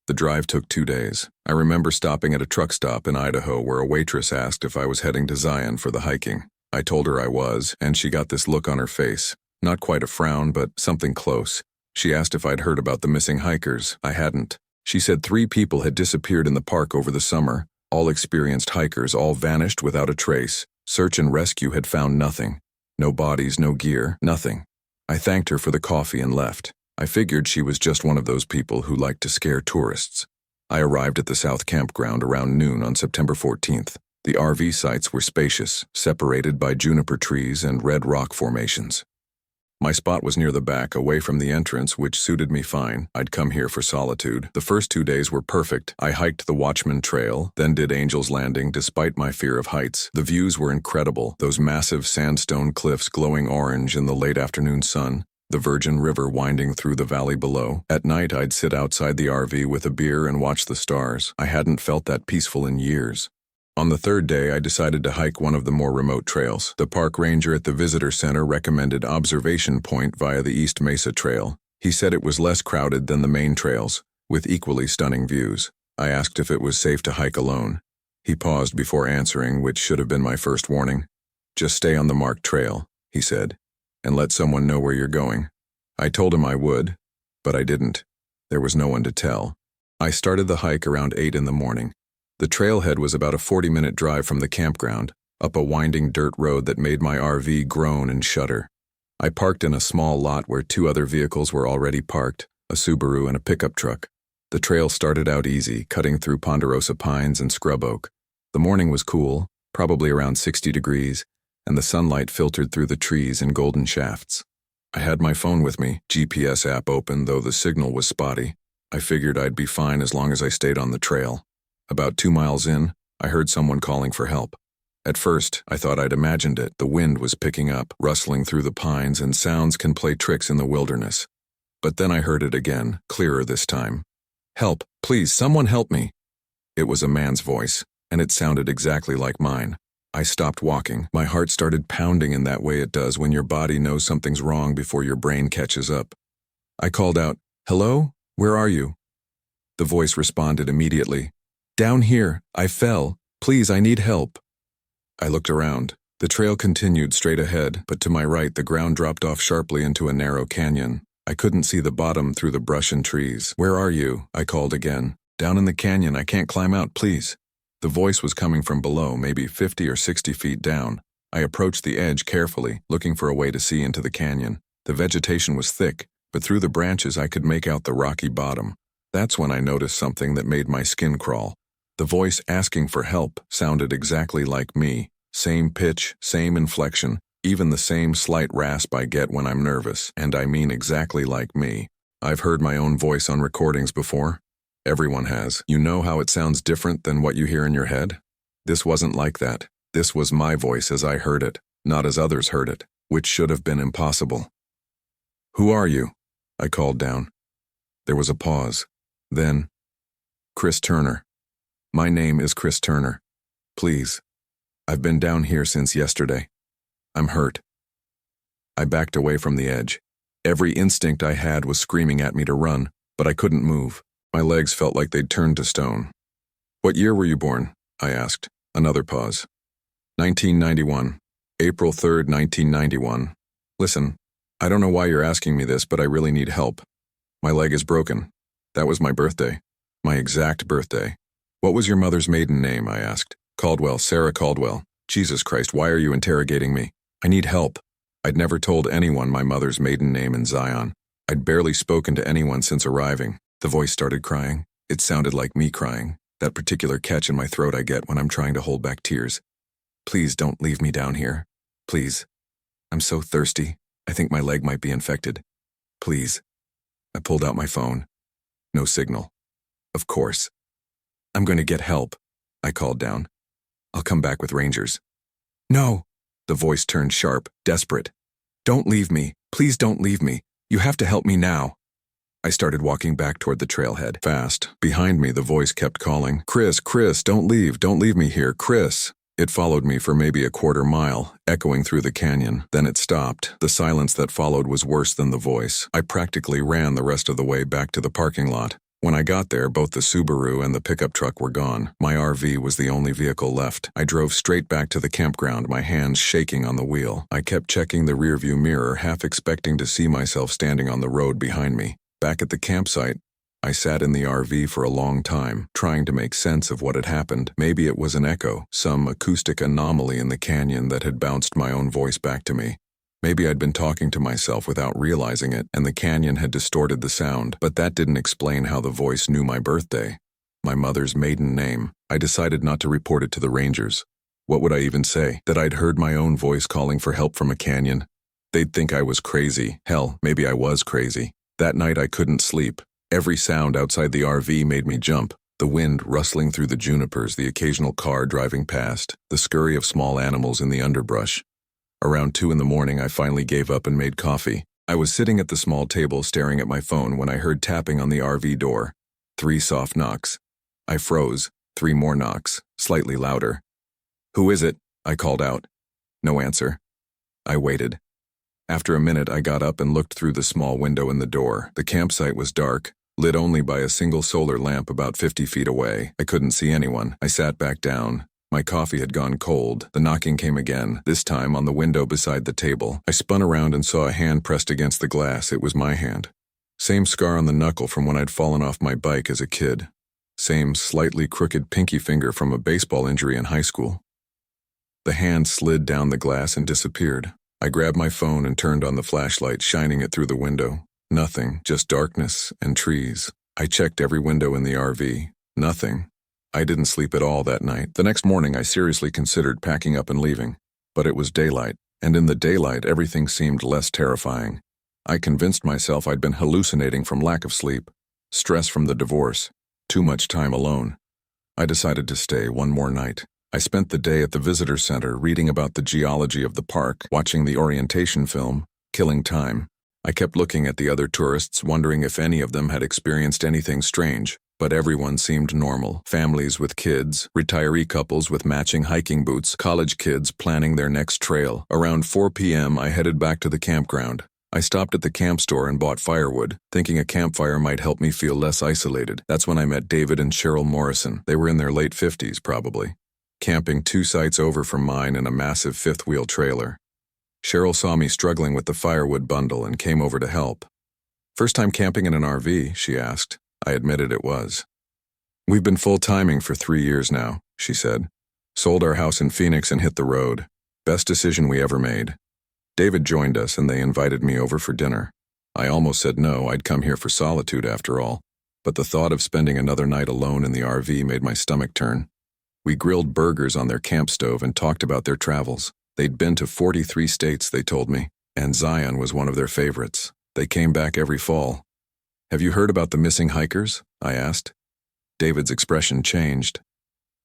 The drive took 2 days. I remember stopping at a truck stop in Idaho where a waitress asked if I was heading to Zion for the hiking. I told her I was, and she got this look on her face. Not quite a frown, but something close. She asked if I'd heard about the missing hikers. I hadn't. She said 3 people had disappeared in the park over the summer. All experienced hikers, all vanished without a trace. Search and rescue had found nothing. No bodies, no gear, nothing. I thanked her for the coffee and left. I figured she was just one of those people who like to scare tourists. I arrived at the South Campground around noon on September 14th. The RV sites were spacious, separated by juniper trees and red rock formations. My spot was near the back, away from the entrance, which suited me fine. I'd come here for solitude. The first 2 days were perfect. I hiked the Watchman Trail, then did Angel's Landing despite my fear of heights. The views were incredible, those massive sandstone cliffs glowing orange in the late afternoon sun, the Virgin River winding through the valley below. At night, I'd sit outside the RV with a beer and watch the stars. I hadn't felt that peaceful in years. On the 3rd day, I decided to hike one of the more remote trails. The park ranger at the visitor center recommended Observation Point via the East Mesa Trail. He said it was less crowded than the main trails, with equally stunning views. I asked if it was safe to hike alone. He paused before answering, which should have been my first warning. "Just stay on the marked trail," he said, "and let someone know where you're going." I told him I would, but I didn't. There was no one to tell. I started the hike around 8 in the morning. The trailhead was about a 40-minute drive from the campground, up a winding dirt road that made my RV groan and shudder. I parked in a small lot where 2 other vehicles were already parked, a Subaru and a pickup truck. The trail started out easy, cutting through ponderosa pines and scrub oak. The morning was cool, probably around 60 degrees, and the sunlight filtered through the trees in golden shafts. I had my phone with me, GPS app open, though the signal was spotty. I figured I'd be fine as long as I stayed on the trail. About 2 miles in, I heard someone calling for help. At first, I thought I'd imagined it. The wind was picking up, rustling through the pines, and sounds can play tricks in the wilderness. But then I heard it again, clearer this time. "Help, please, someone help me." It was a man's voice, and it sounded exactly like mine. I stopped walking. My heart started pounding in that way it does when your body knows something's wrong before your brain catches up. I called out, "Hello? Where are you?" The voice responded immediately. "Down here. I fell. Please, I need help." I looked around. The trail continued straight ahead, but to my right the ground dropped off sharply into a narrow canyon. I couldn't see the bottom through the brush and trees. "Where are you?" I called again. "Down in the canyon. I can't climb out, please." The voice was coming from below, maybe 50 or 60 feet down. I approached the edge carefully, looking for a way to see into the canyon. The vegetation was thick, but through the branches I could make out the rocky bottom. That's when I noticed something that made my skin crawl. The voice asking for help sounded exactly like me. Same pitch, same inflection, even the same slight rasp I get when I'm nervous, and I mean exactly like me. I've heard my own voice on recordings before. Everyone has. You know how it sounds different than what you hear in your head? This wasn't like that. This was my voice as I heard it, not as others heard it, which should have been impossible. "Who are you?" I called down. There was a pause. Then, "Chris Turner. My name is Chris Turner. Please. I've been down here since yesterday. I'm hurt." I backed away from the edge. Every instinct I had was screaming at me to run, but I couldn't move. My legs felt like they'd turned to stone. "What year were you born?" I asked. Another pause. 1991. April 3rd, 1991. "Listen, I don't know why you're asking me this, but I really need help. My leg is broken. That was my birthday. My exact birthday." "What was your mother's maiden name?" I asked. "Caldwell, Sarah Caldwell." "Jesus Christ, why are you interrogating me? I need help." I'd never told anyone my mother's maiden name in Zion. I'd barely spoken to anyone since arriving. The voice started crying. It sounded like me crying, that particular catch in my throat I get when I'm trying to hold back tears. "Please don't leave me down here. Please. I'm so thirsty. I think my leg might be infected. Please." I pulled out my phone. No signal. Of course. "I'm going to get help," I called down. "I'll come back with rangers." "No." The voice turned sharp, desperate. "Don't leave me. Please don't leave me. You have to help me now." I started walking back toward the trailhead. Fast. Behind me, the voice kept calling, "Chris, Chris, don't leave me here, Chris." It followed me for maybe a quarter mile, echoing through the canyon. Then it stopped. The silence that followed was worse than the voice. I practically ran the rest of the way back to the parking lot. When I got there, both the Subaru and the pickup truck were gone. My RV was the only vehicle left. I drove straight back to the campground, my hands shaking on the wheel. I kept checking the rearview mirror, half expecting to see myself standing on the road behind me. Back at the campsite, I sat in the RV for a long time, trying to make sense of what had happened. Maybe it was an echo, some acoustic anomaly in the canyon that had bounced my own voice back to me. Maybe I'd been talking to myself without realizing it, and the canyon had distorted the sound, but that didn't explain how the voice knew my birthday, my mother's maiden name. I decided not to report it to the rangers. What would I even say? That I'd heard my own voice calling for help from a canyon? They'd think I was crazy. Hell, maybe I was crazy. That night I couldn't sleep. Every sound outside the RV made me jump. The wind rustling through the junipers, the occasional car driving past, the scurry of small animals in the underbrush. Around 2 in the morning, I finally gave up and made coffee. I was sitting at the small table staring at my phone when I heard tapping on the RV door. 3 soft knocks. I froze. 3 more knocks, slightly louder. "Who is it?" I called out. No answer. I waited. After a minute, I got up and looked through the small window in the door. The campsite was dark, lit only by a single solar lamp about 50 feet away. I couldn't see anyone. I sat back down. My coffee had gone cold. The knocking came again, this time on the window beside the table. I spun around and saw a hand pressed against the glass. It was my hand. Same scar on the knuckle from when I'd fallen off my bike as a kid. Same slightly crooked pinky finger from a baseball injury in high school. The hand slid down the glass and disappeared. I grabbed my phone and turned on the flashlight, shining it through the window. Nothing, just darkness and trees. I checked every window in the RV. Nothing. I didn't sleep at all that night. The next morning, I seriously considered packing up and leaving. But it was daylight, and in the daylight, everything seemed less terrifying. I convinced myself I'd been hallucinating from lack of sleep, stress from the divorce, too much time alone. I decided to stay one more night. I spent the day at the visitor center reading about the geology of the park, watching the orientation film, killing time. I kept looking at the other tourists, wondering if any of them had experienced anything strange. But everyone seemed normal. Families with kids, retiree couples with matching hiking boots, college kids planning their next trail. Around 4 p.m., I headed back to the campground. I stopped at the camp store and bought firewood, thinking a campfire might help me feel less isolated. That's when I met David and Cheryl Morrison. They were in their late 50s, probably, camping 2 sites over from mine in a massive 5th-wheel trailer. Cheryl saw me struggling with the firewood bundle and came over to help. "First time camping in an RV?" she asked. I admitted it was. "We've been full-timing for 3 years now," she said. "Sold our house in Phoenix and hit the road. Best decision we ever made." David joined us and they invited me over for dinner. I almost said no, I'd come here for solitude after all. But the thought of spending another night alone in the RV made my stomach turn. We grilled burgers on their camp stove and talked about their travels. They'd been to 43 states, they told me, and Zion was one of their favorites. They came back every fall. "Have you heard about the missing hikers?" I asked. David's expression changed.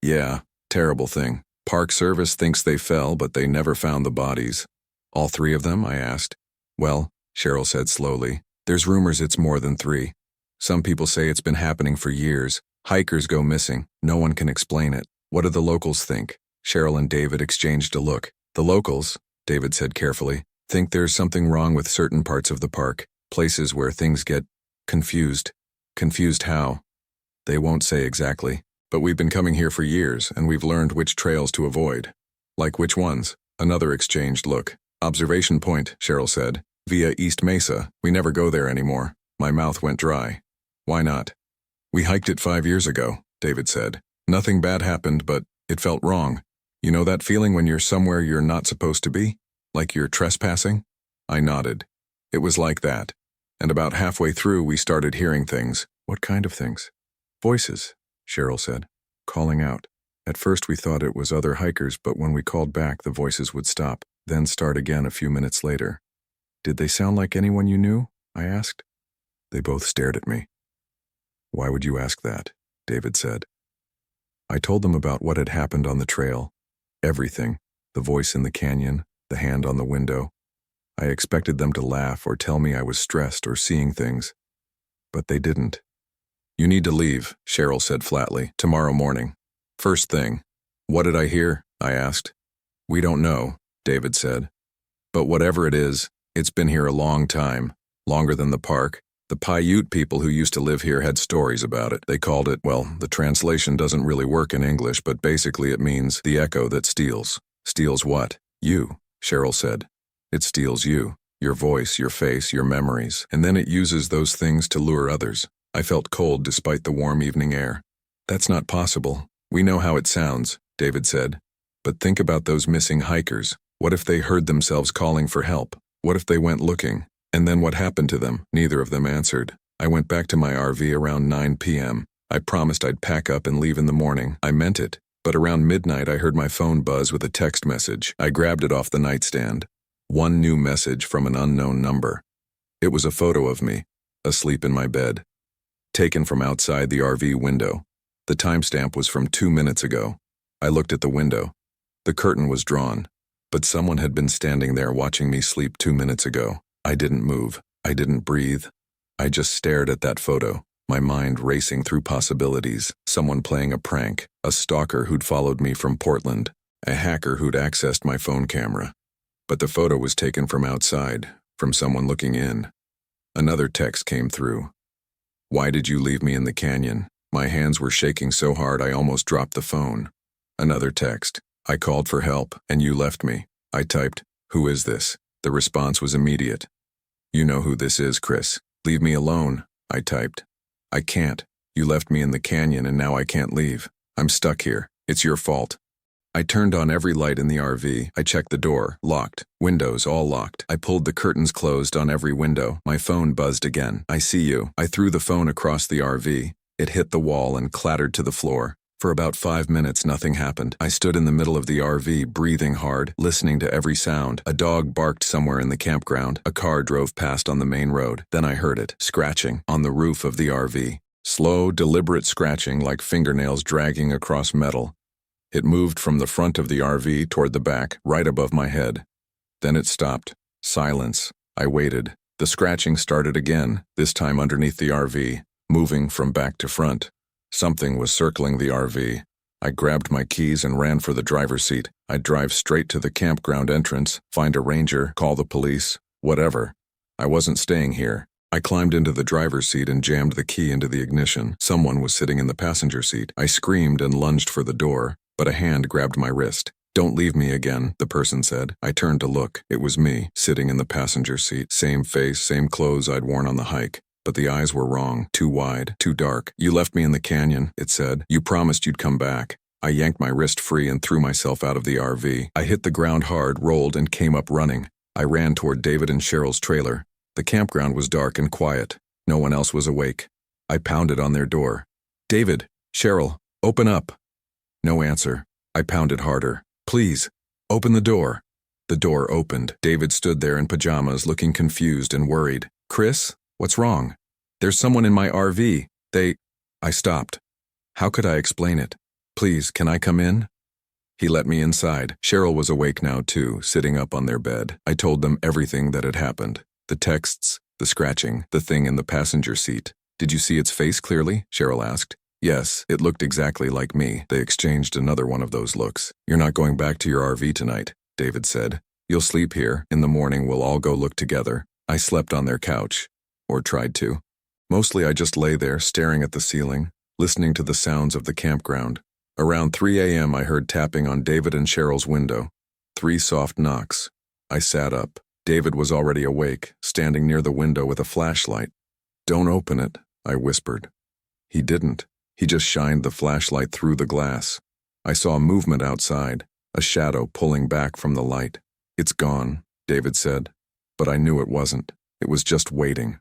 "Yeah, terrible thing. Park Service thinks they fell, but they never found the bodies." "All 3 of them?" I asked. "Well," Cheryl said slowly, "there's rumors it's more than 3. Some people say it's been happening for years. Hikers go missing. No one can explain it. What do the locals think?" Cheryl and David exchanged a look. "The locals," David said carefully, "think there's something wrong with certain parts of the park, places where things get confused." "Confused how?" "They won't say exactly. But we've been coming here for years, and we've learned which trails to avoid." "Like which ones?" Another exchanged look. "Observation Point," Cheryl said. "Via East Mesa. We never go there anymore." My mouth went dry. "Why not?" "We hiked it 5 years ago," David said. "Nothing bad happened, but it felt wrong. You know that feeling when you're somewhere you're not supposed to be? Like you're trespassing?" I nodded. "It was like that. And about halfway through, we started hearing things." "What kind of things?" "Voices," Cheryl said, "calling out. At first we thought it was other hikers, but when we called back, the voices would stop, then start again a few minutes later." "Did they sound like anyone you knew?" I asked. They both stared at me. "Why would you ask that?" David said. I told them about what had happened on the trail. Everything. The voice in the canyon, the hand on the window. I expected them to laugh or tell me I was stressed or seeing things. But they didn't. "You need to leave," Cheryl said flatly, "tomorrow morning. First thing." "What did I hear?" I asked. "We don't know," David said. "But whatever it is, it's been here a long time, longer than the park, The Paiute people who used to live here had stories about it. They called it, well, the translation doesn't really work in English, but basically it means the echo that steals. Steals what? You, Cheryl said. It steals you, your voice, your face, your memories, and then it uses those things to lure others. I felt cold despite the warm evening air. That's not possible. We know how it sounds, David said. But think about those missing hikers. What if they heard themselves calling for help? What if they went looking? And then what happened to them? Neither of them answered. I went back to my RV around 9 p.m. I promised I'd pack up and leave in the morning. I meant it. But around midnight I heard my phone buzz with a text message. I grabbed it off the nightstand. One new message from an unknown number. It was a photo of me, asleep in my bed. Taken from outside the RV window. The timestamp was from 2 minutes ago. I looked at the window. The curtain was drawn, but someone had been standing there watching me sleep 2 minutes ago. I didn't move. I didn't breathe. I just stared at that photo, my mind racing through possibilities. Someone playing a prank, a stalker who'd followed me from Portland, a hacker who'd accessed my phone camera. But the photo was taken from outside, from someone looking in. Another text came through. Why did you leave me in the canyon? My hands were shaking so hard I almost dropped the phone. Another text. I called for help, and you left me. I typed, who is this? The response was immediate. You know who this is, Chris. Leave me alone, I typed. I can't. You left me in the canyon and now I can't leave. I'm stuck here. It's your fault. I turned on every light in the RV. I checked the door, locked. Windows all locked. I pulled the curtains closed on every window. My phone buzzed again. I see you. I threw the phone across the RV. It hit the wall and clattered to the floor. For about 5 minutes, nothing happened. I stood in the middle of the RV, breathing hard, listening to every sound. A dog barked somewhere in the campground. A car drove past on the main road. Then I heard it, scratching, on the roof of the RV. Slow, deliberate scratching like fingernails dragging across metal. It moved from the front of the RV toward the back, right above my head. Then it stopped. Silence. I waited. The scratching started again, this time underneath the RV, moving from back to front. Something was circling the RV. I grabbed my keys and ran for the driver's seat. I'd drive straight to the campground entrance, find a ranger, call the police, whatever. I wasn't staying here. I climbed into the driver's seat and jammed the key into the ignition. Someone was sitting in the passenger seat. I screamed and lunged for the door, but a hand grabbed my wrist. Don't leave me again, the person said. I turned to look. It was me, sitting in the passenger seat. Same face, same clothes I'd worn on the hike. But the eyes were wrong, too wide, too dark. You left me in the canyon, it said. You promised you'd come back. I yanked my wrist free and threw myself out of the RV. I hit the ground hard, rolled, and came up running. I ran toward David and Cheryl's trailer. The campground was dark and quiet. No one else was awake. I pounded on their door. David, Cheryl, open up. No answer. I pounded harder. Please, open the door. The door opened. David stood there in pajamas, looking confused and worried. Chris? What's wrong? There's someone in my RV. I stopped. How could I explain it? Please, can I come in? He let me inside. Cheryl was awake now too, sitting up on their bed. I told them everything that had happened. The texts, the scratching, the thing in the passenger seat. Did you see its face clearly? Cheryl asked. Yes, it looked exactly like me. They exchanged another one of those looks. You're not going back to your RV tonight, David said. You'll sleep here. In the morning we'll all go look together. I slept on their couch. Or tried to. Mostly I just lay there, staring at the ceiling, listening to the sounds of the campground. Around 3 a.m. I heard tapping on David and Cheryl's window. 3 soft knocks. I sat up. David was already awake, standing near the window with a flashlight. Don't open it, I whispered. He didn't. He just shined the flashlight through the glass. I saw movement outside, a shadow pulling back from the light. It's gone, David said. But I knew it wasn't. It was just waiting.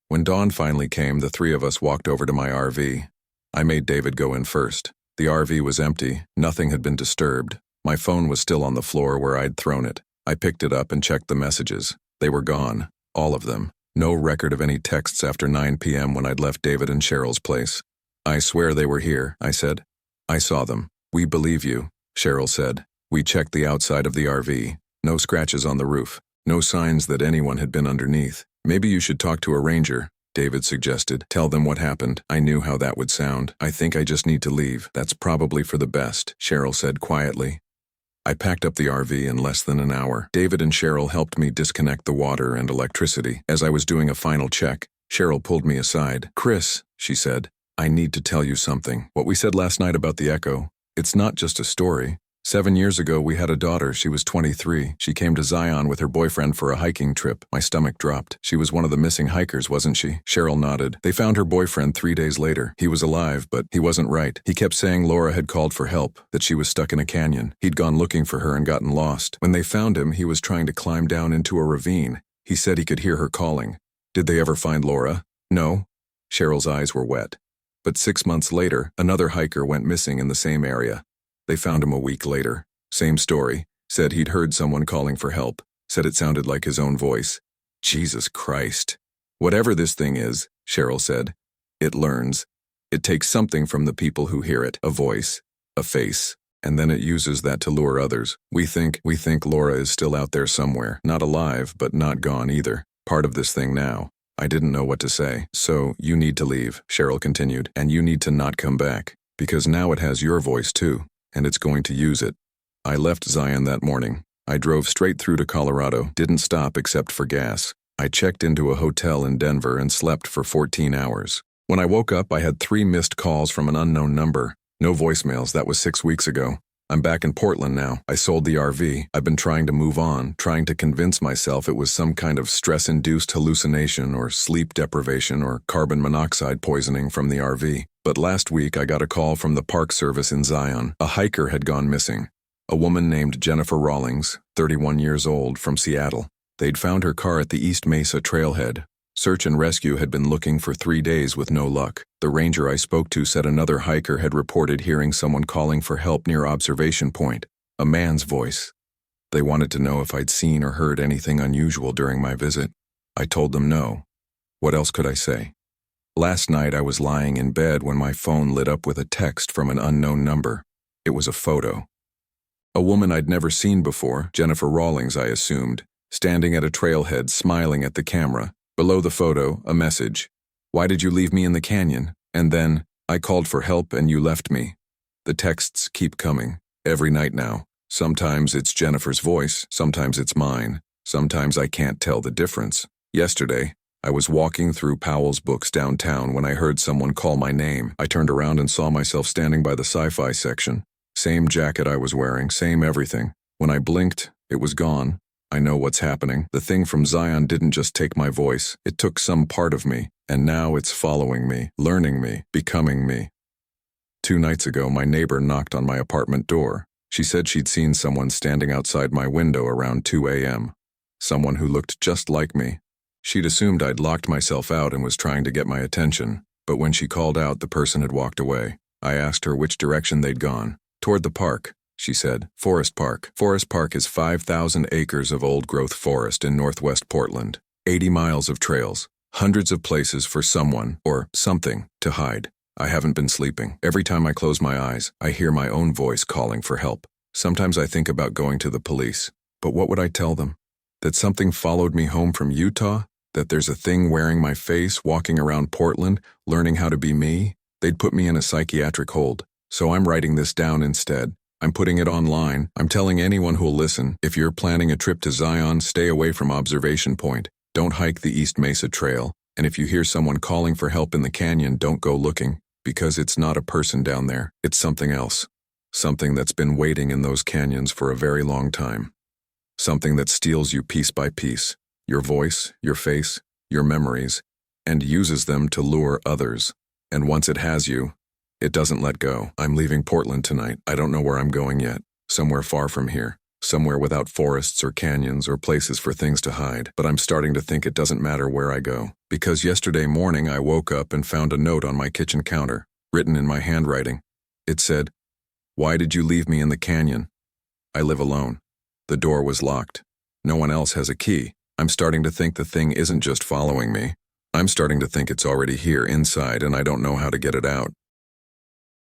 When dawn finally came, the 3 of us walked over to my RV. I made David go in first. The RV was empty. Nothing had been disturbed. My phone was still on the floor where I'd thrown it. I picked it up and checked the messages. They were gone. All of them. No record of any texts after 9 p.m. when I'd left David and Cheryl's place. I swear they were here, I said. I saw them. We believe you, Cheryl said. We checked the outside of the RV. No scratches on the roof. No signs that anyone had been underneath. Maybe you should talk to a ranger, David suggested. Tell them what happened. I knew how that would sound. I think I just need to leave. That's probably for the best, Cheryl said quietly. I packed up the RV in less than an hour. David and Cheryl helped me disconnect the water and electricity. As I was doing a final check, Cheryl pulled me aside. "Chris," she said, "I need to tell you something. What we said last night about the echo, it's not just a story. 7 years ago, we had a daughter. She was 23. She came to Zion with her boyfriend for a hiking trip." My stomach dropped. "She was one of the missing hikers, wasn't she?" Cheryl nodded. "They found her boyfriend 3 days later. He was alive, but he wasn't right. He kept saying Laura had called for help, that she was stuck in a canyon. He'd gone looking for her and gotten lost. When they found him, he was trying to climb down into a ravine. He said he could hear her calling." "Did they ever find Laura?" "No." Cheryl's eyes were wet. "But 6 months later, another hiker went missing in the same area. They found him a week later. Same story. Said he'd heard someone calling for help. Said it sounded like his own voice." "Jesus Christ." "Whatever this thing is," Cheryl said, "it learns. It takes something from the people who hear it, a voice, a face, and then it uses that to lure others. We think Laura is still out there somewhere, not alive, but not gone either. Part of this thing now." I didn't know what to say. "So, you need to leave," Cheryl continued, "and you need to not come back, because now it has your voice too, and it's going to use it." I left Zion that morning. I drove straight through to Colorado, didn't stop except for gas. I checked into a hotel in Denver and slept for 14 hours. When I woke up, I had 3 missed calls from an unknown number. No voicemails. That was 6 weeks ago. I'm back in Portland now. I sold the RV. I've been trying to move on, trying to convince myself it was some kind of stress-induced hallucination or sleep deprivation or carbon monoxide poisoning from the RV. But last week I got a call from the Park Service in Zion. A hiker had gone missing. A woman named Jennifer Rawlings, 31 years old, from Seattle. They'd found her car at the East Mesa trailhead. Search and rescue had been looking for 3 days with no luck. The ranger I spoke to said another hiker had reported hearing someone calling for help near Observation Point, a man's voice. They wanted to know if I'd seen or heard anything unusual during my visit. I told them no. What else could I say? Last night I was lying in bed when my phone lit up with a text from an unknown number. It was a photo. A woman I'd never seen before, Jennifer Rawlings I assumed, standing at a trailhead smiling at the camera. Below the photo, a message. "Why did you leave me in the canyon?" And then, "I called for help and you left me." The texts keep coming, every night now. Sometimes it's Jennifer's voice, sometimes it's mine, sometimes I can't tell the difference. Yesterday, I was walking through Powell's Books downtown when I heard someone call my name. I turned around and saw myself standing by the sci-fi section. Same jacket I was wearing, same everything. When I blinked, it was gone. I know what's happening. The thing from Zion didn't just take my voice, it took some part of me, and now it's following me, learning me, becoming me. 2 nights ago, my neighbor knocked on my apartment door. She said she'd seen someone standing outside my window around 2 a.m. Someone who looked just like me. She'd assumed I'd locked myself out and was trying to get my attention, but when she called out, the person had walked away. I asked her which direction they'd gone. "Toward the park," she said. "Forest Park." Forest Park is 5,000 acres of old-growth forest in northwest Portland. 80 miles of trails. Hundreds of places for someone, or something, to hide. I haven't been sleeping. Every time I close my eyes, I hear my own voice calling for help. Sometimes I think about going to the police. But what would I tell them? That something followed me home from Utah? That there's a thing wearing my face, walking around Portland, learning how to be me? They'd put me in a psychiatric hold. So I'm writing this down instead. I'm putting it online. I'm telling anyone who'll listen, if you're planning a trip to Zion, stay away from Observation Point. Don't hike the East Mesa Trail. And if you hear someone calling for help in the canyon, don't go looking, because it's not a person down there. It's something else. Something that's been waiting in those canyons for a very long time. Something that steals you piece by piece, your voice, your face, your memories, and uses them to lure others. And once it has you, it doesn't let go. I'm leaving Portland tonight. I don't know where I'm going yet. Somewhere far from here. Somewhere without forests or canyons or places for things to hide. But I'm starting to think it doesn't matter where I go. Because yesterday morning I woke up and found a note on my kitchen counter, written in my handwriting. It said, "Why did you leave me in the canyon? I live alone." The door was locked. No one else has a key. I'm starting to think the thing isn't just following me. I'm starting to think it's already here inside and I don't know how to get it out.